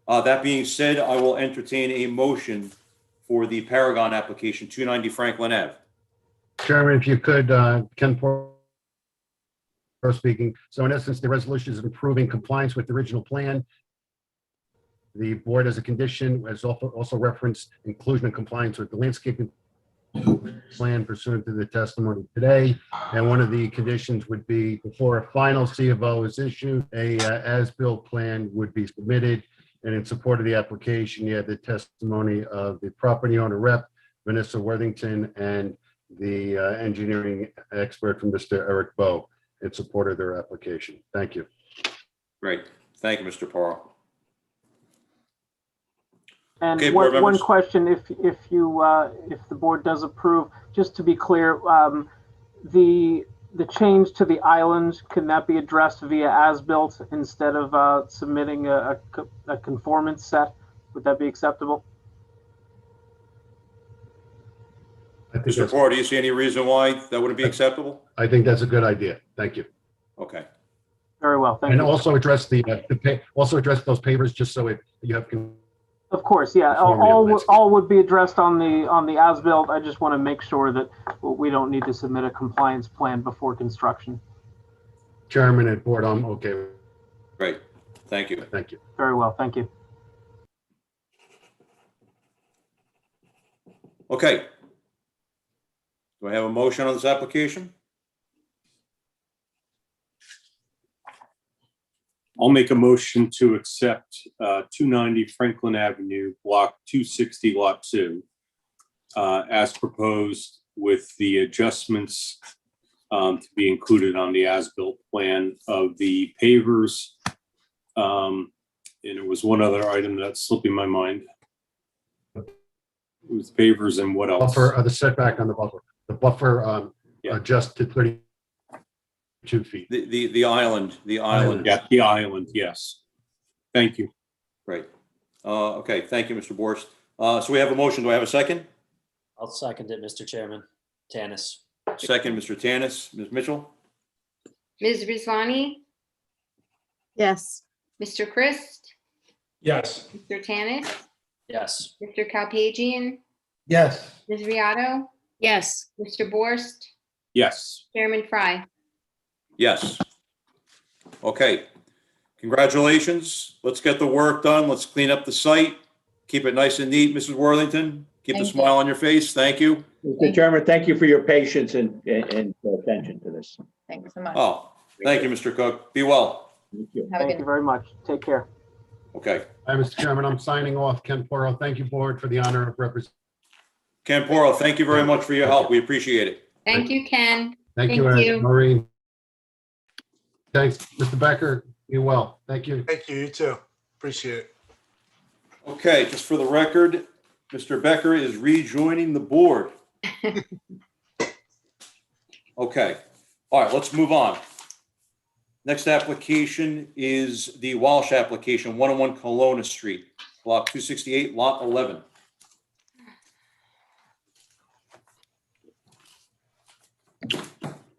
That being said, I will entertain a motion for the Paragon application, 290 Franklin Ave. Chairman, if you could, Ken Porter speaking. So in essence, the resolution is improving compliance with the original plan. The board as a condition has also referenced inclusion and compliance with the landscaping plan pursuant to the testimony today. And one of the conditions would be before a final C of O is issued, a as-built plan would be submitted. And in support of the application, you have the testimony of the property owner rep, Vanessa Worthington, and the engineering expert from Mr. Eric Bowe in support of their application. Thank you. Great. Thank you, Mr. Parra. And Okay, one question, if the board does approve, just to be clear, the change to the island, can that be addressed via as-built instead of submitting a conformance set? Would that be acceptable? Mr. Parra, do you see any reason why that wouldn't be acceptable? I think that's a good idea. Thank you. Okay. Very well, thank And you. also address also address those pavers just so you have. Of course, yeah. All would be addressed on the as-built. I just want to make sure that we don't need to submit a compliance plan before construction. Chairman and board, I'm okay. Great. Thank you. Thank you. Very well, thank you. Okay. Do I have a motion on this application? I'll make a motion to accept 290 Franklin Avenue, block 260, lot 2, as proposed with the adjustments to be included on the as-built plan of the pavers. And it was one other item that's slipping my mind. It was pavers and what else? Buffer, the setback on the buffer. The buffer Yeah. adjust to 32 feet. The island, Yeah, the island, yes. Thank you. Great. Okay, thank you, Mr. Borst. So we have a motion. Do I have a second? I'll second it, Mr. Chairman. Tanis. Second, Mr. Tanis. Ms. Mitchell? Ms. Rizvani, Yes. Mr. Christ, Yes. Mr. Tanis, Yes. Mr. Kalpagian, Yes. Ms. Riato, Yes. Mr. Borst, Yes. Chairman Fry. Yes. Okay. Congratulations. Let's get the work done. Let's clean up the site. Keep it nice and neat, Mrs. Worthington. Keep the Thank you. smile on your face. Thank you. Mr. Chairman, thank you for your patience and attention to this. Thank you so much. Oh, thank you, Mr. Cook. Be well. Thank you. Have a Thank good you very much. Take care. Okay. Hi, Mr. Chairman, I'm signing off. Ken Poro, thank you, board, for the honor of representing. Ken Poro, thank you very much for your help. We appreciate it. Thank you, Ken. Thank you, Maureen. Thanks, Mr. Becker. You well. Thank you. Thank you, you too. Appreciate it. Okay, just for the record, Mr. Becker is rejoining the board. Okay. All right, let's move on. Next application is the Walsh application, 101 Kelowna Street, block 268, lot 11.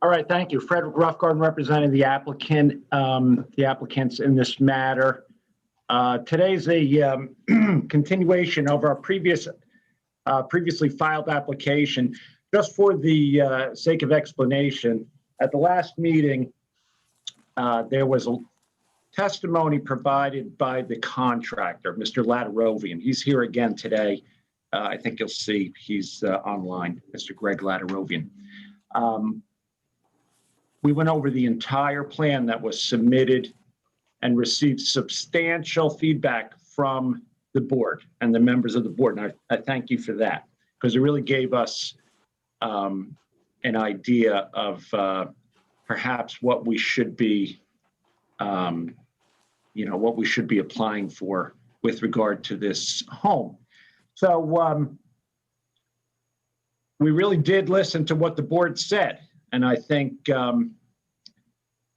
All right, thank you. Frederick Roughgarden representing the applicants in this matter. Today's a continuation of our previously filed application. Just for the sake of explanation, at the last meeting, there was a testimony provided by the contractor, Mr. Latarovian. He's here again today. I think you'll see he's online, Mr. Greg Latarovian. We went over the entire plan that was submitted and received substantial feedback from the board and the members of the board. And I thank you for that, because it really gave us an idea of perhaps what we should be, what we should be applying for with regard to this home. So we really did listen to what the board said. And I think Mr.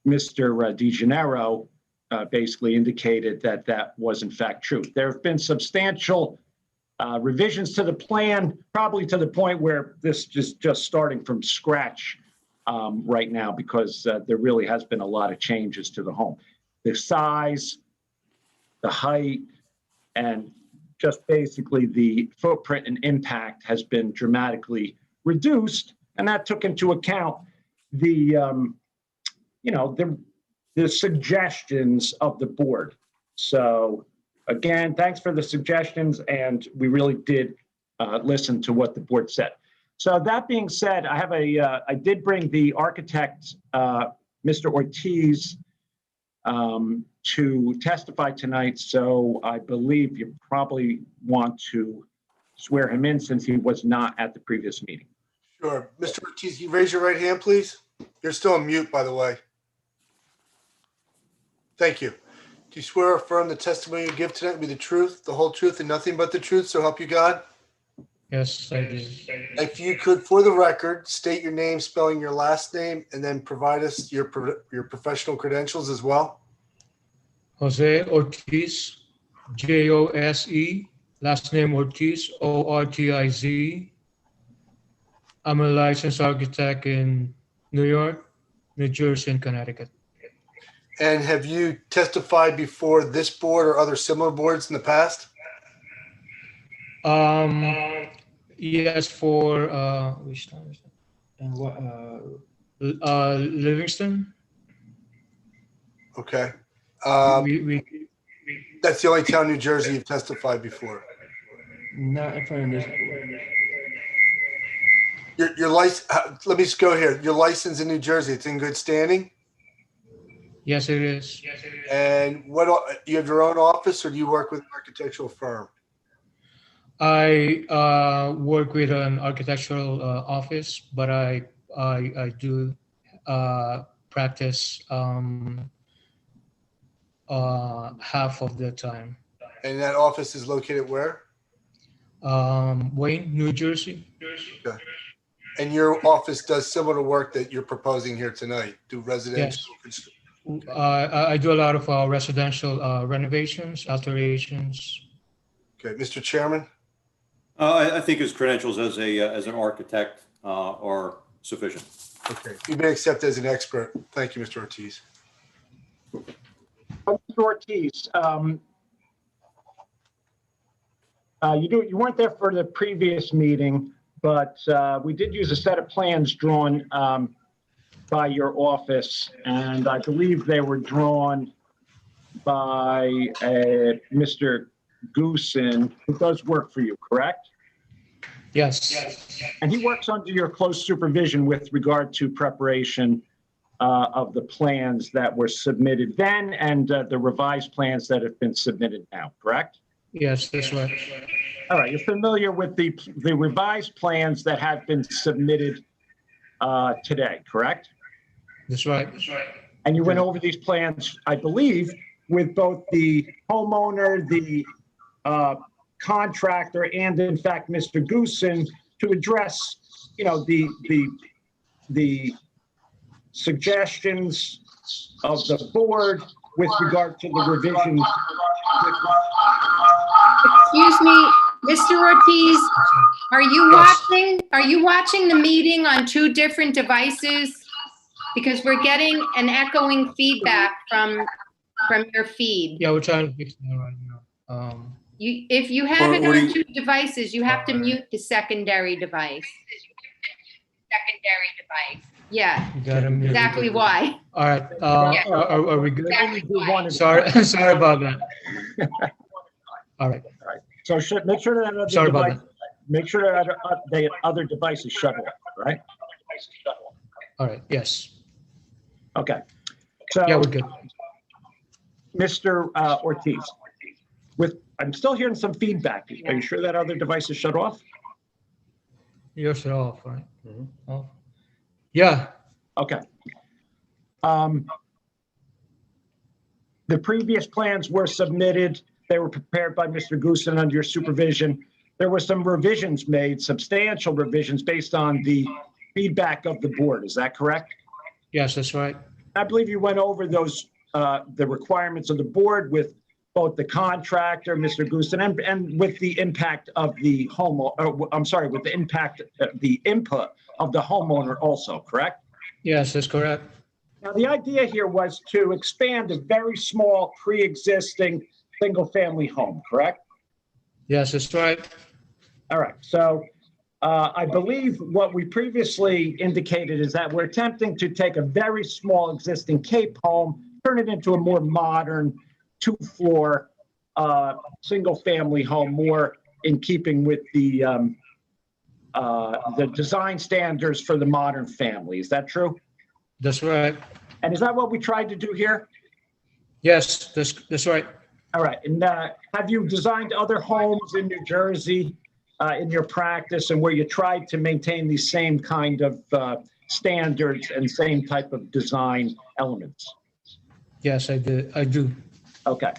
DeGennaro basically indicated that that was in fact true. There have been substantial revisions to the plan, probably to the point where this is just starting from scratch right now, because there really has been a lot of changes to the home. The size, the height, and just basically the footprint and impact has been dramatically reduced. And that took into account the suggestions of the board. So again, thanks for the suggestions, and we really did listen to what the board said. So that being said, I did bring the architect, Mr. Ortiz, to testify tonight. So I believe you probably want to swear him in, since he was not at the previous meeting. Sure. Mr. Ortiz, you raise your right hand, please? You're still on mute, by the way. Thank you. Do you swear or affirm the testimony you give tonight will be the truth, the whole truth, and nothing but the truth, so help you God? Yes, I do. If you could, for the record, state your name, spelling your last name, and then provide us your professional credentials as well. Jose Ortiz, Jose, last name Ortiz, Ortiz. I'm a licensed architect in New York, New Jersey, and Connecticut. And have you testified before this board or other similar boards in the past? Yes, for which town is that? And what? Livingston. Okay. We That's the only town in New Jersey you've testified before. not in front of this. Your license. Let me just go here. Your license in New Jersey, it's in good standing. Yes, it is. And what you have your own office, or do you work with an architectural firm? I work with an architectural office, but I do practice half of the time. And that office is located where? Wayne, New Jersey. Okay. And your office does similar work that you're proposing here tonight, do residential? I do a lot of residential renovations, alterations. Okay, Mr. Chairman? I think his credentials as an architect are sufficient. Okay, you've been accepted as an expert. Thank you, Mr. Ortiz. Mr. Ortiz, you weren't there for the previous meeting, but we did use a set of plans drawn by your office, and I believe they were drawn by Mr. Goosen, who does work for you, correct? Yes. And he works under your close supervision with regard to preparation of the plans that were submitted then and the revised plans that have been submitted now, correct? Yes, that's right. All right, you're familiar with the revised plans that have been submitted today, correct? That's right. And you went over these plans, I believe, with both the homeowner, the contractor, and in fact, Mr. Goosen, to address, the suggestions of the board with regard to the revisions. Excuse me, Mr. Ortiz, are you watching the meeting on two different devices? Because we're getting an echoing feedback from your feed. Yeah, we're trying to fix that right now. If you have it on two devices, you have to mute the secondary device. Yeah, You gotta mute exactly it. why. All right, are we good? Sorry about that. All right. So make sure that the other device is shut off, right? All right, yes. Okay. So Yeah, we're good. Mr. Ortiz, I'm still hearing some feedback. Are you sure that other device is shut off? You're shut off, right? Off. Yeah. Okay. The previous plans were submitted. They were prepared by Mr. Goosen under your supervision. There were some revisions made, substantial revisions based on the feedback of the board. Is that correct? Yes, that's right. I believe you went over those, the requirements of the board with both the contractor, Mr. Goosen, and with the impact of the with the impact, the input of the homeowner also, correct? Yes, that's correct. Now, the idea here was to expand a very small pre-existing single-family home, correct? Yes, that's right. All right, so I believe what we previously indicated is that we're attempting to take a very small existing Cape home, turn it into a more modern two-floor single-family home, more in keeping with the design standards for the modern family. Is that true? That's right. And is that what we tried to do here? Yes, that's right. All right. And have you designed other homes in New Jersey in your practice and where you tried to maintain the same kind of standards and same type of design elements? Yes, I do. Okay.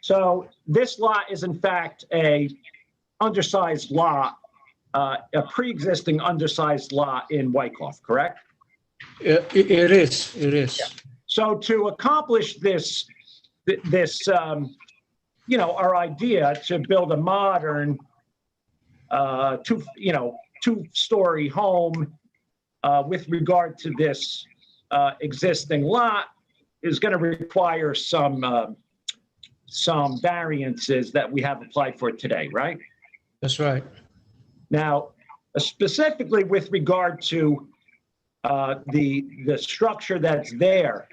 So this lot is in fact a undersized lot, a pre-existing undersized lot in Wyckoff, correct? It is. Yeah. So to accomplish this, our idea to build a modern two-story home with regard to this existing lot is going to require some variances that we have applied for today, right? That's right. Now, specifically with regard to the structure that's there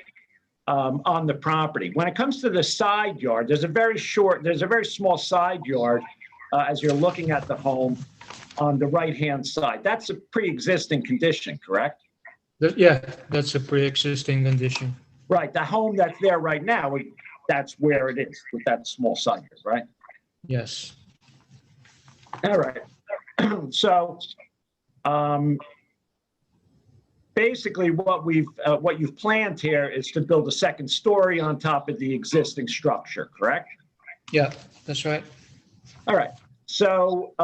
on the property. When it comes to the side yard, there's a very small side yard as you're looking at the home on the right-hand side. That's a pre-existing condition, correct? Yeah, that's a pre-existing condition. Right, the home that's there right now, that's where it is with that small side yard, right? Yes. All right. So, basically what you've planned here is to build a second story on top of the existing structure, correct? Yeah, that's right. All right. So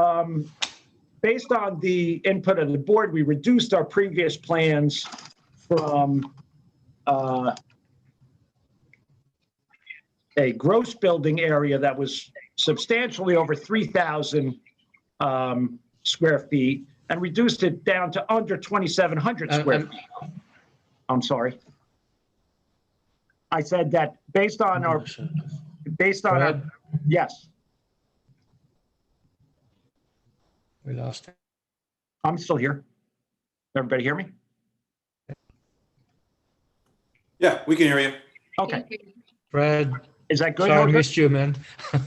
based on the input of the board, we reduced our previous plans from a gross building area that was substantially over 3,000 square feet and reduced it down to under 2,700 square feet. I'm sorry. I said that based on our, yes, We lost it. I'm still here. Everybody hear me? Yeah, we can hear you. Okay. Fred, Is that good? sorry, I Jose? missed you, man.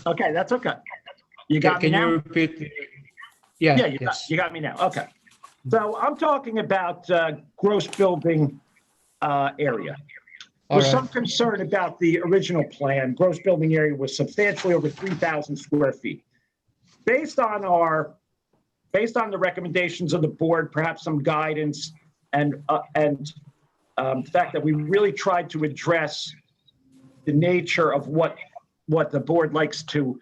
Okay, that's okay. You got me Can you now? repeat? Yeah, Yeah, yes. you got me now. Okay. So I'm talking about gross building area. All There's right. some concern about the original plan. Gross building area was substantially over 3,000 square feet. Based on the recommendations of the board, perhaps some guidance, and the fact that we really tried to address the nature of what the board likes to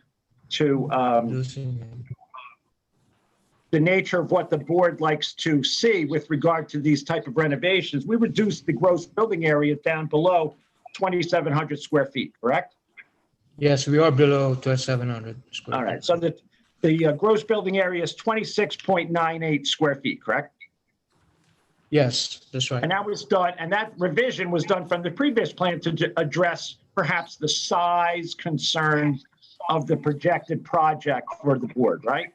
the nature of what the board likes to see with regard to these type of renovations, we reduced the gross building area down below 2,700 square feet, correct? Yes, we are below 2,700 square. All right, so the gross building area is 26.98 square feet, correct? Yes, that's right. And that was done, and that revision was done from the previous plan to address perhaps the size concerns of the projected project for the board, right?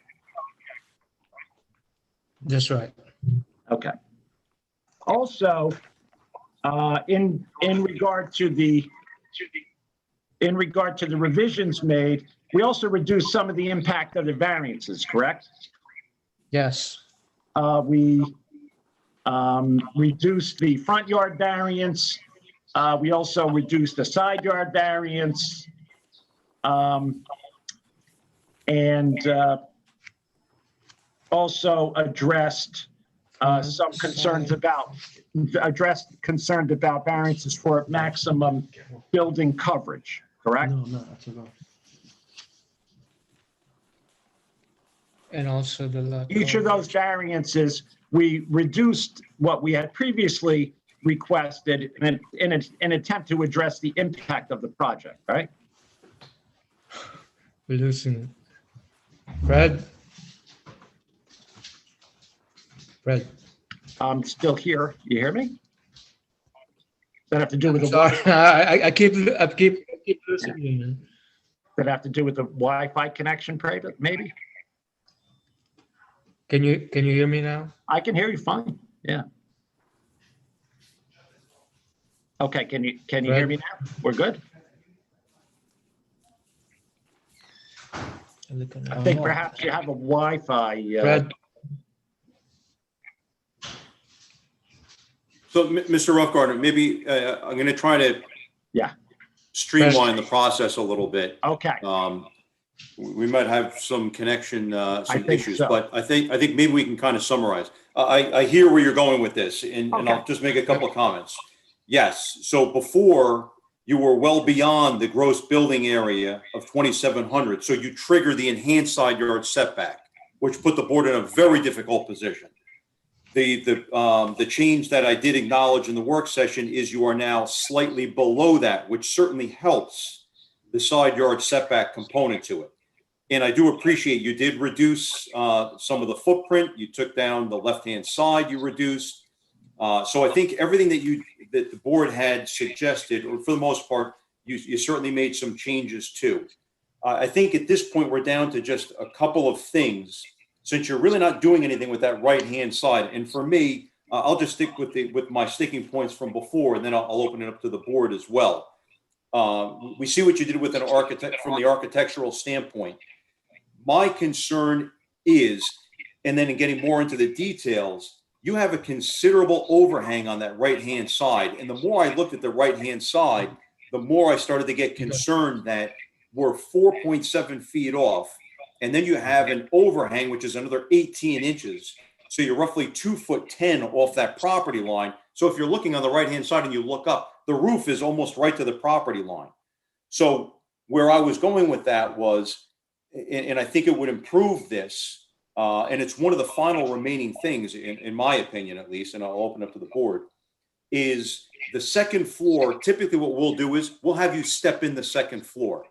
That's right. Okay. Also, in regard to the revisions made, we also reduced some of the impact of the variances, correct? Yes. We reduced the front yard variance. We also reduced the side yard variance. And also addressed some concerns about variances for maximum building coverage, correct? No, that's not. And also the lot. Each of those variances, we reduced what we had previously requested in an attempt to address the impact of the project, right? We're losing. Fred? Fred? I'm still here. You hear me? Does that have to do with the Sorry, I keep losing you, man. Does that have to do with the Wi-Fi connection, maybe? Can you hear me now? I can hear you fine. Yeah. Okay. Can you hear me now? We're good. I think perhaps you have a Wi-Fi. Fred? So, Mr. Roughgarden, maybe I'm going to try to streamline the process a little bit. Okay. We might have some connection, some issues, so. but I think maybe we can kind of summarize. I hear where you're going with this, and I'll just make a couple of comments. Yes. So before, you were well beyond the gross building area of 2,700. So you trigger the enhanced side yard setback, which put the board in a very difficult position. The change that I did acknowledge in the work session is you are now slightly below that, which certainly helps the side yard setback component to it. And I do appreciate you did reduce some of the footprint. You took down the left-hand side, you reduced. So I think everything that the board had suggested, or for the most part, you certainly made some changes too. I think at this point, we're down to just a couple of things, since you're really not doing anything with that right-hand side. And for me, I'll just stick with my sticking points from before, and then I'll open it up to the board as well. We see what you did with an architect from the architectural standpoint. My concern is, and then in getting more into the details, you have a considerable overhang on that right-hand side. And the more I looked at the right-hand side, the more I started to get concerned that we're 4.7 feet off. And then you have an overhang, which is another 18 inches. So you're roughly 2'10" off that property line. So if you're looking on the right-hand side and you look up, the roof is almost right to the property line. So where I was going with that was, and I think it would improve this, and it's one of the final remaining things, in my opinion at least, and I'll open up to the board, is the second floor. Typically what we'll do is we'll have you step in the second floor,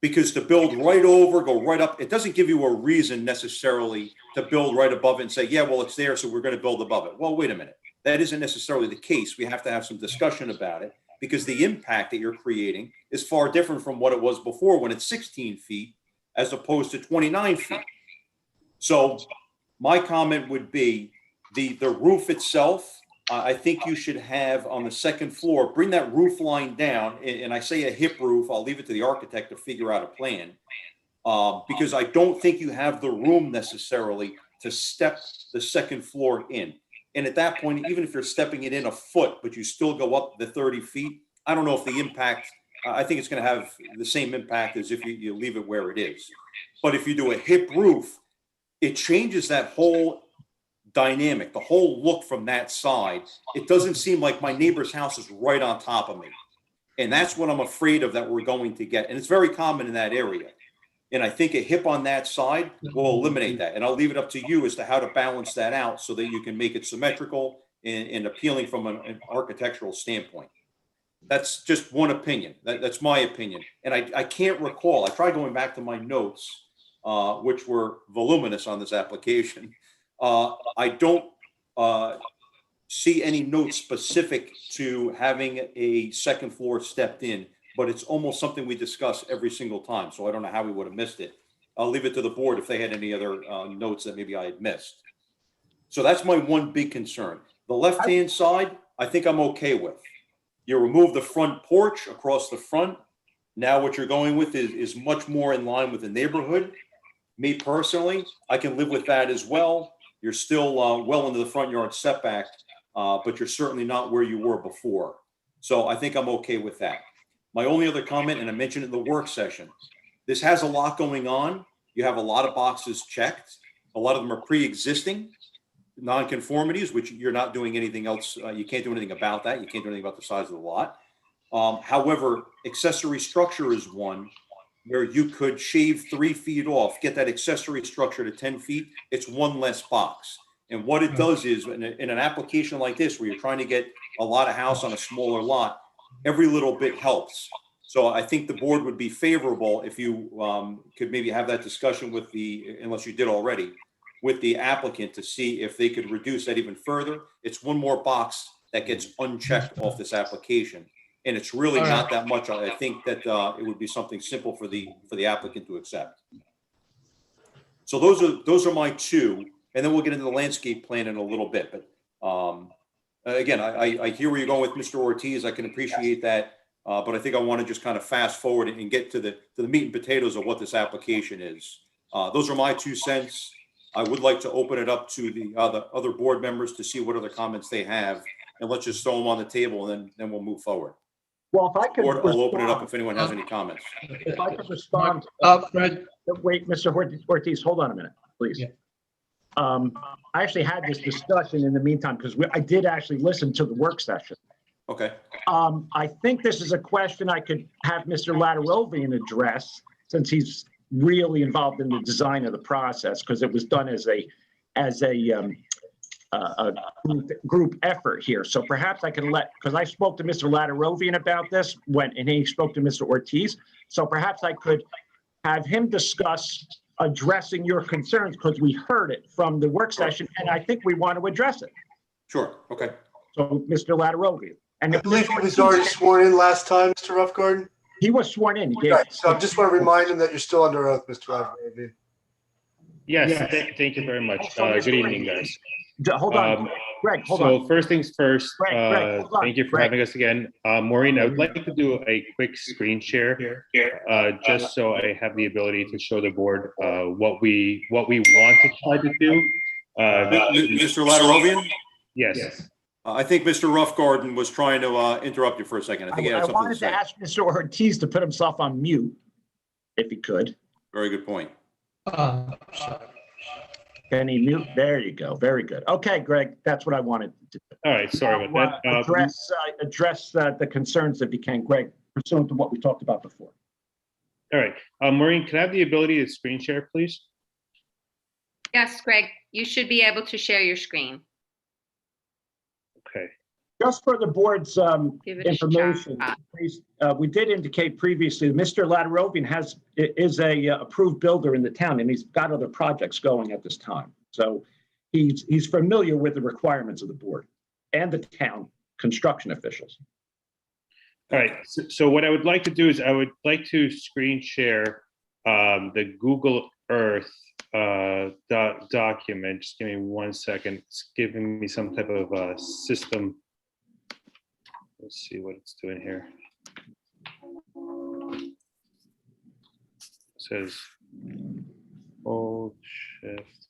because to build right over, go right up, it doesn't give you a reason necessarily to build right above it and say, yeah, well, it's there, so we're going to build above it. Well, wait a minute. That isn't necessarily the case. We have to have some discussion about it, because the impact that you're creating is far different from what it was before when it's 16 feet as opposed to 29 feet. So my comment would be the roof itself. I think you should have on the second floor, bring that roof line down. And I say a hip roof, I'll leave it to the architect to figure out a plan, because I don't think you have the room necessarily to step the second floor in. And at that point, even if you're stepping it in a foot, but you still go up the 30 feet, I don't know if the impact, I think it's going to have the same impact as if you leave it where it is. But if you do a hip roof, it changes that whole dynamic, the whole look from that side. It doesn't seem like my neighbor's house is right on top of me. And that's what I'm afraid of that we're going to get. And it's very common in that area. And I think a hip on that side will eliminate that. And I'll leave it up to you as to how to balance that out so that you can make it symmetrical and appealing from an architectural standpoint. That's just one opinion. That's my opinion. And I can't recall, I tried going back to my notes, which were voluminous on this application. I don't see any notes specific to having a second floor stepped in, but it's almost something we discuss every single time. So I don't know how we would have missed it. I'll leave it to the board if they had any other notes that maybe I had missed. So that's my one big concern. The left-hand side, I think I'm okay with. You remove the front porch across the front. Now what you're going with is much more in line with the neighborhood. Me personally, I can live with that as well. You're still well into the front yard setback, but you're certainly not where you were before. So I think I'm okay with that. My only other comment, and I mentioned it in the work session, this has a lot going on. You have a lot of boxes checked. A lot of them are pre-existing nonconformities, which you're not doing anything else. You can't do anything about that. You can't do anything about the size of the lot. However, accessory structure is one where you could shave 3 feet off, get that accessory structure to 10 feet. It's one less box. And what it does is in an application like this, where you're trying to get a lot of house on a smaller lot, every little bit helps. So I think the board would be favorable if you could maybe have that discussion with unless you did already, with the applicant to see if they could reduce that even further. It's one more box that gets unchecked off this application. And it's really not that much. I think that it would be something simple for the applicant to accept. So those are my two, and then we'll get into the landscape plan in a little bit. But again, I hear where you're going with Mr. Ortiz. I can appreciate that, but I think I want to just kind of fast forward and get to the meat and potatoes of what this application is. Those are my 2 cents. I would like to open it up to the other board members to see what other comments they have, and let's just throw them on the table, and then we'll move forward. Well, if I could, I'll open it up if anyone has any comments. If I could respond. Fred. Wait, Mr. Ortiz, hold on a minute, please. Yeah. I actually had this discussion in the meantime, because I did actually listen to the work session. Okay. I think this is a question I could have Mr. Latarovian address, since he's really involved in the design of the process, because it was done as a group effort here. So perhaps I can because I spoke to Mr. Latarovian about this and he spoke to Mr. Ortiz. So perhaps I could have him discuss addressing your concerns, because we heard it from the work session and I think we want to address it. Sure. Okay. So Mr. Latarovian. And I believe he was already sworn in last time, Mr. Roughgarden. He was sworn in. Right. So I just want to remind him that you're still under oath, Mr. Roughgarden. Yes. Thank you very much. Good evening, guys. Hold on, Greg, hold on. on. First things first, Greg, thank you for having us again. Maureen, I would like to do a quick screen share, just so I have the ability to show the board what we want to try to do. Mr. Latarovian? Yes. I think Mr. Roughgarden was trying to interrupt you for a second. I think he had I something wanted to say. to ask Mr. Ortiz to put himself on mute, if he could. Very good point. Sorry. Can he mute? There you go. Very good. Okay, Greg, that's what I wanted to do. All right, sorry about that. Address the concerns if you can, Greg, pursuant to what we talked about before. All right, Maureen, can I have the ability to screen share, please? Yes, Greg, you should be able to share your screen. Okay. Just for the board's Give it a information, shot. please, we did indicate previously, Mr. Ladarovian is a approved builder in the town, and he's got other projects going at this time. So he's familiar with the requirements of the board and the town construction officials. All right, so what I would like to do is I would like to screen share the Google Earth document. Just give me 1 second. It's giving me some type of system. Let's see what it's doing here. It says hold shift.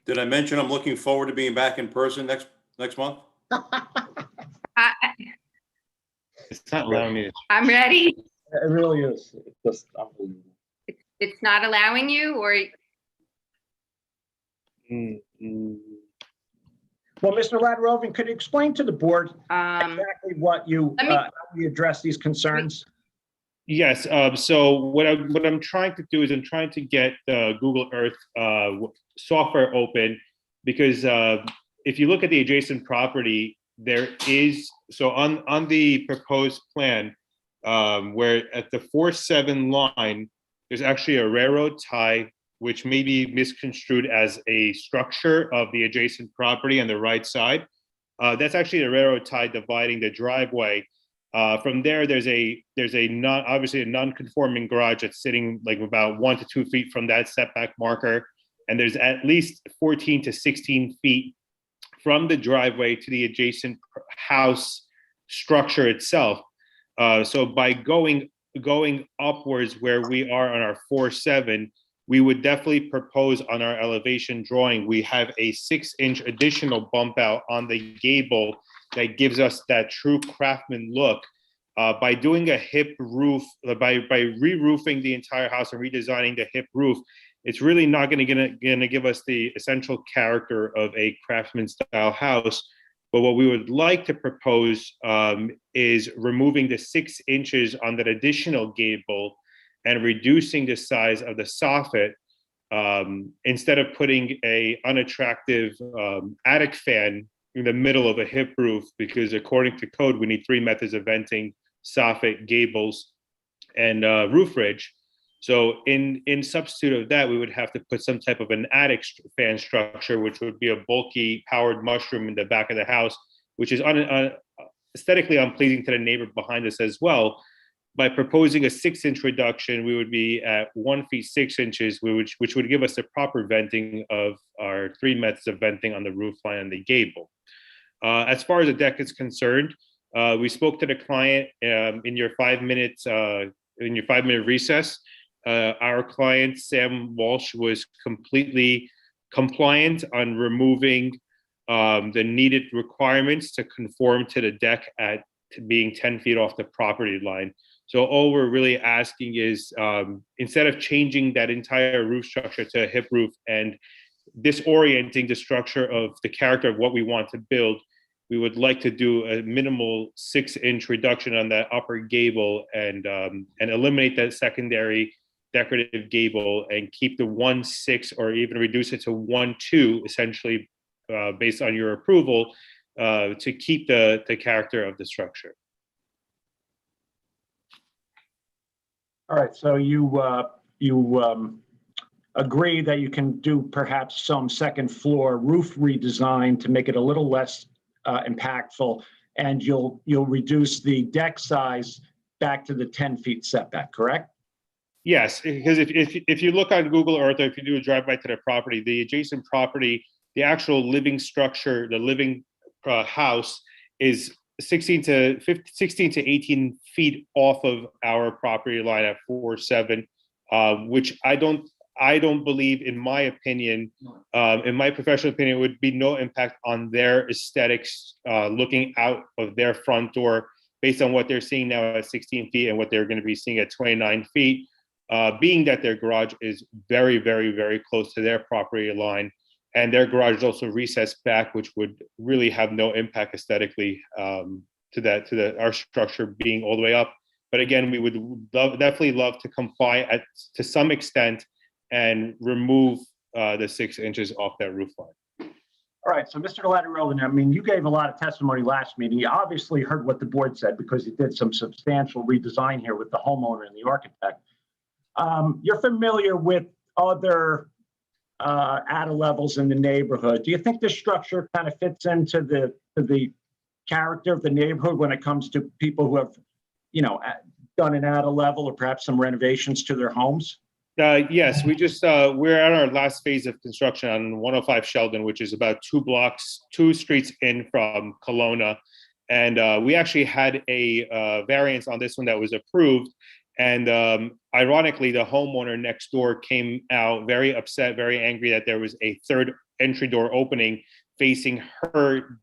Did I mention I'm looking forward to being back in person next month? It's not allowing me. I'm ready. It really is. It's just unbelievable. It's not allowing you, or? Well, Mr. Ladarovian, could you explain to the board exactly what you, how you address these concerns? Yes. So what I'm trying to do is I'm trying to get Google Earth software open, because if you look at the adjacent property, there is, so on the proposed plan, where at the 4-7 line, there's actually a railroad tie, which may be misconstrued as a structure of the adjacent property on the right side. That's actually a railroad tie dividing the driveway. From there, there's obviously a non-conforming garage that's sitting like about 1 to 2 feet from that setback marker, and there's at least 14 to 16 feet from the driveway to the adjacent house structure itself. So by going upwards where we are on our 4-7, we would definitely propose on our elevation drawing, we have a 6-inch additional bump out on the gable that gives us that true craftsman look. By doing a hip roof, by re-roofing the entire house and redesigning the hip roof, it's really not gonna give us the essential character of a craftsman style house. But what we would like to propose is removing the 6 inches on that additional gable and reducing the size of the soffit, instead of putting a unattractive attic fan in the middle of a hip roof, because according to code, we need 3 methods of venting: soffit, gables, and roof ridge. So in substitute of that, we would have to put some type of an attic fan structure, which would be a bulky powered mushroom in the back of the house, which is aesthetically unpleasing to the neighbor behind us as well. By proposing a 6-inch reduction, we would be at 1 feet 6 inches, which would give us the proper venting of our 3 methods of venting on the roof line and the gable. As far as the deck is concerned, we spoke to the client in your 5-minute recess. Our client, Sam Walsh, was completely compliant on removing the needed requirements to conform to the deck at being 10 feet off the property line. So all we're really asking is, instead of changing that entire roof structure to a hip roof and disorienting the structure of the character of what we want to build, we would like to do a minimal 6-inch reduction on that upper gable and eliminate that secondary decorative gable and keep the 1-6 or even reduce it to 1-2, essentially, based on your approval, to keep the character of the structure. All right, so you agree that you can do perhaps some second floor roof redesign to make it a little less impactful, and you'll reduce the deck size back to the 10 feet setback, correct? Yes, because if you look on Google Earth, or if you do a drive-by to the property, the adjacent property, the actual living structure, the living house is 16 to 18 feet off of our property line at 4-7, which I don't believe, in my opinion, in my professional opinion, would be no impact on their aesthetics looking out of their front door based on what they're seeing now at 16 feet and what they're going to be seeing at 29 feet. being that their garage is very, very, very close to their property line. And their garage is also recessed back, which would really have no impact aesthetically to our structure being all the way up. But again, we would definitely love to comply to some extent and remove the 6 inches off that roof line. All right, so Mr. Lattimerlo, I mean, you gave a lot of testimony last meeting. You obviously heard what the board said because you did some substantial redesign here with the homeowner and the architect. You're familiar with other attic levels in the neighborhood. Do you think this structure kind of fits into the character of the neighborhood when it comes to people who have, done an attic level or perhaps some renovations to their homes? Yes, we're at our last phase of construction on 105 Sheldon, which is about 2 streets in from Kelowna. And we actually had a variance on this one that was approved. And ironically, the homeowner next door came out very upset, very angry that there was a third entry door opening facing her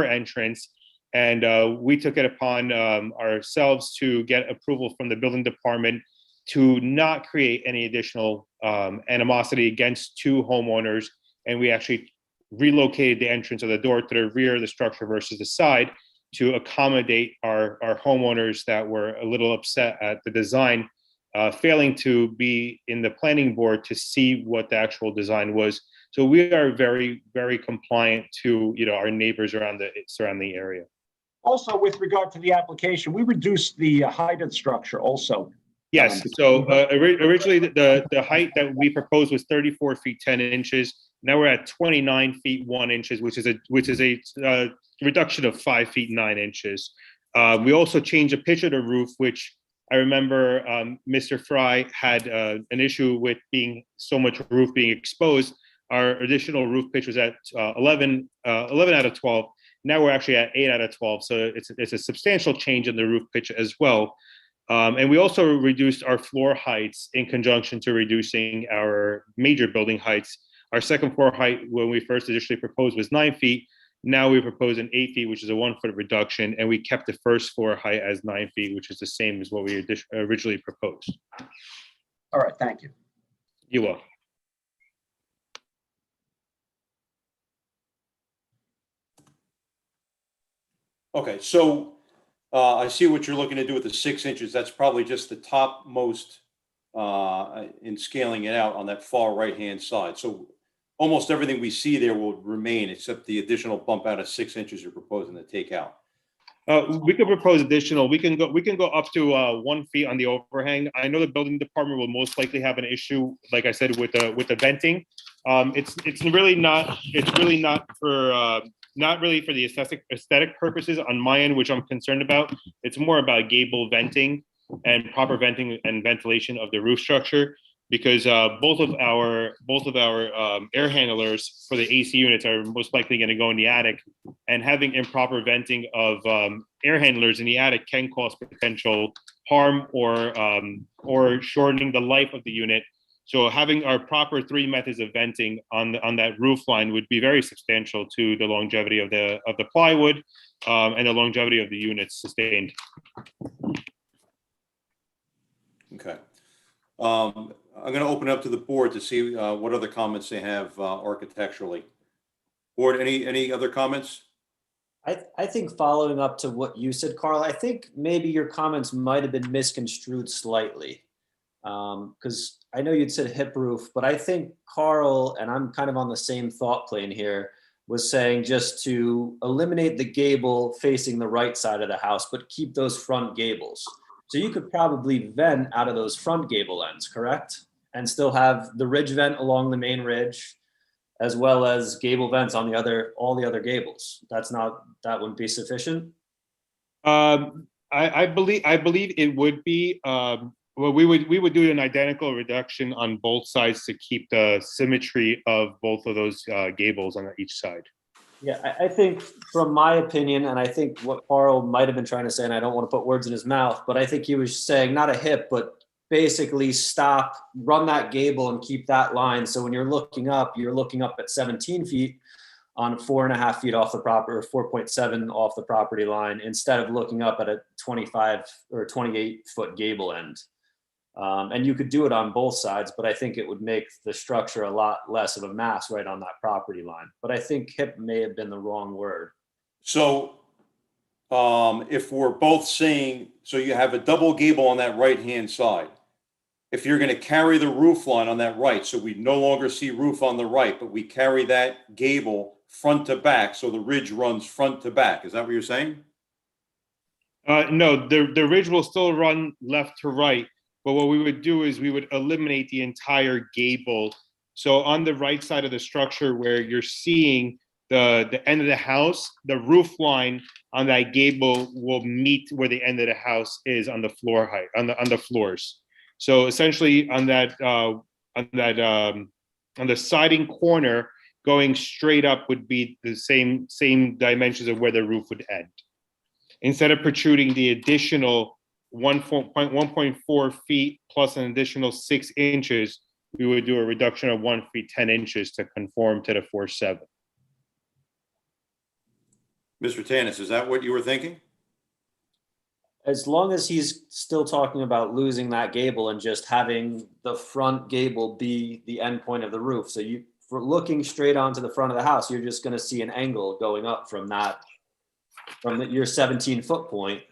entrance. And we took it upon ourselves to get approval from the building department to not create any additional animosity against 2 homeowners. And we actually relocated the entrance of the door to the rear of the structure versus the side to accommodate our homeowners that were a little upset at the design, failing to be in the planning board to see what the actual design was. So we are very, very compliant to our neighbors around the surrounding area. Also, with regard to the application, we reduced the height of the structure also. Yes, so originally the height that we proposed was 34 feet 10 inches. Now we're at 29 feet 1 inches, which is a reduction of 5 feet 9 inches. We also changed the pitch of the roof, which I remember Mr. Fry had an issue with being so much roof being exposed. Our additional roof pitch was at 11 out of 12. Now we're actually at 8 out of 12. So it's a substantial change in the roof pitch as well. And we also reduced our floor heights in conjunction to reducing our major building heights. Our second floor height, when we first initially proposed, was 9 feet. Now we propose an 8 feet, which is a 1 foot reduction. And we kept the first floor height as 9 feet, which is the same as what we originally proposed. All right, thank you. You will. Okay, so I see what you're looking to do with the 6 inches. That's probably just the topmost in scaling it out on that far right-hand side. So almost everything we see there will remain except the additional bump out of 6 inches you're proposing to take out. We could propose additional. We can go up to 1 feet on the overhang. I know the building department will most likely have an issue, like I said, with the venting. It's really not for the aesthetic purposes on my end, which I'm concerned about. It's more about gable venting and proper venting and ventilation of the roof structure, because both of our air handlers for the AC units are most likely going to go in the attic, and having improper venting of air handlers in the attic can cause potential harm or shortening the life of the unit. So having our proper 3 methods of venting on that roof line would be very substantial to the longevity of the plywood and the longevity of the units sustained. Okay. I'm going to open up to the board to see what other comments they have architecturally. Board, any other comments? I think following up to what you said, Carl, I think maybe your comments might have been misconstrued slightly. Because I know you'd said hip roof, but I think Carl, and I'm kind of on the same thought plane here, was saying just to eliminate the gable facing the right side of the house, but keep those front gables. So you could probably vent out of those front gable ends, correct? And still have the ridge vent along the main ridge, as well as gable vents on all the other gables. That wouldn't be sufficient? I believe it would be. Well, we would do an identical reduction on both sides to keep the symmetry of both of those gables on each side. Yeah, I think from my opinion, and I think what Carl might have been trying to say, and I don't want to put words in his mouth, but I think he was saying not a hip, but basically run that gable and keep that line. So when you're looking up at 17 feet on 4.5 feet off the property, or 4.7 off the property line, instead of looking up at a 25 or 28 foot gable end. And you could do it on both sides, but I think it would make the structure a lot less of a mass right on that property line. But I think hip may have been the wrong word. So if we're both saying, so you have a double gable on that right-hand side. If you're going to carry the roof line on that right, so we no longer see roof on the right, but we carry that gable front to back, so the ridge runs front to back. Is that what you're saying? No, the ridge will still run left to right, but what we would do is we would eliminate the entire gable. So on the right side of the structure where you're seeing the end of the house, the roof line on that gable will meet where the end of the house is on the floor height, on the floors. So essentially on the siding corner, going straight up would be the same dimensions of where the roof would end. Instead of protruding the additional 1.4 feet plus an additional 6 inches, we would do a reduction of 1 feet 10 inches to conform to the 4.7. Mr. Tanis, is that what you were thinking? As long as he's still talking about losing that gable and just having the front gable be the end point of the roof. So for looking straight onto the front of the house, you're just going to see an angle going up from your 17-foot point.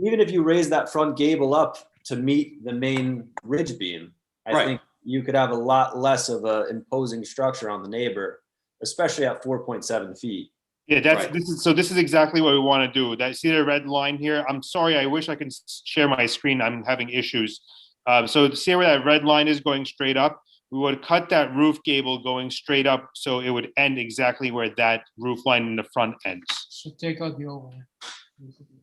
Even if you raise that front gable up to meet the main ridge beam, I think you could have a lot less of an imposing structure on the neighbor, especially at 4.7 feet. Yeah, this is exactly what we want to do. See the red line here? I'm sorry, I wish I could share my screen. I'm having issues. So see where that red line is going straight up? We would cut that roof gable going straight up so it would end exactly where that roof line in the front ends. So take out the overlay.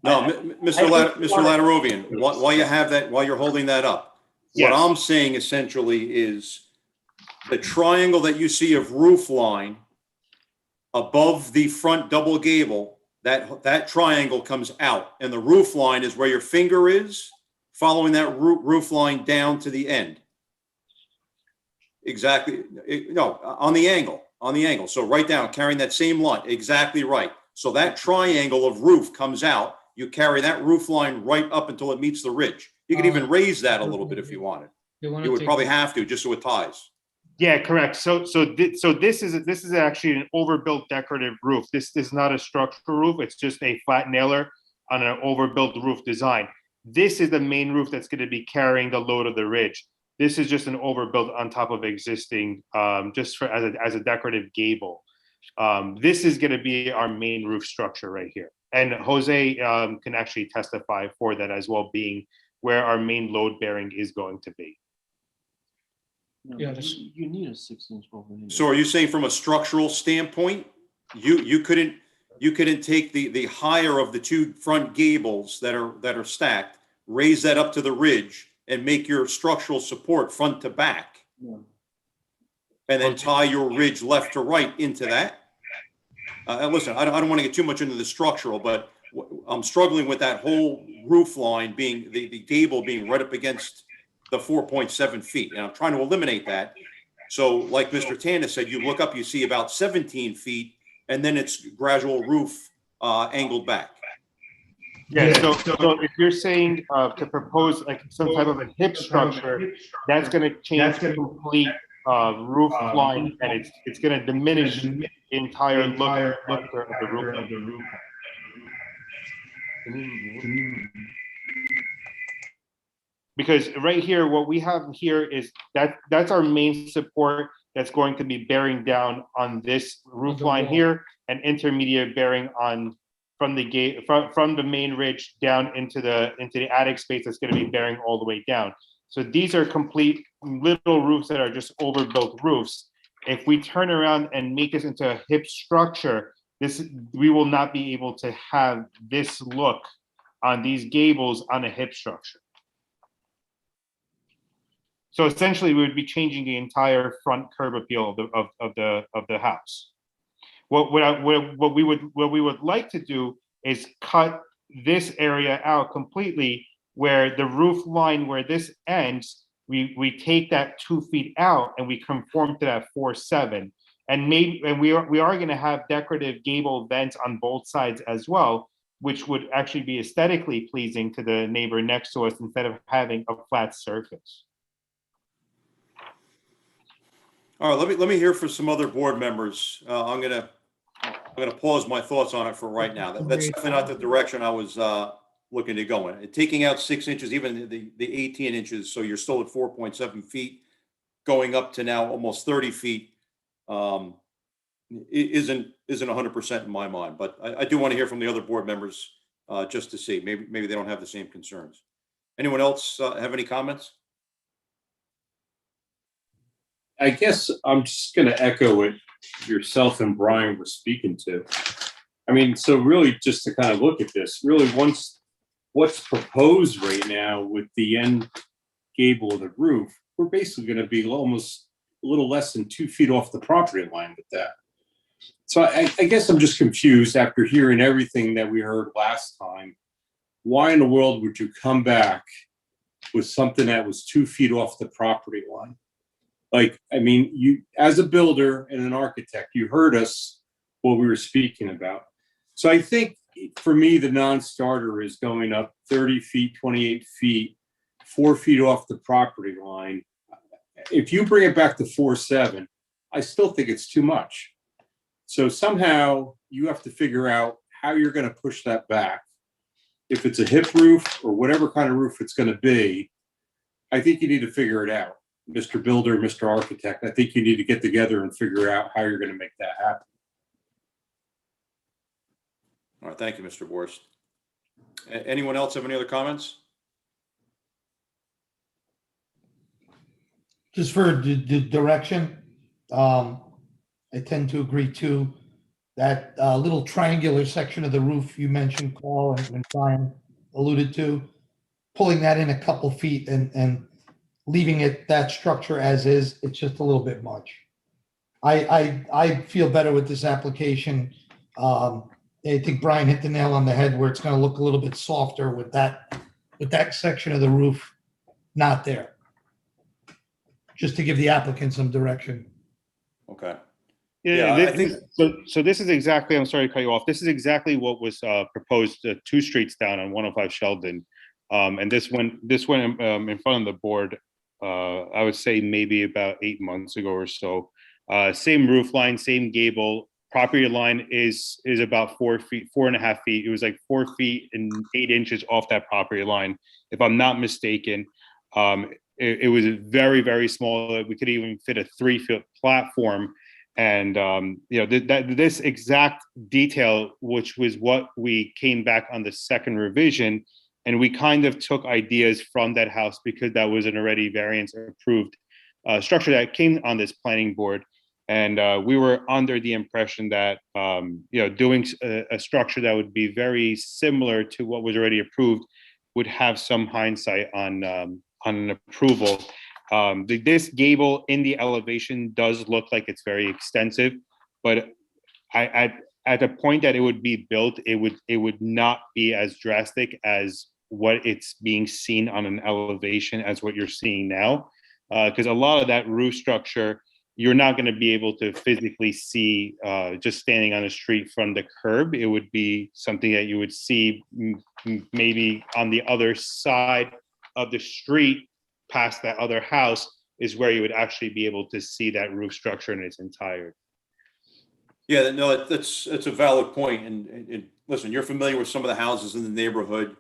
No, Mr. Latarovian, while you have that, while you're holding that up, what I'm saying essentially is the triangle that you see of roof line above the front double gable, that triangle comes out, and the roof line is where your finger is, following that roof line down to the end. Exactly. No, on the angle. So right down, carrying that same line. Exactly right. So that triangle of roof comes out. You carry that roof line right up until it meets the ridge. You can even raise that a little bit if you wanted. You would probably have to, just so it ties. Yeah, correct. So this is actually an overbuilt decorative roof. This is not a structural roof. It's just a flat nailer on an overbuilt roof design. This is the main roof that's going to be carrying the load of the ridge. This is just an overbuilt on top of existing, just as a decorative gable. This is going to be our main roof structure right here. And Jose can actually testify for that as well, being where our main load bearing is going to be. Yeah, you need a 6-inch overlay. So are you saying from a structural standpoint, you couldn't take the higher of the two front gables that are stacked, raise that up to the ridge, and make your structural support front to back, and then tie your ridge left to right into that? Listen, I don't want to get too much into the structural, but I'm struggling with that whole roof line being the gable being right up against the 4.7 feet, and I'm trying to eliminate that. So like Mr. Tanis said, you look up, you see about 17 feet, and then it's gradual roof angled back. Yeah, so if you're saying to propose like some type of a hip structure, that's going to change the complete roof line, and it's going to diminish the entire look of the roof. Because right here, what we have here is that's our main support that's going to be bearing down on this roof line here, and intermediate bearing on from the gate from the main ridge down into the attic space that's going to be bearing all the way down. So these are complete little roofs that are just overbuilt roofs. If we turn around and make this into a hip structure, we will not be able to have this look on these gables on a hip structure. So essentially, we would be changing the entire front curb appeal of the house. What we would like to do is cut this area out completely, where the roof line where this ends, we take that 2 feet out and we conform to that 4.7, and we are going to have decorative gable vents on both sides as well. which would actually be aesthetically pleasing to the neighbor next to us instead of having a flat surface. All right, let me hear from some other board members. I'm gonna pause my thoughts on it for right now. That's definitely not the direction I was looking to go in. Taking out 6 inches, even the 18 inches, so you're still at 4.7 feet, going up to now almost 30 feet, isn't 100% in my mind. But I do want to hear from the other board members just to see. Maybe they don't have the same concerns. Anyone else have any comments? I guess I'm just going to echo what yourself and Brian were speaking to. I mean, so really just to kind of look at this, really what's proposed right now with the end gable of the roof, we're basically going to be almost a little less than 2 feet off the property line with that. So I guess I'm just confused after hearing everything that we heard last time. Why in the world would you come back with something that was 2 feet off the property line? Like, I mean, you, as a builder and an architect, you heard us what we were speaking about. So I think for me, the non-starter is going up 30 feet, 28 feet, 4 feet off the property line. If you bring it back to 4.7, I still think it's too much. So somehow you have to figure out how you're going to push that back. If it's a hip roof or whatever kind of roof it's going to be, I think you need to figure it out. Mr. Builder, Mr. Architect, I think you need to get together and figure out how you're going to make that happen. All right, thank you, Mr. Borst. Anyone else have any other comments? Just for the direction, I tend to agree too. That little triangular section of the roof you mentioned, Paul, and Brian alluded to, pulling that in a couple feet and leaving it that structure as is, it's just a little bit much. I feel better with this application. I think Brian hit the nail on the head where it's going to look a little bit softer with that section of the roof not there. Just to give the applicant some direction. Okay. Yeah, I think so. This is exactly. I'm sorry to cut you off. This is exactly what was proposed 2 streets down on 105 Sheldon, and this went in front of the board. I would say maybe about 8 months ago or so. Same roof line, same gable. Property line is about 4 feet, 4.5 feet. It was like 4 feet and 8 inches off that property line, if I'm not mistaken. It was very, very small. We could even fit a 3-foot platform. And this exact detail, which was what we came back on the second revision, and we kind of took ideas from that house because that was an already variance approved structure that came on this planning board. And we were under the impression that doing a structure that would be very similar to what was already approved would have some hindsight on an approval. This gable in the elevation does look like it's very extensive, but at the point that it would be built, it would not be as drastic as what it's being seen on an elevation as what you're seeing now, because a lot of that roof structure you're not going to be able to physically see just standing on the street from the curb. It would be something that you would see maybe on the other side of the street past that other house is where you would actually be able to see that roof structure in its entirety. Yeah, no, that's a valid point. And listen, you're familiar with some of the houses in the neighborhood.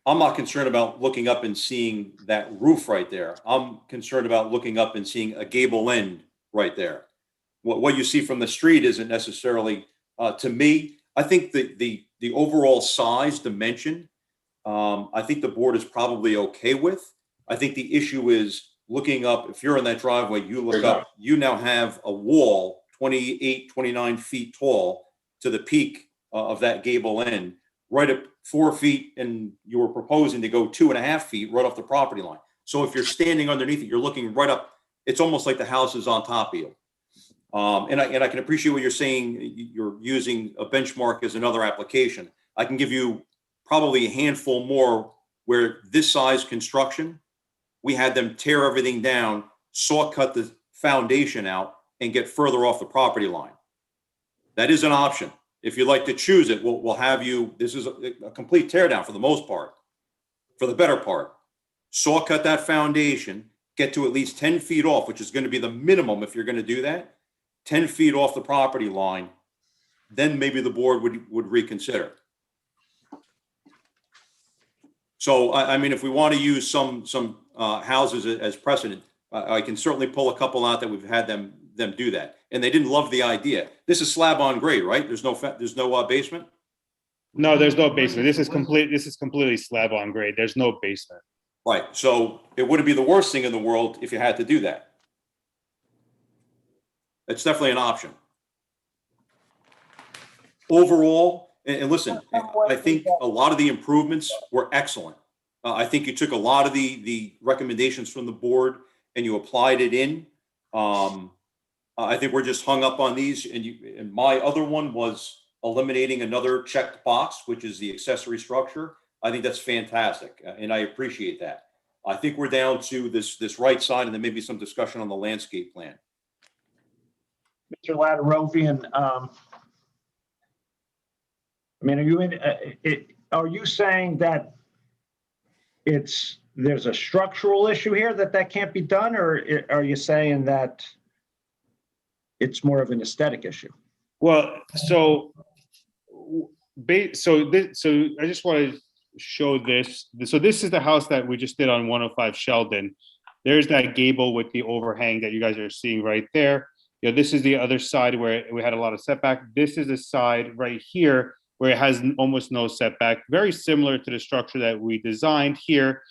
I'm not concerned about looking up and seeing that roof right there. I'm concerned about looking up and seeing a gable end right there. What you see from the street isn't necessarily, to me, I think the overall size dimension, I think the board is probably okay with. I think the issue is looking up, if you're in that driveway, you look up, you now have a wall 28, 29 feet tall to the peak of that gable end, right at 4 feet, and you were proposing to go 2.5 feet right off the property line. So if you're standing underneath it, you're looking right up. It's almost like the house is on top of you. And I can appreciate what you're saying. You're using a benchmark as another application. I can give you probably a handful more where this size construction, we had them tear everything down, saw cut the foundation out, and get further off the property line. That is an option. if you'd like to choose it, we'll have you, this is a complete tear down for the most part, for the better part. Saw cut that foundation, get to at least 10 feet off, which is going to be the minimum if you're going to do that, 10 feet off the property line, then maybe the board would reconsider. So, I mean, if we want to use some houses as precedent, I can certainly pull a couple out that we've had them do that. And they didn't love the idea. This is slab on grade, right? There's no basement? No, there's no basement. This is completely slab on grade. There's no basement. Right. So it wouldn't be the worst thing in the world if you had to do that. It's definitely an option. Overall, and listen, I think a lot of the improvements were excellent. I think you took a lot of the recommendations from the board and you applied it in. I think we're just hung up on these. And my other one was eliminating another checked box, which is the accessory structure. I think that's fantastic, and I appreciate that. I think we're down to this right side, and then maybe some discussion on the landscape plan. Mr. Ladarovian, I mean, are you saying that there's a structural issue here that can't be done, or are you saying that it's more of an aesthetic issue? Well, so I just want to show this. So this is the house that we just did on 105 Sheldon. There's that gable with the overhang that you guys are seeing right there. You know, this is the other side where we had a lot of setback. This is the side right here where it has almost no setback. Very similar to the structure that we designed here.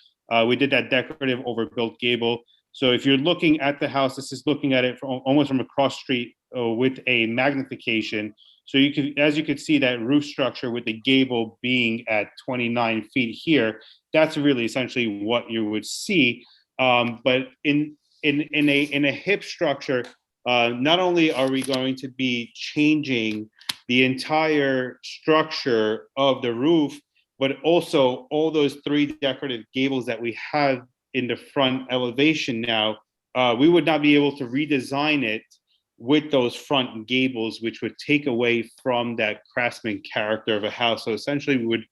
We did that decorative overbuilt gable. So if you're looking at the house, this is looking at it almost from across street with a magnification. So you can, as you can see, that roof structure with the gable being at 29 feet here, that's really essentially what you would see. But in a hip structure, not only are we going to be changing the entire structure of the roof, but also all those three decorative gables that we have in the front elevation now, we would not be able to redesign it with those front gables, which would take away from that craftsman character of a house. So essentially we would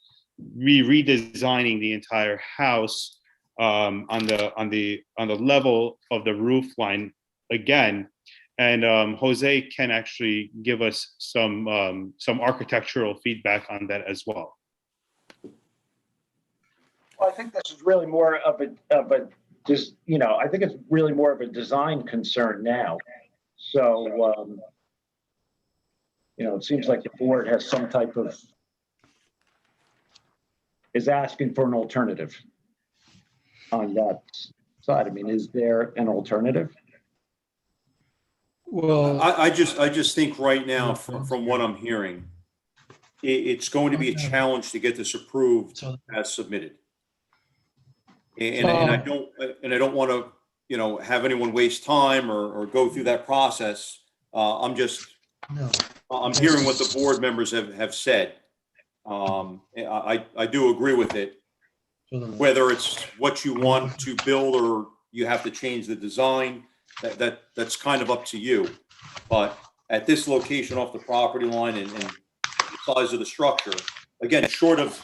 be redesigning the entire house on the level of the roof line again. And Jose can actually give us some architectural feedback on that as well. Well, I think this is really more of a just, you know, I think it's really more of a design concern now. So, you know, it seems like the board has some type of, is asking for an alternative on that side. I mean, is there an alternative? Well, I just think right now, from what I'm hearing, it's going to be a challenge to get this approved as submitted. And I don't want to, you know, have anyone waste time or go through that process. I'm hearing what the board members have said. I do agree with it. Whether it's what you want to build or you have to change the design, that's kind of up to you. But at this location off the property line and the size of the structure, again, short of,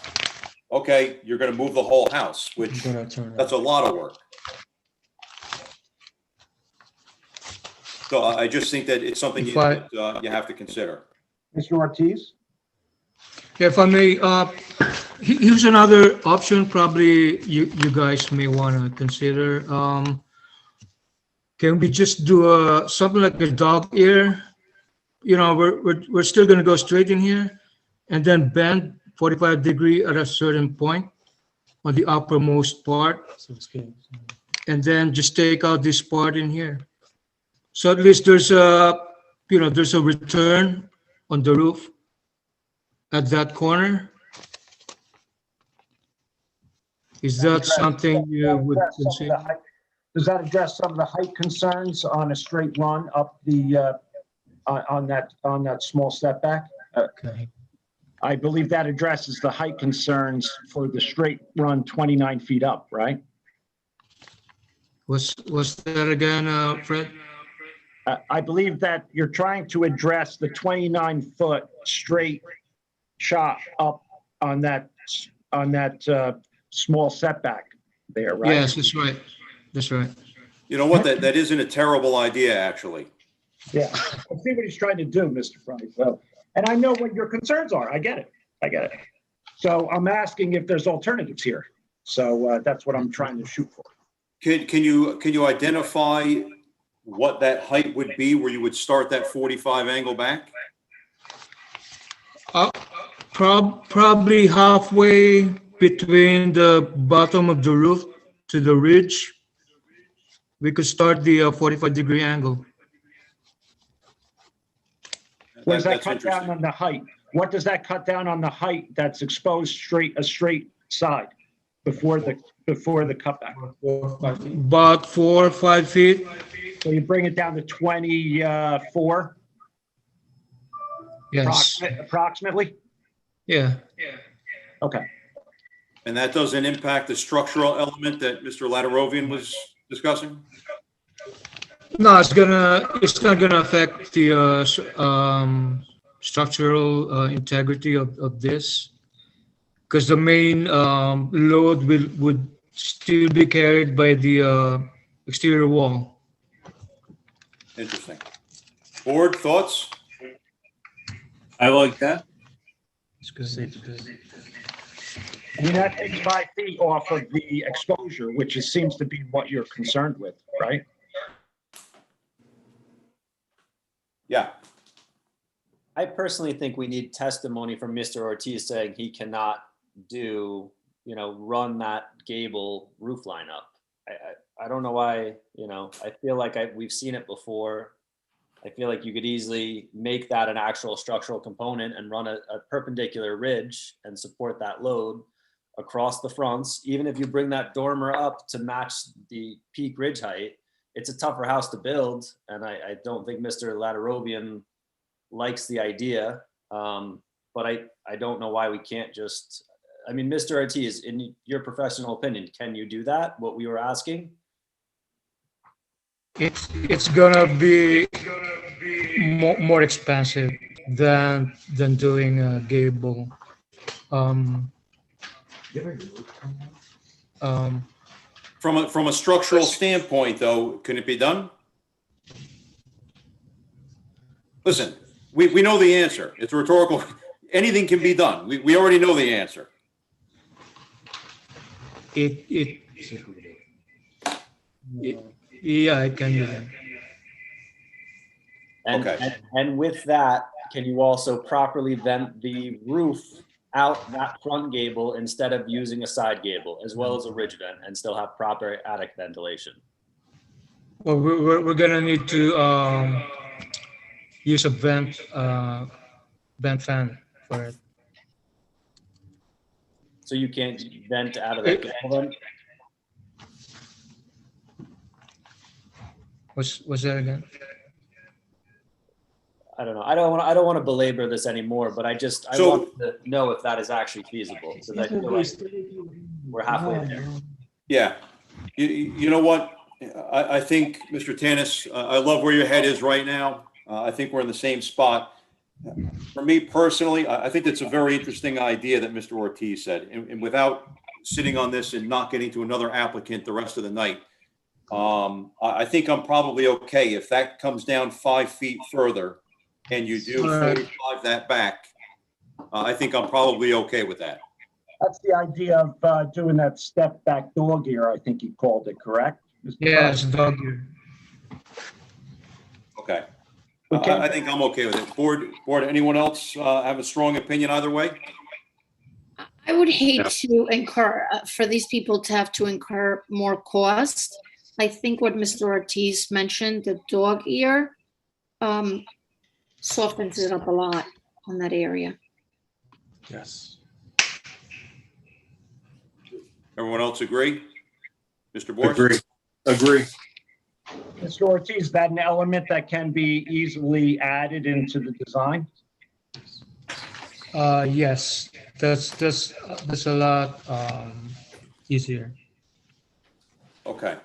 okay, you're going to move the whole house, which that's a lot of work. So I just think that it's something you have to consider. Mr. Ortiz? If I may, here's another option probably you guys may want to consider. Can we just do something like a dog ear? You know, we're still going to go straight in here and then bend 45 degree at a certain point on the uppermost part, and then just take out this part in here. So at least there's a return on the roof at that corner. Is that something you would consider? Does that address some of the height concerns on a straight run up the on that small setback? Okay. I believe that addresses the height concerns for the straight run 29 feet up, right? What's that again, Fred? I believe that you're trying to address the 29-foot straight shot up on that small setback there, right? Yes, that's right. That's right. You know what? That isn't a terrible idea, actually. Yeah, I see what he's trying to do, Mr. Fry. So, and I know what your concerns are. I get it. So I'm asking if there's alternatives here. So that's what I'm trying to shoot for. Can you identify what that height would be where you would start that 45 angle back? Probably halfway between the bottom of the roof to the ridge. We could start the 45-degree angle. What does that cut down on the height? What does that cut down on the height that's exposed a straight side before the cutback? About 4 or 5 feet. So you bring it down to 24? Yes. Approximately? Yeah. Okay. And that doesn't impact the structural element that Mr. Latarovian was discussing? No, it's not gonna affect the structural integrity of this, because the main load would still be carried by the exterior wall. Interesting. Board thoughts? I like that. I mean, that takes 5 feet off of the exposure, which seems to be what you're concerned with, right? Yeah. I personally think we need testimony from Mr. Ortiz saying he cannot run that gable roof line up. I don't know why, I feel like we've seen it before. I feel like you could easily make that an actual structural component and run a perpendicular ridge and support that load across the fronts. Even if you bring that dormer up to match the peak ridge height, it's a tougher house to build. And I don't think Mr. Latarovian likes the idea. But I don't know why we can't Mr. Ortiz, in your professional opinion, can you do that? What we were asking? It's gonna be more expensive than doing a gable. From a structural standpoint, though, can it be done? Listen, we know the answer. It's rhetorical. Anything can be done. We already know the answer. Yeah, it can be done. And with that, can you also properly vent the roof out that front gable instead of using a side gable, as well as a ridge vent, and still have proper attic ventilation? Well, we're gonna need to use a vent fan for it. So you can't vent out of that gable then? What's that again? I don't know. I don't want to belabor this anymore, but I want to know if that is actually feasible, because I feel like we're halfway there. Yeah. You know what? I think, Mr. Tanis, I love where your head is right now. I think we're in the same spot. For me personally, I think that's a very interesting idea that Mr. Ortiz said. And without sitting on this and not getting to another applicant the rest of the night, I think I'm probably okay if that comes down 5 feet further and you do 45 that back. I think I'm probably okay with that. That's the idea of doing that step back dog ear, I think you called it, correct? Yes, dog ear. Okay. I think I'm okay with it. Board, anyone else have a strong opinion either way? I would hate to incur, for these people to have to incur more cost. I think what Mr. Ortiz mentioned, the dog ear, softens it up a lot on that area. Yes. Everyone else agree? Mr. Boris? Agree. Mr. Ortiz, is that an element that can be easily added into the design? Yes, that's a lot easier. Okay.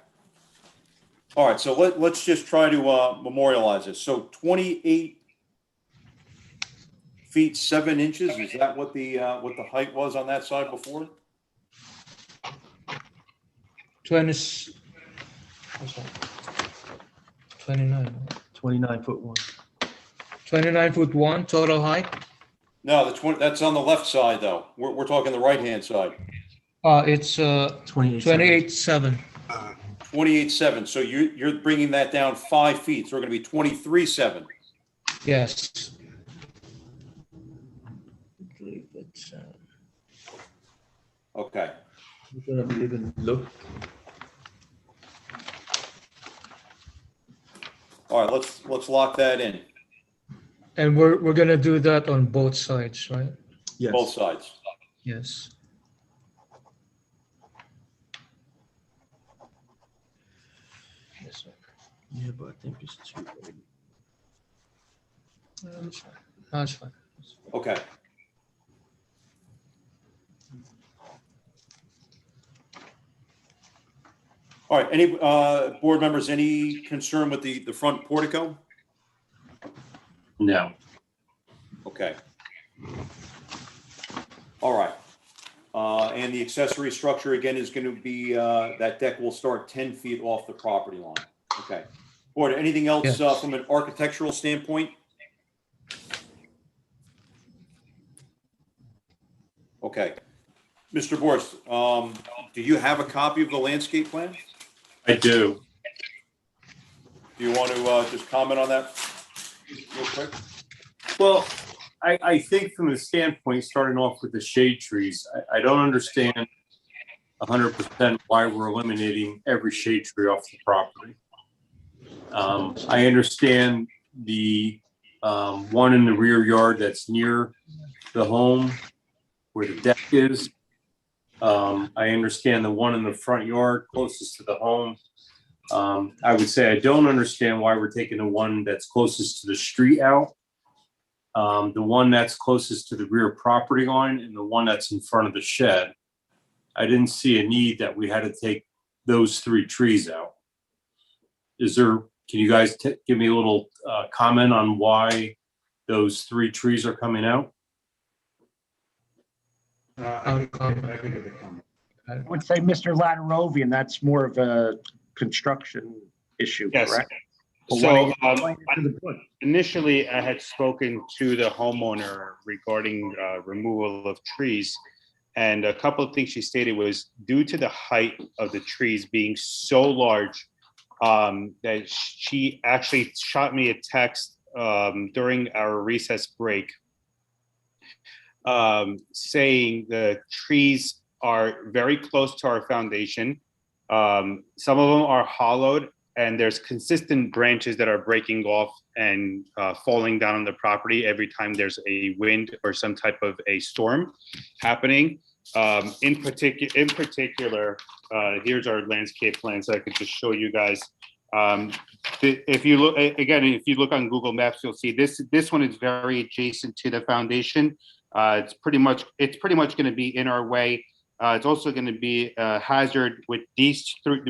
All right, so let's just try to memorialize this. So 28 feet 7 inches, is that what the height was on that side before? 20, 29, 29'1". 29'1" total height. No, that's on the left side though. We're talking the right-hand side. It's 28.7. 28.7. So you're bringing that down 5 feet. So we're going to be 23.7. Yes. Okay. We're gonna even look. All right, let's lock that in. And we're gonna do that on both sides, right? Yes. Both sides. Yes. Yeah, but I think it's too big. That's fine. That's fine. Okay. All right, any board members, any concern with the front portico? No. Okay. All right. And the accessory structure again is going to be, that deck will start 10 feet off the property line. Okay. Board, anything else Yes. from an architectural standpoint? Okay. Mr. Borst, do you have a copy of the landscape plan? I do. Do you want to just comment on that real quick? Well, I think from the standpoint, starting off with the shade trees, I don't understand 100% why we're eliminating every shade tree off the property. I understand the one in the rear yard that's near the home where the deck is. I understand the one in the front yard closest to the home. I would say I don't understand why we're taking the one that's closest to the street out. The one that's closest to the rear property line and the one that's in front of the shed. I didn't see a need that we had to take those 3 trees out. Can you guys give me a little comment on why those 3 trees are coming out? I would say, Mr. Latarovian, that's more of a construction issue, Yes. correct? So initially, I had spoken to the homeowner regarding removal of trees. And a couple of things she stated was due to the height of the trees being so large, that she actually shot me a text during our recess break saying the trees are very close to our foundation. Some of them are hollowed, and there's consistent branches that are breaking off and falling down on the property every time there's a wind or some type of a storm happening. In particular, here's our landscape plan, so I could just show you guys. If you look again, if you look on Google Maps, you'll see this one is very adjacent to the foundation. It's pretty much going to be in our way. It's also going to be a hazard with these 3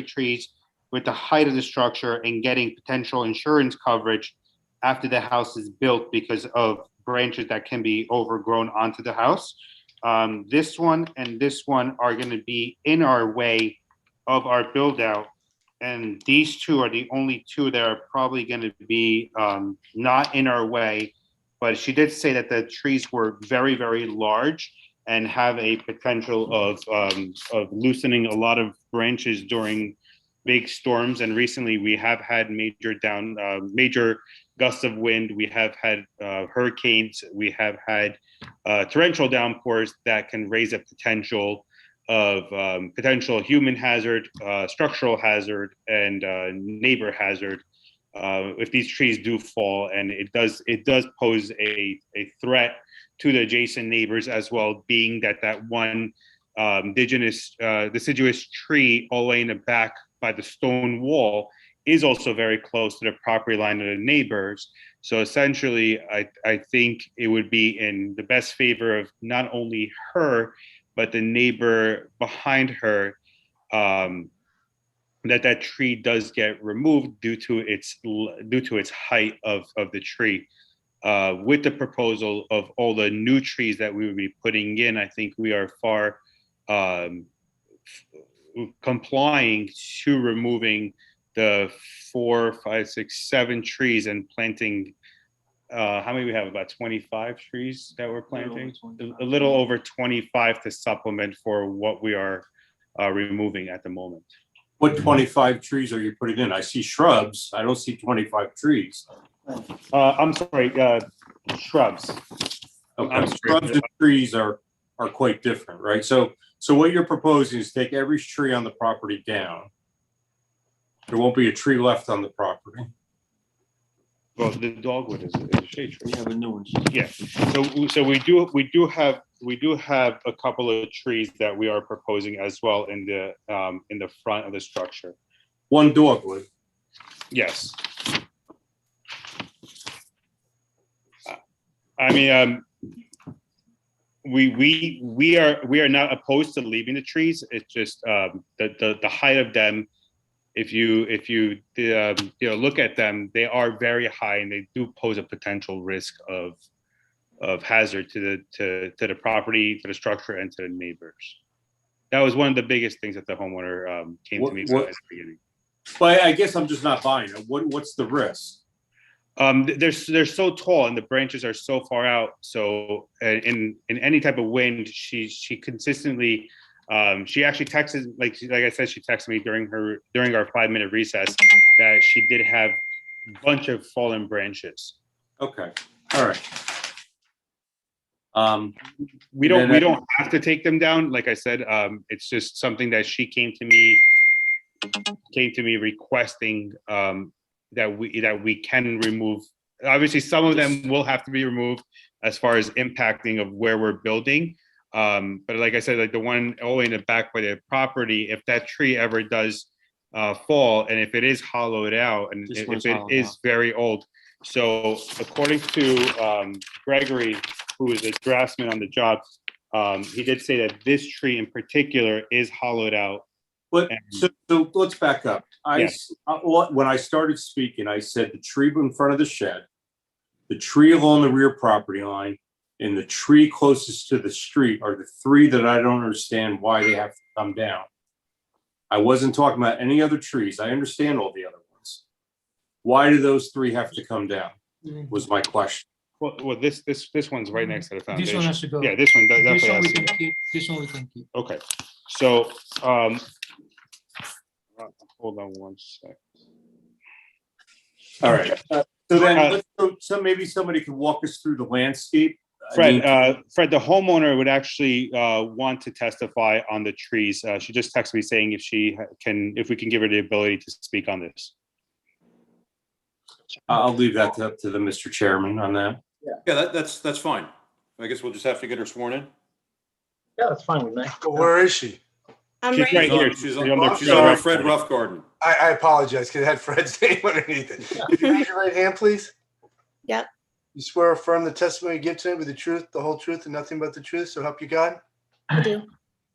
trees, with the height of the structure and getting potential insurance coverage after the house is built because of branches that can be overgrown onto the house. This one and this one are going to be in our way of our build out. And these 2 are the only 2 that are probably going to be not in our way. But she did say that the trees were very, very large and have a potential of loosening a lot of branches during big storms. And recently we have had major gusts of wind. We have had hurricanes. We have had torrential downpours that can raise a potential of potential human hazard, structural hazard, and neighbor hazard if these trees do fall. And it does pose a threat to the adjacent neighbors as well, being that one deciduous tree all the way in the back by the stone wall is also very close to the property line of the neighbors. So essentially, I think it would be in the best favor of not only her, but the neighbor behind her, that tree does get removed due to its height of the tree. With the proposal of all the new trees that we would be putting in, I think we are far complying to removing the 4, 5, 6, 7 trees and planting. How many we have? About 25 trees that we're planting. A little over 25 to supplement for what we are removing at the moment. What 25 trees are you putting in? I see shrubs. I don't see 25 trees. I'm sorry, shrubs. Okay, shrubs and trees are quite different, right? So what you're proposing is take every tree on the property down. There won't be a tree left on the property. Well, the dogwood is a shade tree. Yeah, the new ones. Yeah. So we do have a couple of trees that we are proposing as well in the front of the structure. One dogwood. Yes. I mean, we are not opposed to leaving the trees. It's just the height of them. If you look at them, they are very high and they do pose a potential risk of hazard to the property, to the structure, and to the neighbors. That was one of the biggest things that the homeowner came to me about at the beginning. But I guess I'm just not buying it. What's the risk? They're so tall and the branches are so far out. So in any type of wind, she consistently. She actually texted, like I said, she texted me during our 5-minute recess that she did have a bunch of fallen branches. Okay, all right. We don't have to take them down. Like I said, it's just something that she came to me requesting that we can remove. Obviously, some of them will have to be removed as far as impacting of where we're building. But like I said, like the one all the way in the back by the property, if that tree ever does fall, and if it is hollowed out, and if it is very old. So according to Gregory, who is a draftsman on the job, he did say that this tree in particular is hollowed out. But so let's back up. When I started speaking, I said the tree in front of the shed, the tree along the rear property line, and the tree closest to the street are the 3 that I don't understand why they have to come down. I wasn't talking about any other trees. I understand all the other ones. Why do those 3 have to come down? Was my question. Well, this one's right next to the foundation. This one has to go. Yeah, this one definitely This one has we to can go. keep. This one we can keep. Okay, so hold on one sec. All right. So then, so maybe somebody could walk us through the landscape. Fred, the homeowner would actually want to testify on the trees. She just texted me saying if we can give her the ability to speak on this. I'll leave that up to the Mr. Chairman on that. Yeah, that's fine. I guess we'll just have to get her sworn in. Yeah, that's fine with me. Where is she? I'm She's right here. She's on on Fred Roughgarden. I apologize because it had Fred's name underneath it. If you raise your right hand, please. Yep. You swear or affirm the testimony you give tonight with the truth, the whole truth, and nothing but the truth, so help you God? I do.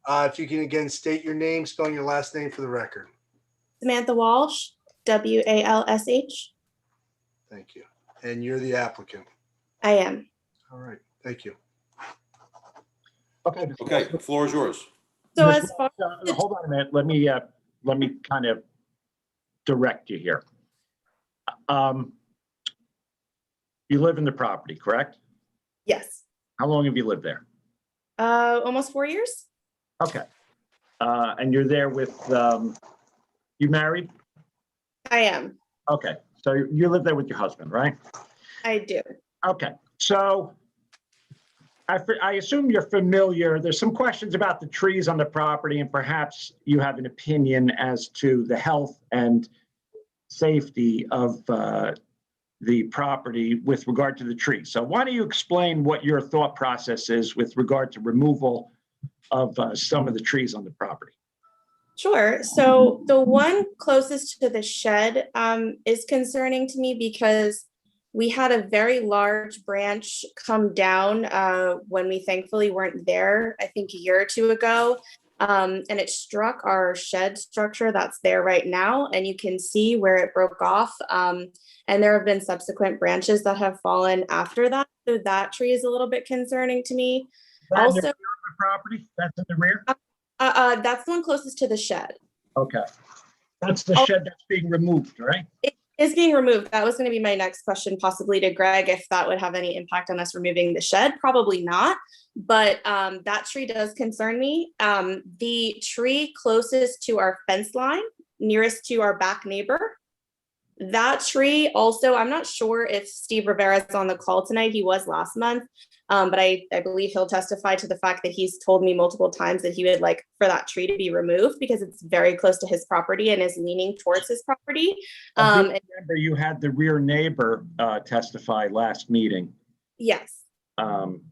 If you can again state your name, spelling your last name for the record. Samantha Walsh, WALSH. Thank you. And you're the applicant. I am. All right, thank you. Okay. The floor is yours. So as far Hold on a minute. Let me kind of direct you here. You live in the property, correct? yes, How long have you lived there? almost 4 years. Okay. And you're there with, you married? I am. Okay. So you live there with your husband, right? I do. Okay. So I assume you're familiar. There's some questions about the trees on the property, and perhaps you have an opinion as to the health and safety of the property with regard to the trees. So why don't you explain what your thought process is with regard to removal of some of the trees on the property? Sure. So the one closest to the shed is concerning to me because we had a very large branch come down when we thankfully weren't there, I think a year or two ago. And it struck our shed structure that's there right now, and you can see where it broke off. And there have been subsequent branches that have fallen after that. So that tree is a little bit concerning to me. That in the Also, rear of the property? That's in the rear? that's the one closest to the shed. Okay. That's the shed that's being removed, right? It is being removed. That was going to be my next question, possibly to Greg, if that would have any impact on us removing the shed. Probably not, but that tree does concern me. The tree closest to our fence line, nearest to our back neighbor, that tree also, I'm not sure if Steve Rivera is on the call tonight. He was last month, but I believe he'll testify to the fact that he's told me multiple times that he would like for that tree to be removed because it's very close to his property and is leaning towards his property. I do remember you had the rear neighbor testify last meeting. Yes. And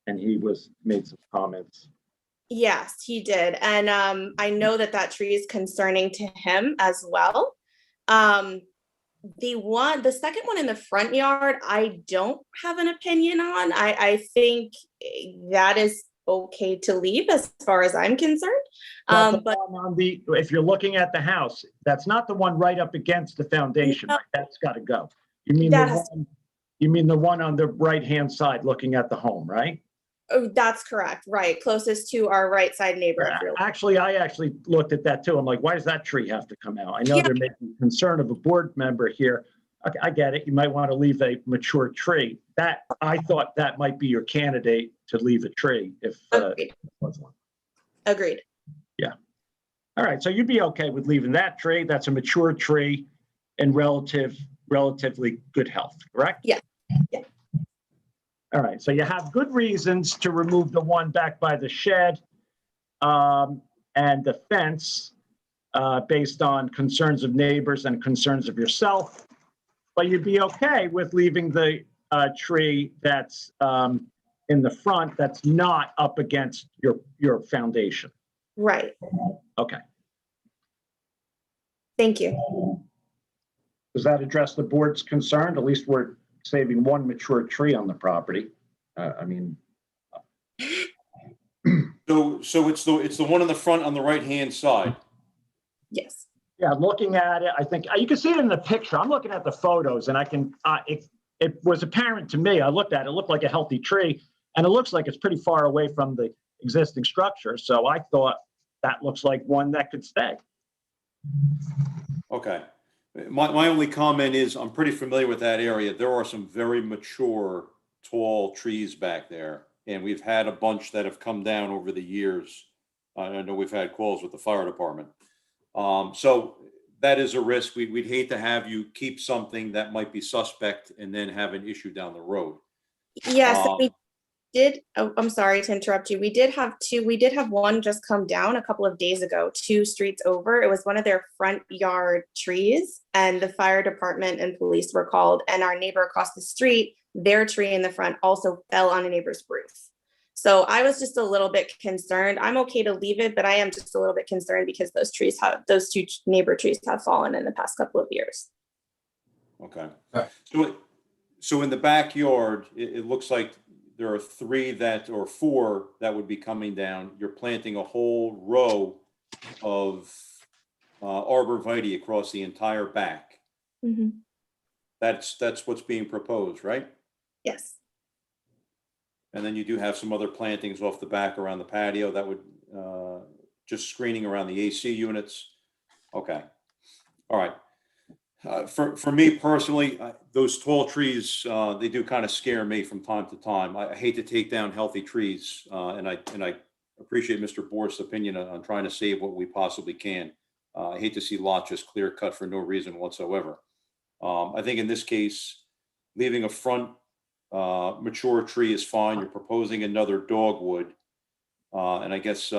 he made some comments. Yes, he did. And I know that that tree is concerning to him as well. The second one in the front yard, I don't have an opinion on. I think that is okay to leave as far as I'm concerned. But if you're looking at the house, that's not the one right up against the foundation. No. Right? That's got to go. You mean the one on the right-hand side looking at the home, right? Oh, that's correct. Right. Closest to our right side neighbor. Actually, I actually looked at that too. I'm like, why does that tree have to come out? I know they're making concern of a board member here. I get it. You might want to leave a mature tree. That I thought that might be your candidate to leave a tree if Agreed. was one. Agreed. Yeah. All right. So you'd be okay with leaving that tree. That's a mature tree in relatively good health, correct? Yeah. Yeah. All right, so you have good reasons to remove the one back by the shed and the fence based on concerns of neighbors and concerns of yourself, but you'd be okay with leaving the tree that's in the front that's not up against your foundation. Right. Okay. Thank you. Does that address the board's concern? At least we're saving one mature tree on the property. I mean. So it's the one in the front on the right-hand side. Yes. Yeah, looking at it, I think you can see it in the picture. I'm looking at the photos and I can, it was apparent to me. I looked at it, it looked like a healthy tree and it looks like it's pretty far away from the existing structure. So I thought that looks like one that could stay. Okay. My only comment is I'm pretty familiar with that area. There are some very mature, tall trees back there. And we've had a bunch that have come down over the years. I know we've had calls with the fire department. So that is a risk. We'd hate to have you keep something that might be suspect and then have an issue down the road. Yes, we did. Oh, I'm sorry to interrupt you. We did have two. We did have one just come down a couple of days ago, 2 streets over. It was one of their front yard trees, and the fire department and police were called. And our neighbor across the street, their tree in the front also fell on a neighbor's roof. So I was just a little bit concerned. I'm okay to leave it, but I am just a little bit concerned because those 2 neighbor trees have fallen in the past couple of years. Okay. So in the backyard, it looks like there are 3 or 4 that would be coming down. You're planting a whole row of arborvitae across the entire back. Mm-hmm. That's what's being proposed, right? Yes. And then you do have some other plantings off the back around the patio that would just screening around the AC units. Okay. All right. For me personally, those tall trees, they do kind of scare me from time to time. I hate to take down healthy trees, and I appreciate Mr. Boris' opinion on trying to save what we possibly can. I hate to see lots just clear cut for no reason whatsoever. I think in this case, leaving a front mature tree is fine. You're proposing another dogwood, and I guess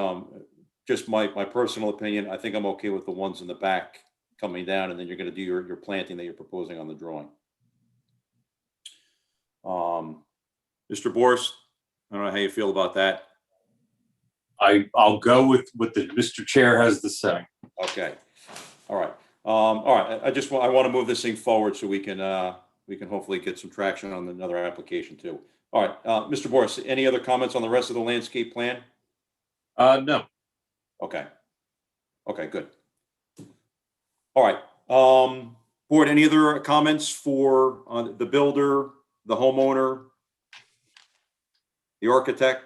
just my personal opinion, I think I'm okay with the ones in the back coming down, and then you're going to do your planting that you're proposing on the drawing. Mr. Boris, I don't know how you feel about that. I'll go with what the Mr. Chair has to say. Okay. All right. All right. I want to move this thing forward so we can hopefully get some traction on another application too. All right. Mr. Boris, any other comments on the rest of the landscape plan? No. Okay. Okay, good. All right. Board, any other comments for the builder, the homeowner, the architect?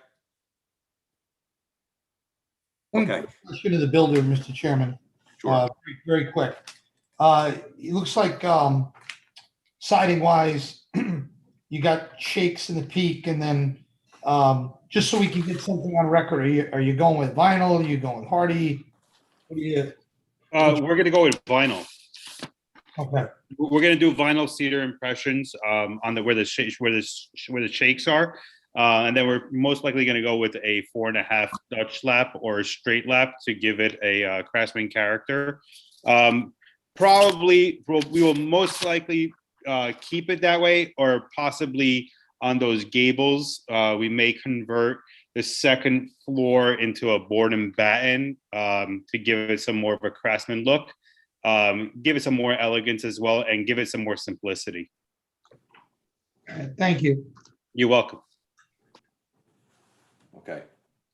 Okay. Question to the builder, Mr. Chairman. Sure. Very quick. It looks like siding wise, you got shakes in the peak, and then just so we can get something on record, are you going with vinyl? Are you going with hardy? What do you? We're gonna go with vinyl. Okay. We're gonna do vinyl cedar impressions on the where the shakes are, and then we're most likely gonna go with a 4.5 Dutch lap or a straight lap to give it a craftsman character. Probably we will most likely keep it that way, or possibly on those gables we may convert the second floor into a board and batten to give it some more of a craftsman look. Give it some more elegance as well, and give it some more simplicity. Thank you. You're welcome. Okay.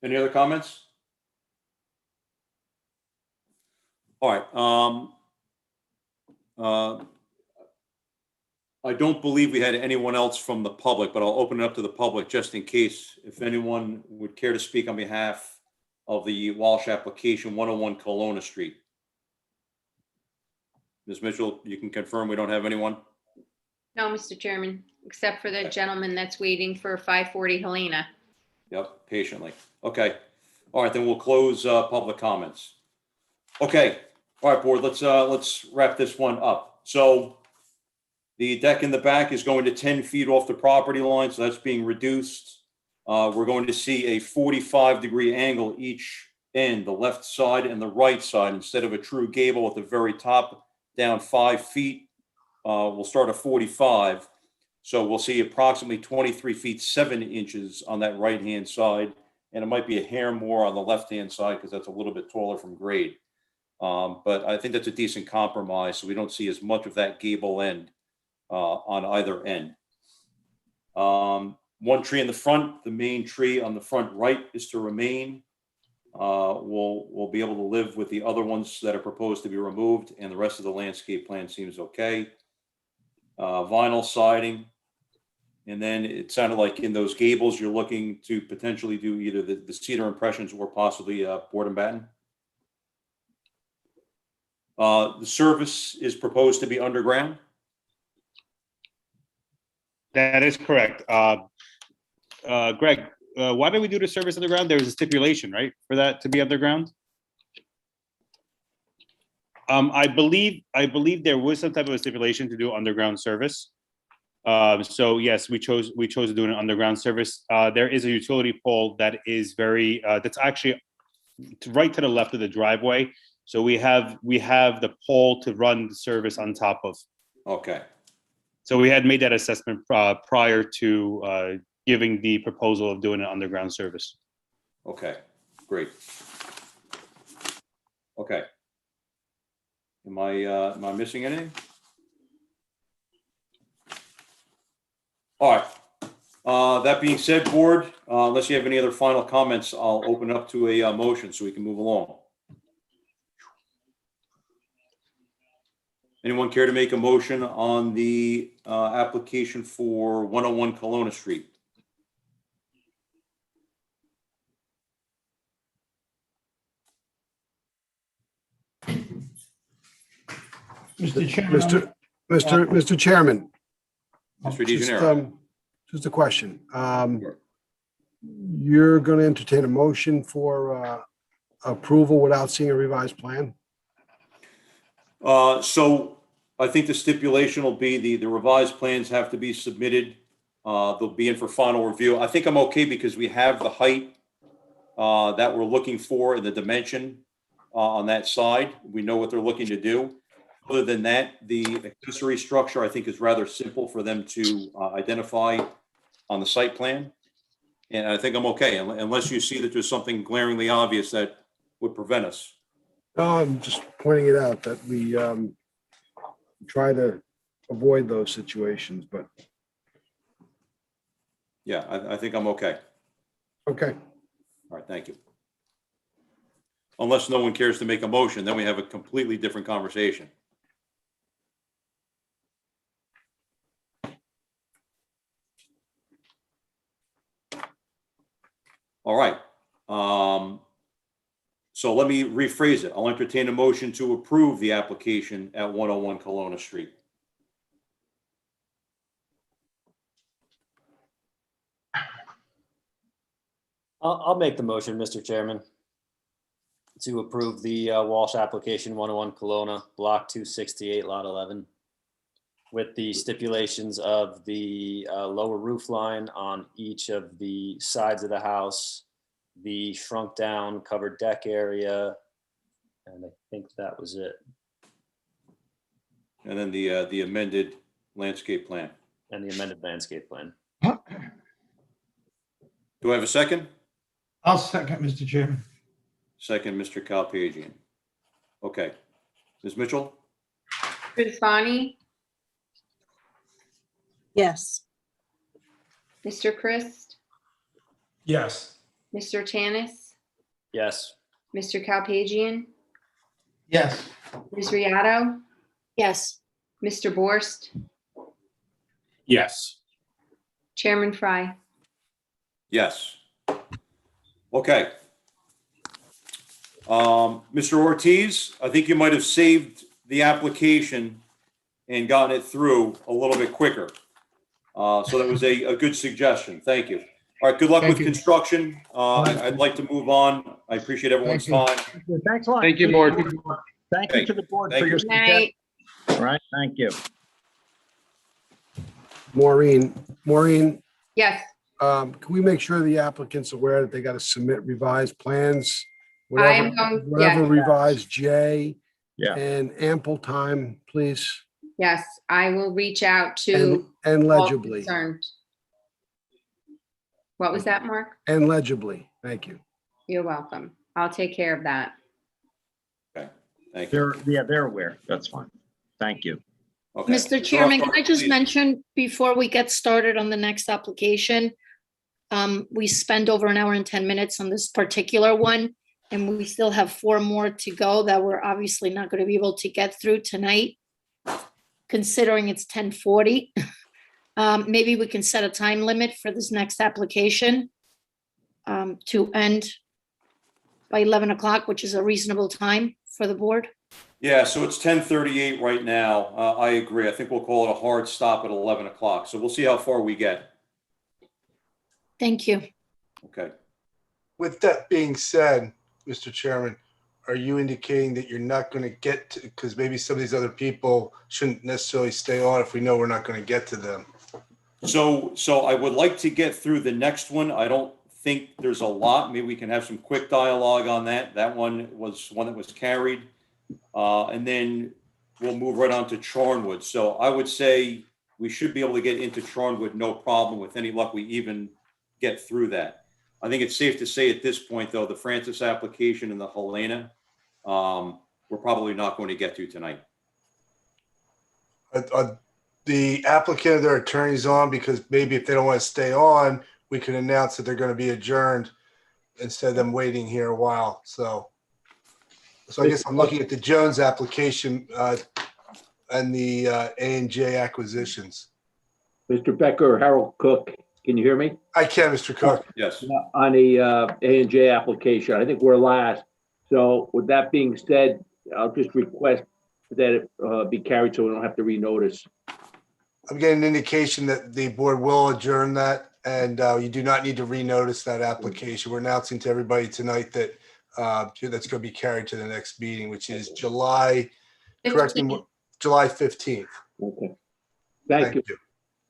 Any other comments? All right. I don't believe we had anyone else from the public, but I'll open it up to the public just in case, if anyone would care to speak on behalf of the Walsh application, 101 Kelowna Street. Ms. Mitchell, you can confirm we don't have anyone? No, Mr. Chairman, except for the gentleman that's waiting for 540 Helena. Yep, patiently. Okay. All right, then we'll close public comments. Okay. All right, board, let's wrap this one up. So the deck in the back is going to 10 feet off the property line, so that's being reduced. We're going to see a 45-degree angle each end, the left side and the right side, instead of a true gable at the very top, down 5 feet. We'll start at 45. So we'll see approximately 23 feet, 7 inches on that right-hand side. And it might be a hair more on the left-hand side because that's a little bit taller from grade. But I think that's a decent compromise, so we don't see as much of that gable end on either end. One tree in the front, the main tree on the front right is to remain. We'll be able to live with the other ones that are proposed to be removed, and the rest of the landscape plan seems okay. Vinyl siding. And then it sounded like in those gables, you're looking to potentially do either the cedar impressions or possibly board and batten. The service is proposed to be underground. That is correct. Greg, why did we do the service underground? There was a stipulation, right, for that to be underground? I believe there was some type of a stipulation to do underground service. So yes, we chose to do an underground service. There is a utility pole that is that's actually right to the left of the driveway. So we have the pole to run the service on top of. Okay. So we had made that assessment prior to giving the proposal of doing an underground service. Okay, great. Okay. Am I missing anything? All right. That being said, board, unless you have any other final comments, I'll open up to a motion so we can move along. Anyone care to make a motion on the application for 101 Kelowna Street? Mr. Chairman. Mr. Chairman. Mr. DeGenero. Just a question. You're going to entertain a motion for approval without seeing a revised plan? So I think the stipulation will be the revised plans have to be submitted. They'll be in for final review. I think I'm okay because we have the height that we're looking for and the dimension on that side. We know what they're looking to do. Other than that, the accessory structure, I think, is rather simple for them to identify on the site plan. And I think I'm okay, unless you see that there's something glaringly obvious that would prevent us. No, I'm just pointing it out that we try to avoid those situations, but. Yeah, I think I'm okay. Okay. All right, thank you. unless no one cares to make a motion, then we have a completely different conversation. All right. So let me rephrase it. I'll entertain a motion to approve the application at 101 Kelowna Street. I'll make the motion, Mr. Chairman, to approve the Walsh application 101 Kelowna, block 268, lot 11, with the stipulations of the lower roof line on each of the sides of the house, the shrunk down covered deck area, and I think that was it. And then the amended landscape plan. And the amended landscape plan. Do I have a second? I'll second, Mr. Chairman. Second, Mr. Kalpagian. Okay. Ms. Mitchell? Ms. Bonnie, Yes. Mr. Christ, Yes. Mr. Tanis, Yes. Mr. Kalpagian, Yes. Ms. Riato, Yes. Mr. Borst, Yes. Chairman Fry. Yes. Okay. Mr. Ortiz, I think you might have saved the application and gotten it through a little bit quicker. So that was a good suggestion. Thank you. All right, good luck Thank with you. construction. I'd like to move on. I appreciate everyone's Thank you. time. Thanks a lot. Thank you, board. Thank you to the board Thank for your you. Night. suggestions. All right, thank you. Maureen, Yes, can we make sure the applicant's aware that they got to submit revised plans? I am going- Whatever yes. revised J. Yeah. And ample time, please, yes, I will reach out to and all legibly, concerned. What was that, Mark? and legibly. Thank you. You're welcome. I'll take care of that. Okay, thank you. They're aware. That's fine. Thank you. Okay. Mr. Chairman, can I just Please. mention before we get started on the next application? We spent over an hour and 10 minutes on this particular one, and we still have 4 more to go that we're obviously not going to be able to get through tonight, considering it's 10:40. Maybe we can set a time limit for this next application to end by 11 o'clock, which is a reasonable time for the board. Yeah, so it's 10:38 right now. I agree. I think we'll call it a hard stop at 11 o'clock. So we'll see how far we get. Thank you. Okay. With that being said, Mr. Chairman, are you indicating that you're not going to get to, because maybe some of these other people shouldn't necessarily stay on if we know we're not going to get to them? So I would like to get through the next one. I don't think there's a lot. Maybe we can have some quick dialogue on that. That one was one that was carried. And then we'll move right on to Charnwood. So I would say we should be able to get into Charnwood, no problem. With any luck, we even get through that. I think it's safe to say at this point, though, the Francis application and the Helena, we're probably not going to get to tonight. The applicant or their attorneys on, because maybe if they don't want to stay on, we can announce that they're going to be adjourned instead of them waiting here a while. So I guess I'm looking at the Jones application and the A&J acquisitions. Mr. Becker, Harold Cook, can you hear me? I can, Mr. Cook. Yes. On the A&J application, I think we're last. So with that being said, I'll just request that it be carried so we don't have to renotice. I'm getting an indication that the board will adjourn that, and you do not need to renotice that application. We're announcing to everybody tonight that that's going to be carried to the next meeting, which is July, correct me, July 15th. Okay. Thank you.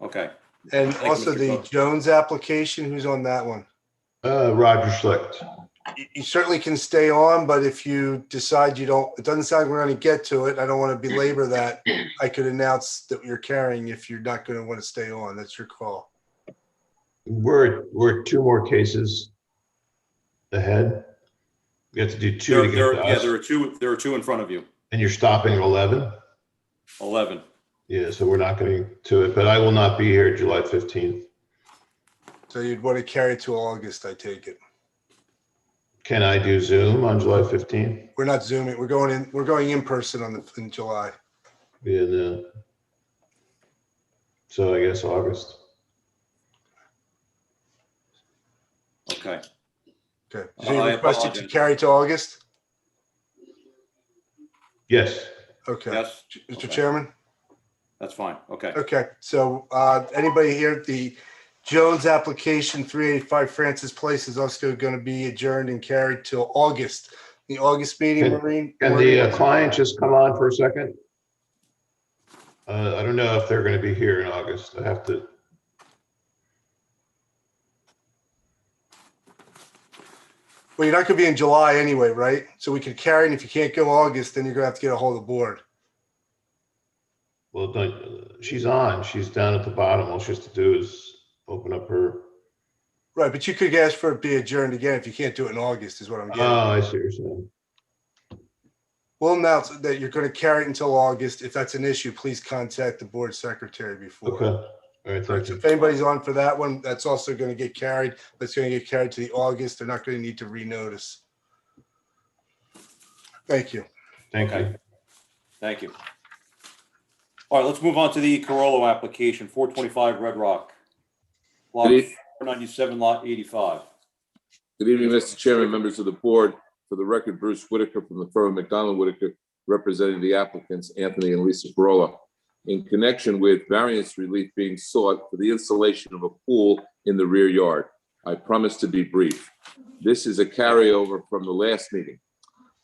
Okay. And Thank you, also Mr. the Cook. Jones application, who's on that one? Roger Schlicht. You certainly can stay on, but if you decide you don't, it doesn't sound like we're going to get to it. I don't want to belabor that. I could announce that you're carrying if you're not going to want to stay on. That's your call. We're 2 more cases ahead. We have to do 2 to get to us. There are two in front of you. And you're stopping at 11? 11. Yeah, so we're not going to it, but I will not be here July 15th. So you'd want to carry it to August, I take it. Can I do Zoom on July 15th? We're not zooming. We're going in person in July. So I guess August. Okay. Okay. So you I requested to apologize. carry to August? Yes. Okay. Yes. Mr. Okay. Chairman? That's fine. Okay. Okay. So anybody here, the Jones application 385 Francis Place is also going to be adjourned and carried till August. The August meeting, Maureen? Can the client just come on for a second? I don't know if they're going to be here in August. I have to. Well, you're not going to be in July anyway, right? So we could carry, and if you can't go August, then you're going to have to get a hold of the board. Well, she's on. She's down at the bottom. All she has to do is open up her. Right, but you could ask for it be adjourned again if you can't do it in August, is what I'm getting. Oh, I see what you're saying. We'll announce that you're going to carry it until August. If that's an issue, please contact the board secretary before. Okay. All right. Thank So you. if anybody's on for that one, that's also going to get carried. That's going to get carried to the August. They're not going to need to renotice. Thank you. Thank you. Thank you. All right, let's move on to the Carollo application, 425 Red Rock. Lot 497, lot 85. Good evening, Mr. Chairman, members of the board. For the record, Bruce Whitaker from the firm of McDonald Whitaker, representing the applicants Anthony and Lisa Carollo, in connection with variance relief being sought for the installation of a pool in the rear yard. I promise to be brief. This is a carryover from the last meeting.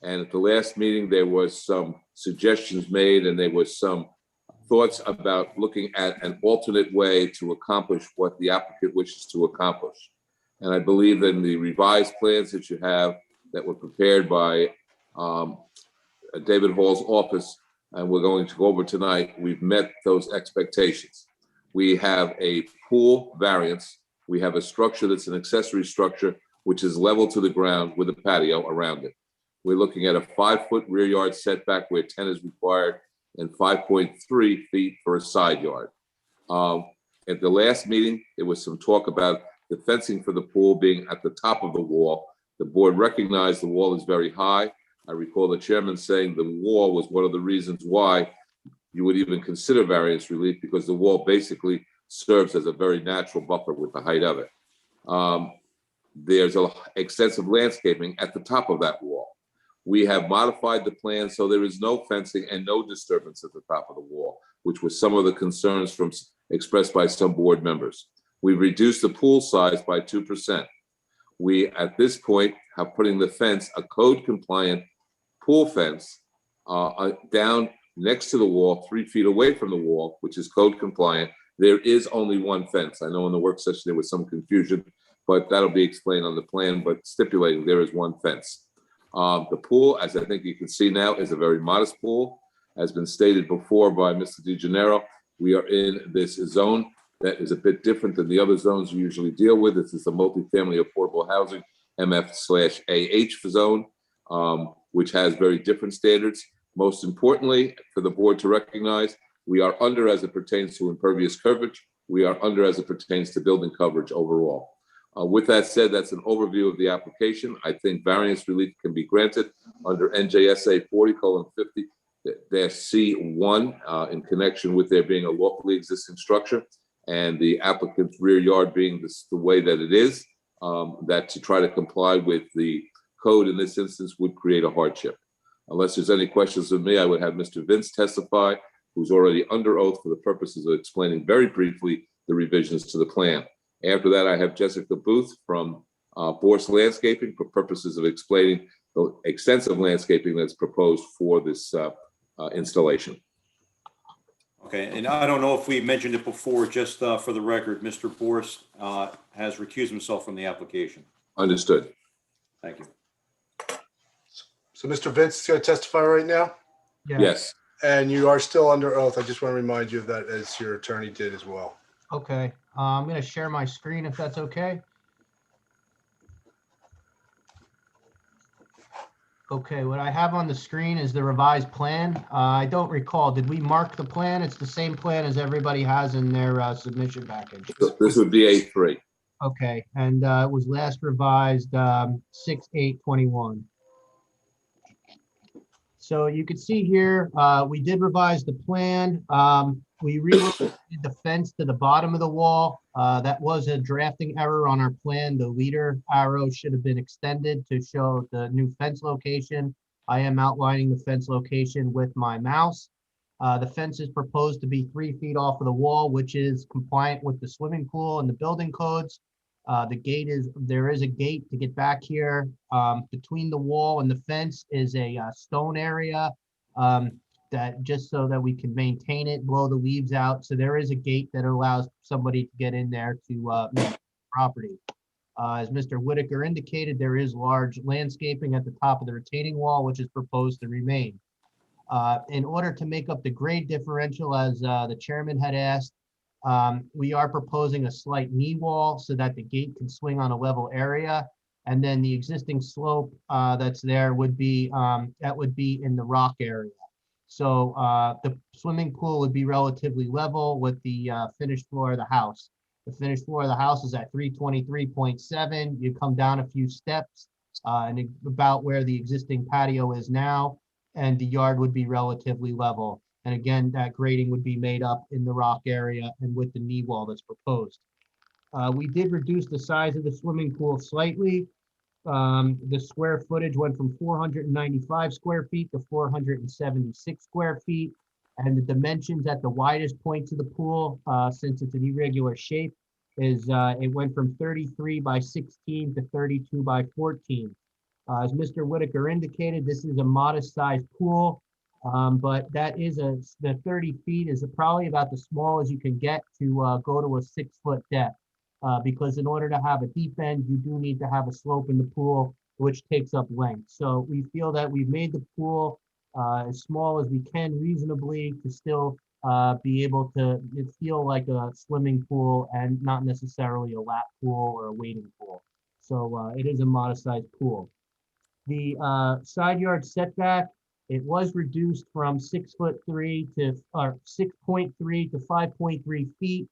And at the last meeting, there was some suggestions made and there was some thoughts about looking at an alternate way to accomplish what the applicant wishes to accomplish. And I believe that in the revised plans that you have that were prepared by David Hall's office, and we're going to go over tonight, we've met those expectations. We have a pool variance. We have a structure that's an accessory structure, which is level to the ground with a patio around it. We're looking at a 5-foot rear yard setback where 10 is required and 5.3 feet for a side yard. At the last meeting, there was some talk about the fencing for the pool being at the top of the wall. The board recognized the wall is very high. I recall the chairman saying the wall was one of the reasons why you would even consider variance relief, because the wall basically serves as a very natural buffer with the height of it. There's extensive landscaping at the top of that wall. We have modified the plan so there is no fencing and no disturbance at the top of the wall, which was some of the concerns expressed by some board members. We've reduced the pool size by 2%. We, at this point, have putting the fence, a code compliant pool fence, down next to the wall, 3 feet away from the wall, which is code compliant. There is only one fence. I know in the work session there was some confusion, but that'll be explained on the plan, but stipulating there is one fence. The pool, as I think you can see now, is a very modest pool. Has been stated before by Mr. DeGennaro, we are in this zone that is a bit different than the other zones you usually deal with. This is a multifamily affordable housing, MF/AH zone, which has very different standards. Most importantly, for the board to recognize, we are under as it pertains to impervious coverage. We are under as it pertains to building coverage overall. With that said, that's an overview of the application. I think variance relief can be granted under NJSA 40:50-C1 in connection with there being a lawfully existing structure and the applicant's rear yard being the way that it is, that to try to comply with the code in this instance would create a hardship. Unless there's any questions of me, I would have Mr. Vince testify, who's already under oath for the purposes of explaining very briefly the revisions to the plan. After that, I have Jessica Booth from Borst Landscaping for purposes of explaining the extensive landscaping that's proposed for this installation. Okay, and I don't know if we mentioned it before, just for the record, Mr. Borst has recused himself from the application. Understood. Thank you. So Mr. Vince is going to testify right now? Yes. And you are still under oath. I just want to remind you of that, as your attorney did as well. Okay, I'm going to share my screen if that's okay. Okay, what I have on the screen is the revised plan. I don't recall, did we mark the plan? It's the same plan as everybody has in their submission package. This would be A3. Okay, and it was last revised 6/8/21. So you can see here, we did revise the plan. We relocated the fence to the bottom of the wall. That was a drafting error on our plan. The leader arrow should have been extended to show the new fence location. I am outlining the fence location with my mouse. The fence is proposed to be 3 feet off of the wall, which is compliant with the swimming pool and the building codes. There is a gate to get back here. Between the wall and the fence is a stone area that just so that we can maintain it, blow the leaves out. So there is a gate that allows somebody to get in there to maintain the property. As Mr. Whitaker indicated, there is large landscaping at the top of the retaining wall, which is proposed to remain. In order to make up the grade differential, as the chairman had asked, we are proposing a slight knee wall so that the gate can swing on a level area. And then the existing slope that's there would be in the rock area. So the swimming pool would be relatively level with the finished floor of the house. The finished floor of the house is at 323.7. You come down a few steps and about where the existing patio is now, and the yard would be relatively level. And again, that grading would be made up in the rock area and with the knee wall that's proposed. We did reduce the size of the swimming pool slightly. The square footage went from 495 square feet to 476 square feet. And the dimensions at the widest points of the pool, since it's an irregular shape, is it went from 33 by 16 to 32 by 14. As Mr. Whitaker indicated, this is a modest sized pool. But that is the 30 feet is probably about the smallest you can get to go to a 6-foot depth. Because in order to have a deep end, you do need to have a slope in the pool, which takes up length. So we feel that we've made the pool as small as we can reasonably to still be able to feel like a swimming pool and not necessarily a lap pool or a wading pool. So it is a modest sized pool. The side yard setback, it was reduced from 6'3" to 6.3 to 5.3 feet.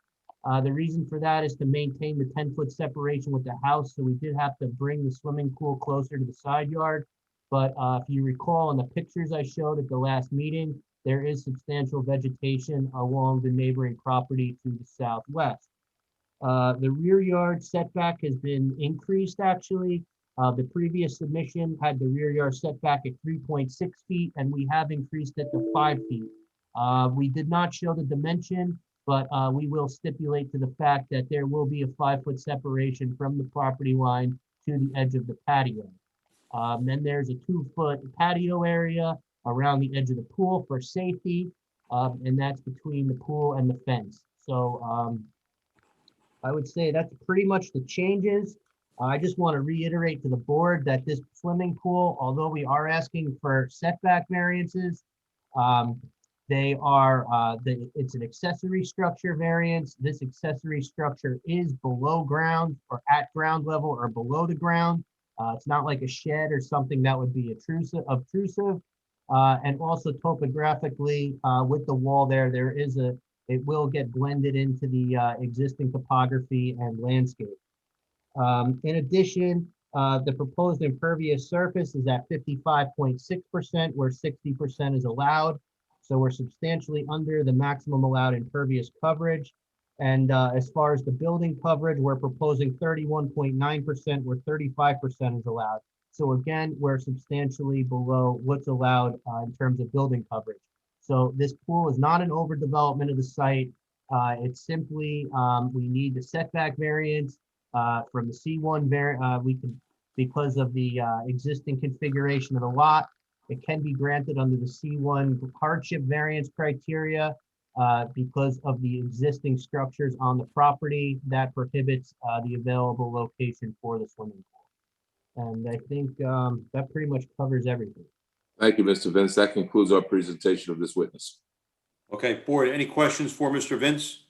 The reason for that is to maintain the 10-foot separation with the house. So we did have to bring the swimming pool closer to the side yard. But if you recall in the pictures I showed at the last meeting, there is substantial vegetation along the neighboring property to the southwest. The rear yard setback has been increased actually. The previous submission had the rear yard setback at 3.6 feet, and we have increased it to 5 feet. We did not show the dimension, but we will stipulate to the fact that there will be a 5-foot separation from the property line to the edge of the patio. Then there's a 2-foot patio area around the edge of the pool for safety, and that's between the pool and the fence. So I would say that's pretty much the changes. I just want to reiterate to the board that this swimming pool, although we are asking for setback variances, it's an accessory structure variance. This accessory structure is below ground or at ground level or below the ground. It's not like a shed or something that would be obtrusive. And also topographically, with the wall there, it will get blended into the existing topography and landscape. In addition, the proposed impervious surface is at 55.6%, where 60% is allowed. So we're substantially under the maximum allowed impervious coverage. And as far as the building coverage, we're proposing 31.9%, where 35% is allowed. So again, we're substantially below what's allowed in terms of building coverage. So this pool is not an overdevelopment of the site. It's simply, we need the setback variance from the C1 because of the existing configuration of the lot. It can be granted under the C1 hardship variance criteria because of the existing structures on the property that prohibits the available location for the swimming pool. And I think that pretty much covers everything. Thank you, Mr. Vince. That concludes our presentation of this witness. Okay, board, any questions for Mr. Vince?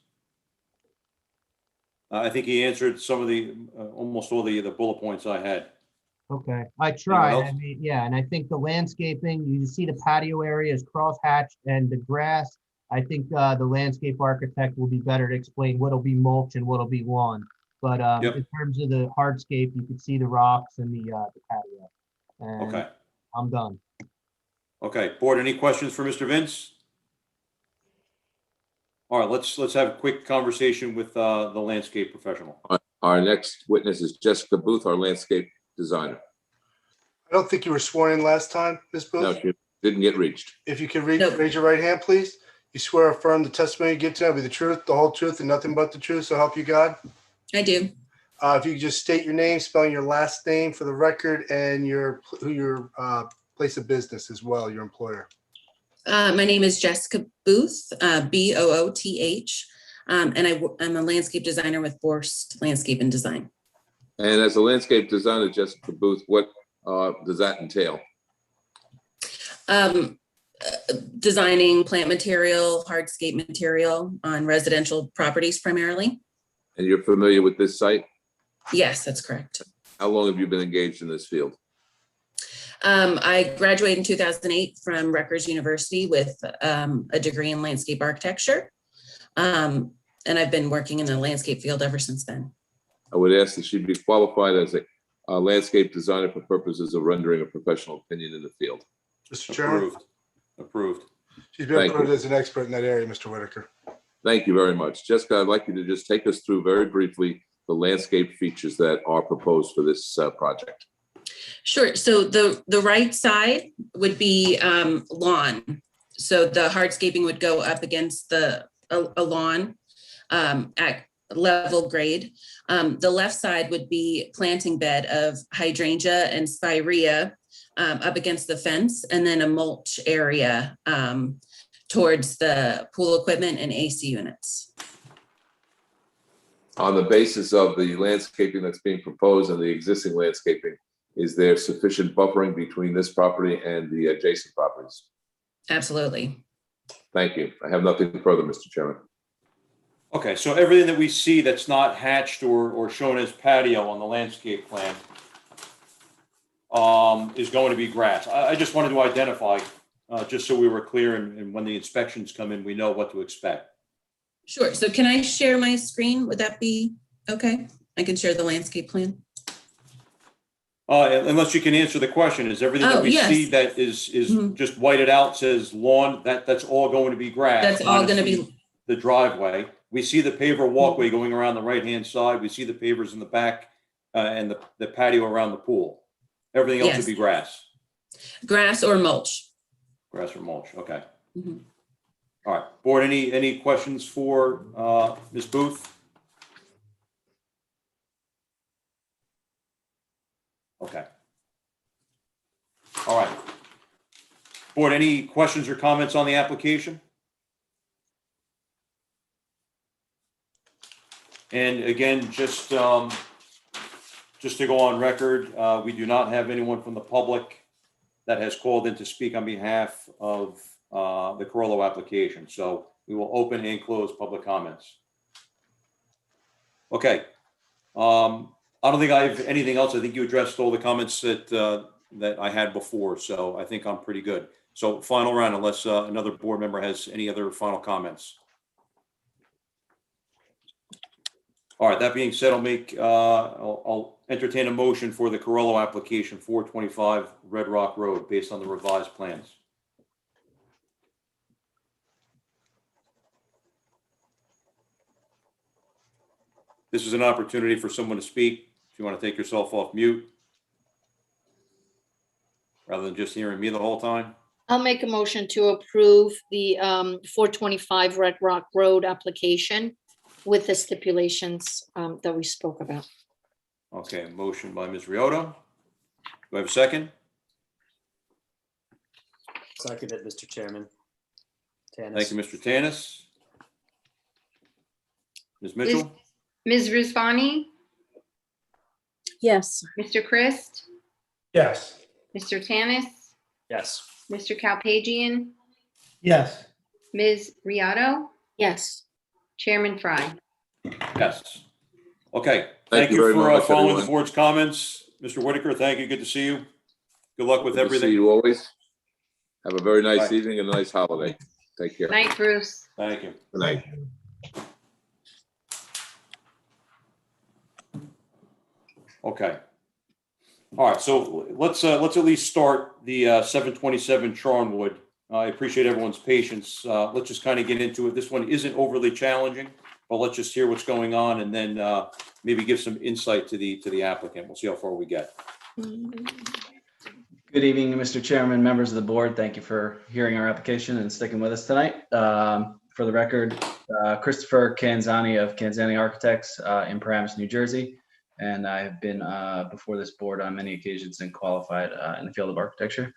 I think he answered some of the, almost all the bullet points I had. Okay, I tried. I mean, yeah, and I think the landscaping, you see the patio area is cross-hatched and the grass. I think the landscape architect will be better to explain what'll be mulch and what'll be lawn. But Yep. in terms of the hardscape, you can see the rocks and the patio. And Okay. I'm done. Okay, board, any questions for Mr. Vince? All right, let's have a quick conversation with the landscape professional. Our next witness is Jessica Booth, our landscape designer. I don't think you were sworn in last time, Ms. No, Booth. she didn't get reached. If you could raise your right hand, please. You swear or affirm the testimony you give tonight will be the truth, the whole truth, and nothing but the truth, so help you God? I do. If you could just state your name, spelling your last name for the record, and your place of business as well, your employer. My name is Jessica Booth, Booth, and I'm a landscape designer with Borst Landscape and Design. And as a landscape designer, Jessica Booth, what does that entail? Designing plant material, hardscape material on residential properties primarily. And you're familiar with this site? Yes, that's correct. How long have you been engaged in this field? I graduated in 2008 from Rutgers University with a degree in landscape architecture. And I've been working in the landscape field ever since then. I would ask that she be qualified as a landscape designer for purposes of rendering a professional opinion in the field. Mr. Chairman? Approved. She's been approved as an expert in that area, Mr. Whitaker. Thank you very much. Jessica, I'd like you to just take us through very briefly the landscape features that are proposed for this project. Sure. So the right side would be lawn. So the hardscaping would go up against a lawn at level grade. The left side would be planting bed of hydrangea and spirea up against the fence, and then a mulch area towards the pool equipment and AC units. On the basis of the landscaping that's being proposed and the existing landscaping, is there sufficient buffering between this property and the adjacent properties? Absolutely. Thank you. I have nothing further, Mr. Chairman. Okay, so everything that we see that's not hatched or shown as patio on the landscape plan is going to be grass. I just wanted to identify, just so we were clear, and when the inspections come in, we know what to expect. Sure. So can I share my screen? Would that be okay? I can share the landscape plan. Unless you can answer the question, is everything that we see that is just whited out says lawn, that's all going to be grass? That's all going to be the driveway. We see the paver walkway going around the right-hand side. We see the pavers in the back and the patio around the pool. Everything else would be grass. Grass or mulch. Grass or mulch, okay. All right, board, any questions for Ms. Booth? Okay. All right. Board, any questions or comments on the application? And again, just to go on record, we do not have anyone from the public that has called in to speak on behalf of the Carollo application. So we will open and close public comments. Okay. I don't think I have anything else. I think you addressed all the comments that I had before. So I think I'm pretty good. So final round, unless another board member has any other final comments. All right, that being said, I'll entertain a motion for the Carollo application 425 Red Rock Road based on the revised plans. This is an opportunity for someone to speak. If you want to take yourself off mute, rather than just hearing me the whole time. I'll make a motion to approve the 425 Red Rock Road application with the stipulations that we spoke about. Okay, motion by Ms. Riota. Do I have a second? Seconded, Mr. Chairman. Thank you, Mr. Tanis. Ms. Mitchell? Ms. Rizvani? Yes. Mr. Christ? Yes. Mr. Tanis? Yes. Mr. Kalpagian? Yes. Ms. Riotto? Yes. Chairman Fry? Yes. Okay, Thank thank you you very for much, following the everyone. board's comments. Mr. Whitaker, thank you. Good to see you. Good luck with Good to see everything. you always. Have a very nice Right. evening and a nice holiday. Take care. Night, Bruce. Thank you. Good night. Okay. All right, so let's at least start the 727 Charnwood. I appreciate everyone's patience. Let's just kind of get into it. This one isn't overly challenging, but let's just hear what's going on and then maybe give some insight to the applicant. We'll see how far we get. Good evening, Mr. Chairman, members of the board. Thank you for hearing our application and sticking with us tonight. For the record, Christopher Canzani of Canzani Architects in Paramus, New Jersey. And I have been before this board on many occasions and qualified in the field of architecture.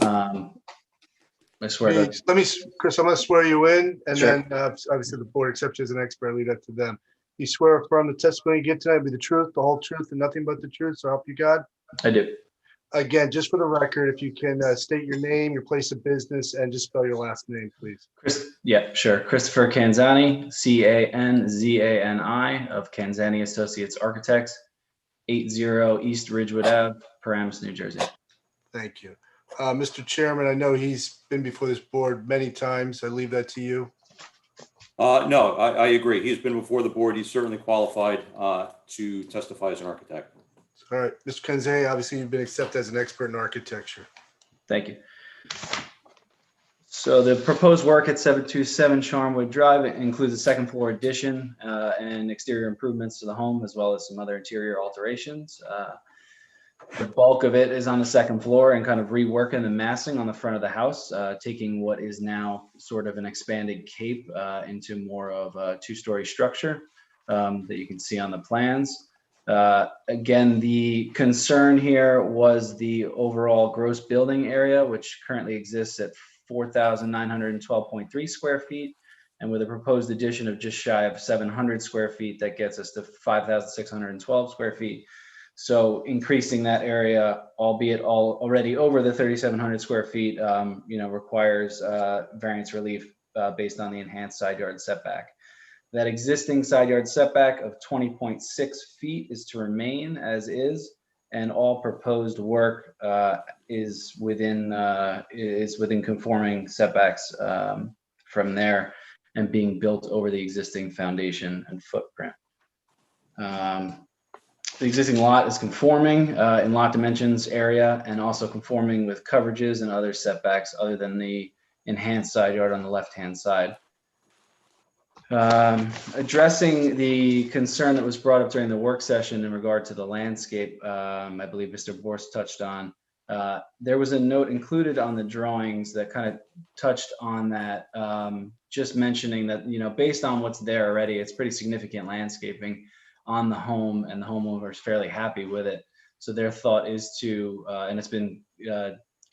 I swear that. Let me, Chris, I'm going to swear you in, and Sure. then obviously the board accepts you as an expert. I leave that to them. You swear affirm the testimony you give tonight will be the truth, the whole truth, and nothing but the truth. So help you God. I do. Again, just for the record, if you can state your name, your place of business, and just spell your last name, please. Yeah, sure. Christopher Canzani, Canzani of Canzani Associates Architects, 80 East Ridgewood Ave, Paramus, New Jersey. Thank you. Mr. Chairman, I know he's been before this board many times. I leave that to you. No, I agree. He's been before the board. He's certainly qualified to testify as an architect. All right, Mr. Kanze, obviously you've been accepted as an expert in architecture. Thank you. So the proposed work at 727 Charnwood Drive includes a second floor addition and exterior improvements to the home, as well as some other interior alterations. The bulk of it is on the second floor and kind of reworking the massing on the front of the house, taking what is now sort of an expanded cape into more of a two-story structure that you can see on the plans. Again, the concern here was the overall gross building area, which currently exists at 4,912.3 square feet. And with a proposed addition of just shy of 700 square feet, that gets us to 5,612 square feet. So increasing that area, albeit already over the 3,700 square feet, requires variance relief based on the enhanced side yard setback. That existing side yard setback of 20.6 feet is to remain as is, and all proposed work is within conforming setbacks from there and being built over the existing foundation and footprint. The existing lot is conforming in lot dimensions, area, and also conforming with coverages and other setbacks other than the enhanced side yard on the left-hand side. Addressing the concern that was brought up during the work session in regard to the landscape, I believe Mr. Borst touched on. There was a note included on the drawings that kind of touched on that, just mentioning that, based on what's there already, it's pretty significant landscaping on the home, and the homeowner is fairly happy with it. So their thought is to, and it's been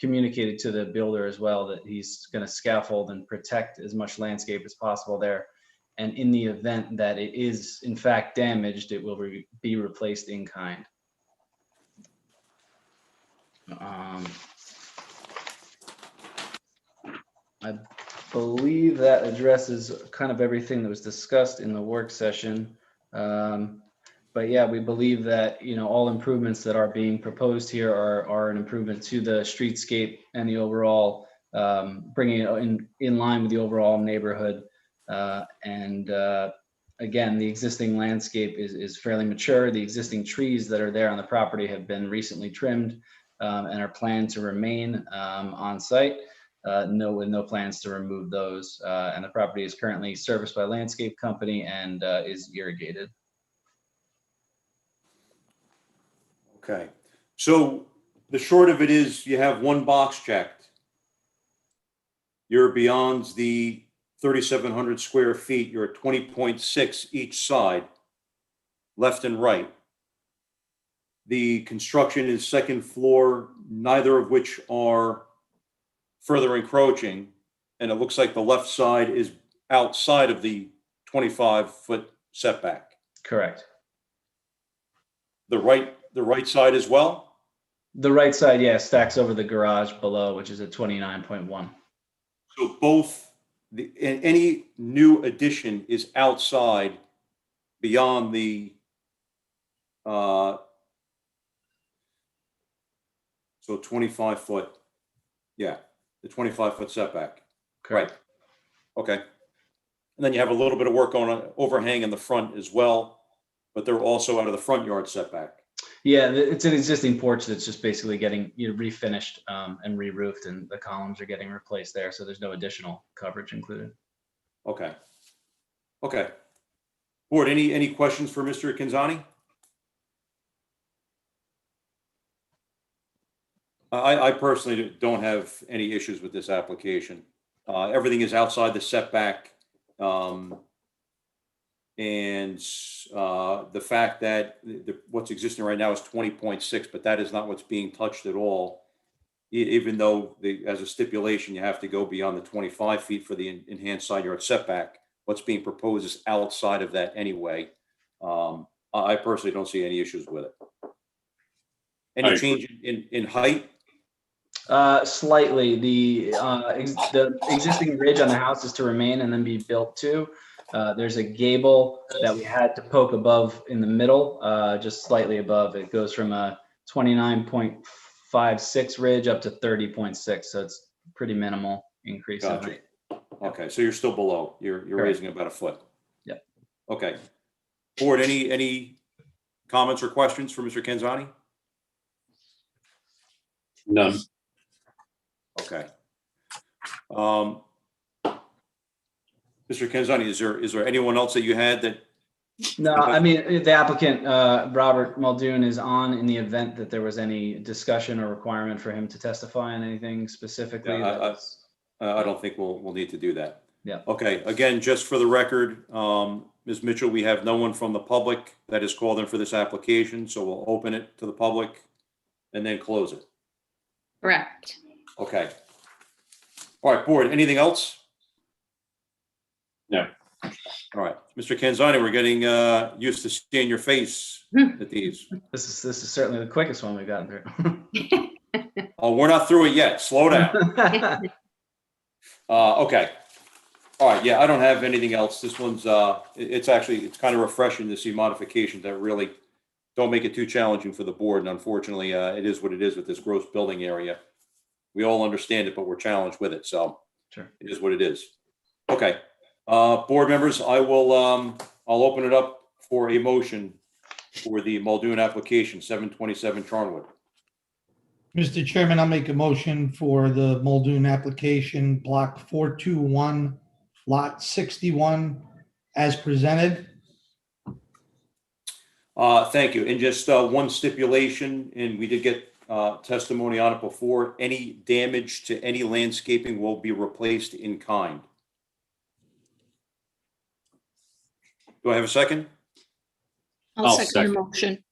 communicated to the builder as well, that he's going to scaffold and protect as much landscape as possible there. And in the event that it is in fact damaged, it will be replaced in kind. I believe that addresses kind of everything that was discussed in the work session. But yeah, we believe that, all improvements that are being proposed here are an improvement to the streetscape and the overall, bringing it in line with the overall neighborhood. Again, the existing landscape is fairly mature. The existing trees that are there on the property have been recently trimmed and are planned to remain on site. With no plans to remove those. And the property is currently serviced by a landscape company and is irrigated. Okay, so the short of it is you have one box checked. You're beyond the 3,700 square feet. You're at 20.6 each side, left and right. The construction is second floor, neither of which are further encroaching. And it looks like the left side is outside of the 25-foot setback. Correct. The right side as well? The right side, yeah, stacks over the garage below, which is at 29.1. So both, any new addition is outside beyond the, so 25 foot, yeah, the 25-foot setback. Correct. Right. Okay. And then you have a little bit of work on overhang in the front as well, but they're also out of the front yard setback. Yeah, it's an existing porch that's just basically getting, refinished and re-roofed, and the columns are getting replaced there, so there's no additional coverage included. Okay. Okay. Board, any questions for Mr. Kinzani? I personally don't have any issues with this application. Everything is outside the setback. And the fact that what's existing right now is 20.6, but that is not what's being touched at all. Even though as a stipulation, you have to go beyond the 25 feet for the enhanced side yard setback. What's being proposed is outside of that anyway. I personally don't see any issues with it. Any change in height? Slightly. The existing ridge on the house is to remain and then be built to. There's a gable that we had to poke above in the middle, just slightly above. It goes from a 29.56 ridge up to 30.6. So it's pretty minimal increase. Gotcha. Okay, so you're still below. You're raising about a foot. Yep. Okay. Board, any comments or questions for Mr. Kenzani? None. Okay. Mr. Kenzani, is there anyone else that you had that? No, I mean, the applicant, Robert Muldoon, is on in the event that there was any discussion or requirement for him to testify on anything specifically. Yeah, I don't think we'll need to do that. Yeah. Okay, again, just for the record, Ms. Mitchell, we have no one from the public that is called in for this application, so we'll open it to the public and then close it. Correct. Okay. All right, board, anything else? No. All right, Mr. Kenzani, we're getting used to seeing your face at these. This is certainly the quickest one we've gotten through. Oh, we're not through it yet. Slow down. Okay. All right. Yeah, I don't have anything else. This one's it's kind of refreshing to see modifications that really don't make it too challenging for the board. And unfortunately, it is what it is with this gross building area. We all understand it, but we're challenged with it. So sure, it is what it is. Okay. Board members, I'll open it up for a motion for the Muldoon application, 727 Charnwood. Mr. Chairman, I'll make a motion for the Muldoon application, block 421, lot 61, as presented. Thank you. And just one stipulation, and we did get testimony on it before, any damage to any landscaping will be replaced in kind. Do I have a second? I'll second the motion.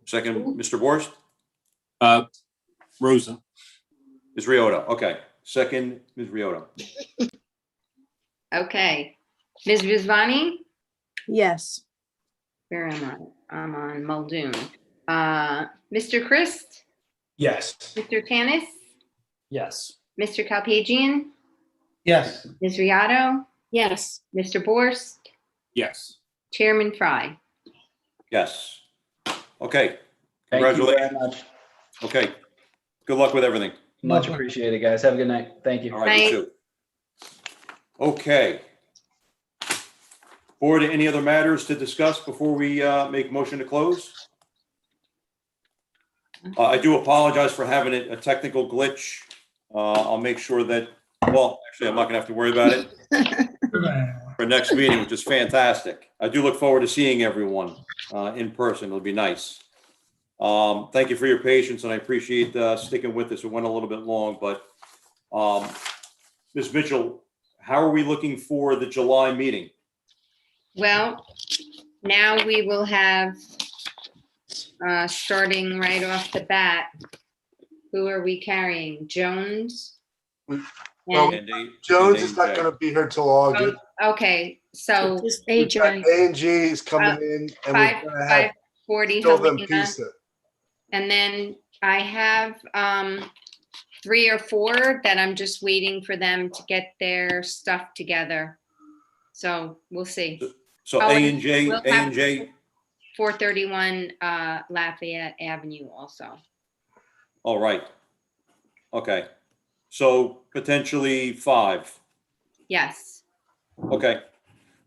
Second, Mr. Borst? Rosa. Ms. Riota. Okay. Second, Ms. Riota. Okay. Ms. Visvani? Yes. Where am I? I'm on Muldoon. Mr. Christ? Yes. Mr. Tanis? Yes. Mr. Kalpagian? Yes. Ms. Riato? Yes. Mr. Borst? Yes. Chairman Fry? Yes. Okay. Thank you Congratulations. very much. Okay. Good luck with everything. Much appreciated, guys. Have a good night. Thank you. All right, you too. Okay. Board, any other matters to discuss before we make motion to close? I do apologize for having a technical glitch. I'll make sure that, well, actually, I'm not gonna have to worry about it for next meeting, which is fantastic. I do look forward to seeing everyone in person. It'll be nice. Thank you for your patience, and I appreciate sticking with us. It went a little bit long, but Ms. Mitchell, how are we looking for the July meeting? Well, now we will have, starting right off the bat, who are we carrying? Jones? Well, Jones is not going to be here till August. Okay, so AJ. A&G is coming in, and we're going to have 540 Sylvan Helena. Pisa. And then I have 3 or 4 that I'm just waiting for them to get their stuff together. So we'll see. So Oh, A&J, we'll have A&J, 431 Lafayette Avenue also. all right. Okay. So potentially 5. Yes. Okay.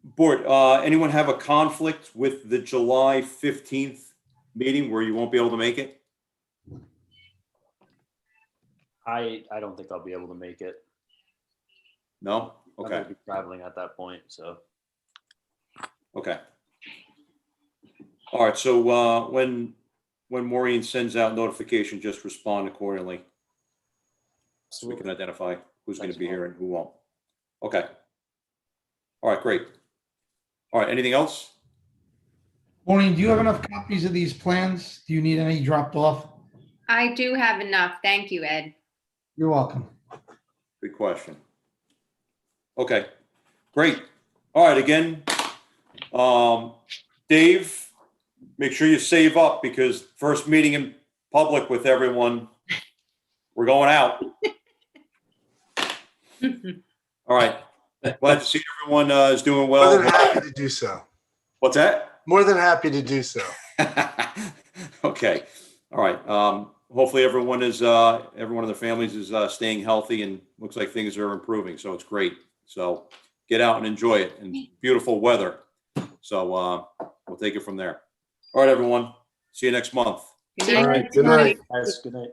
Board, anyone have a conflict with the July 15th meeting where you won't be able to make it? I don't think I'll be able to make it. No? I'm Okay, gonna be traveling at that point, so. okay. All right, so when Maureen sends out notification, just respond accordingly. So we can identify who's going to be here and who won't. Okay. All right, great. All right, anything else? Maureen, do you have enough copies of these plans? Do you need any dropped off? I do have enough. Thank you, Ed. You're welcome. Good question. Okay, great. All right, again, Dave, make sure you save up because first meeting in public with everyone, we're going out. All right. Glad to see everyone is doing well. More than happy to do so. What's that? More than happy to do so. Okay. All right. Hopefully everyone and their families is staying healthy and looks like things are improving. So it's great. So get out and enjoy it and beautiful weather. So we'll take it from there. All right, everyone. See you next month. Good night. Good night. Guys, good night.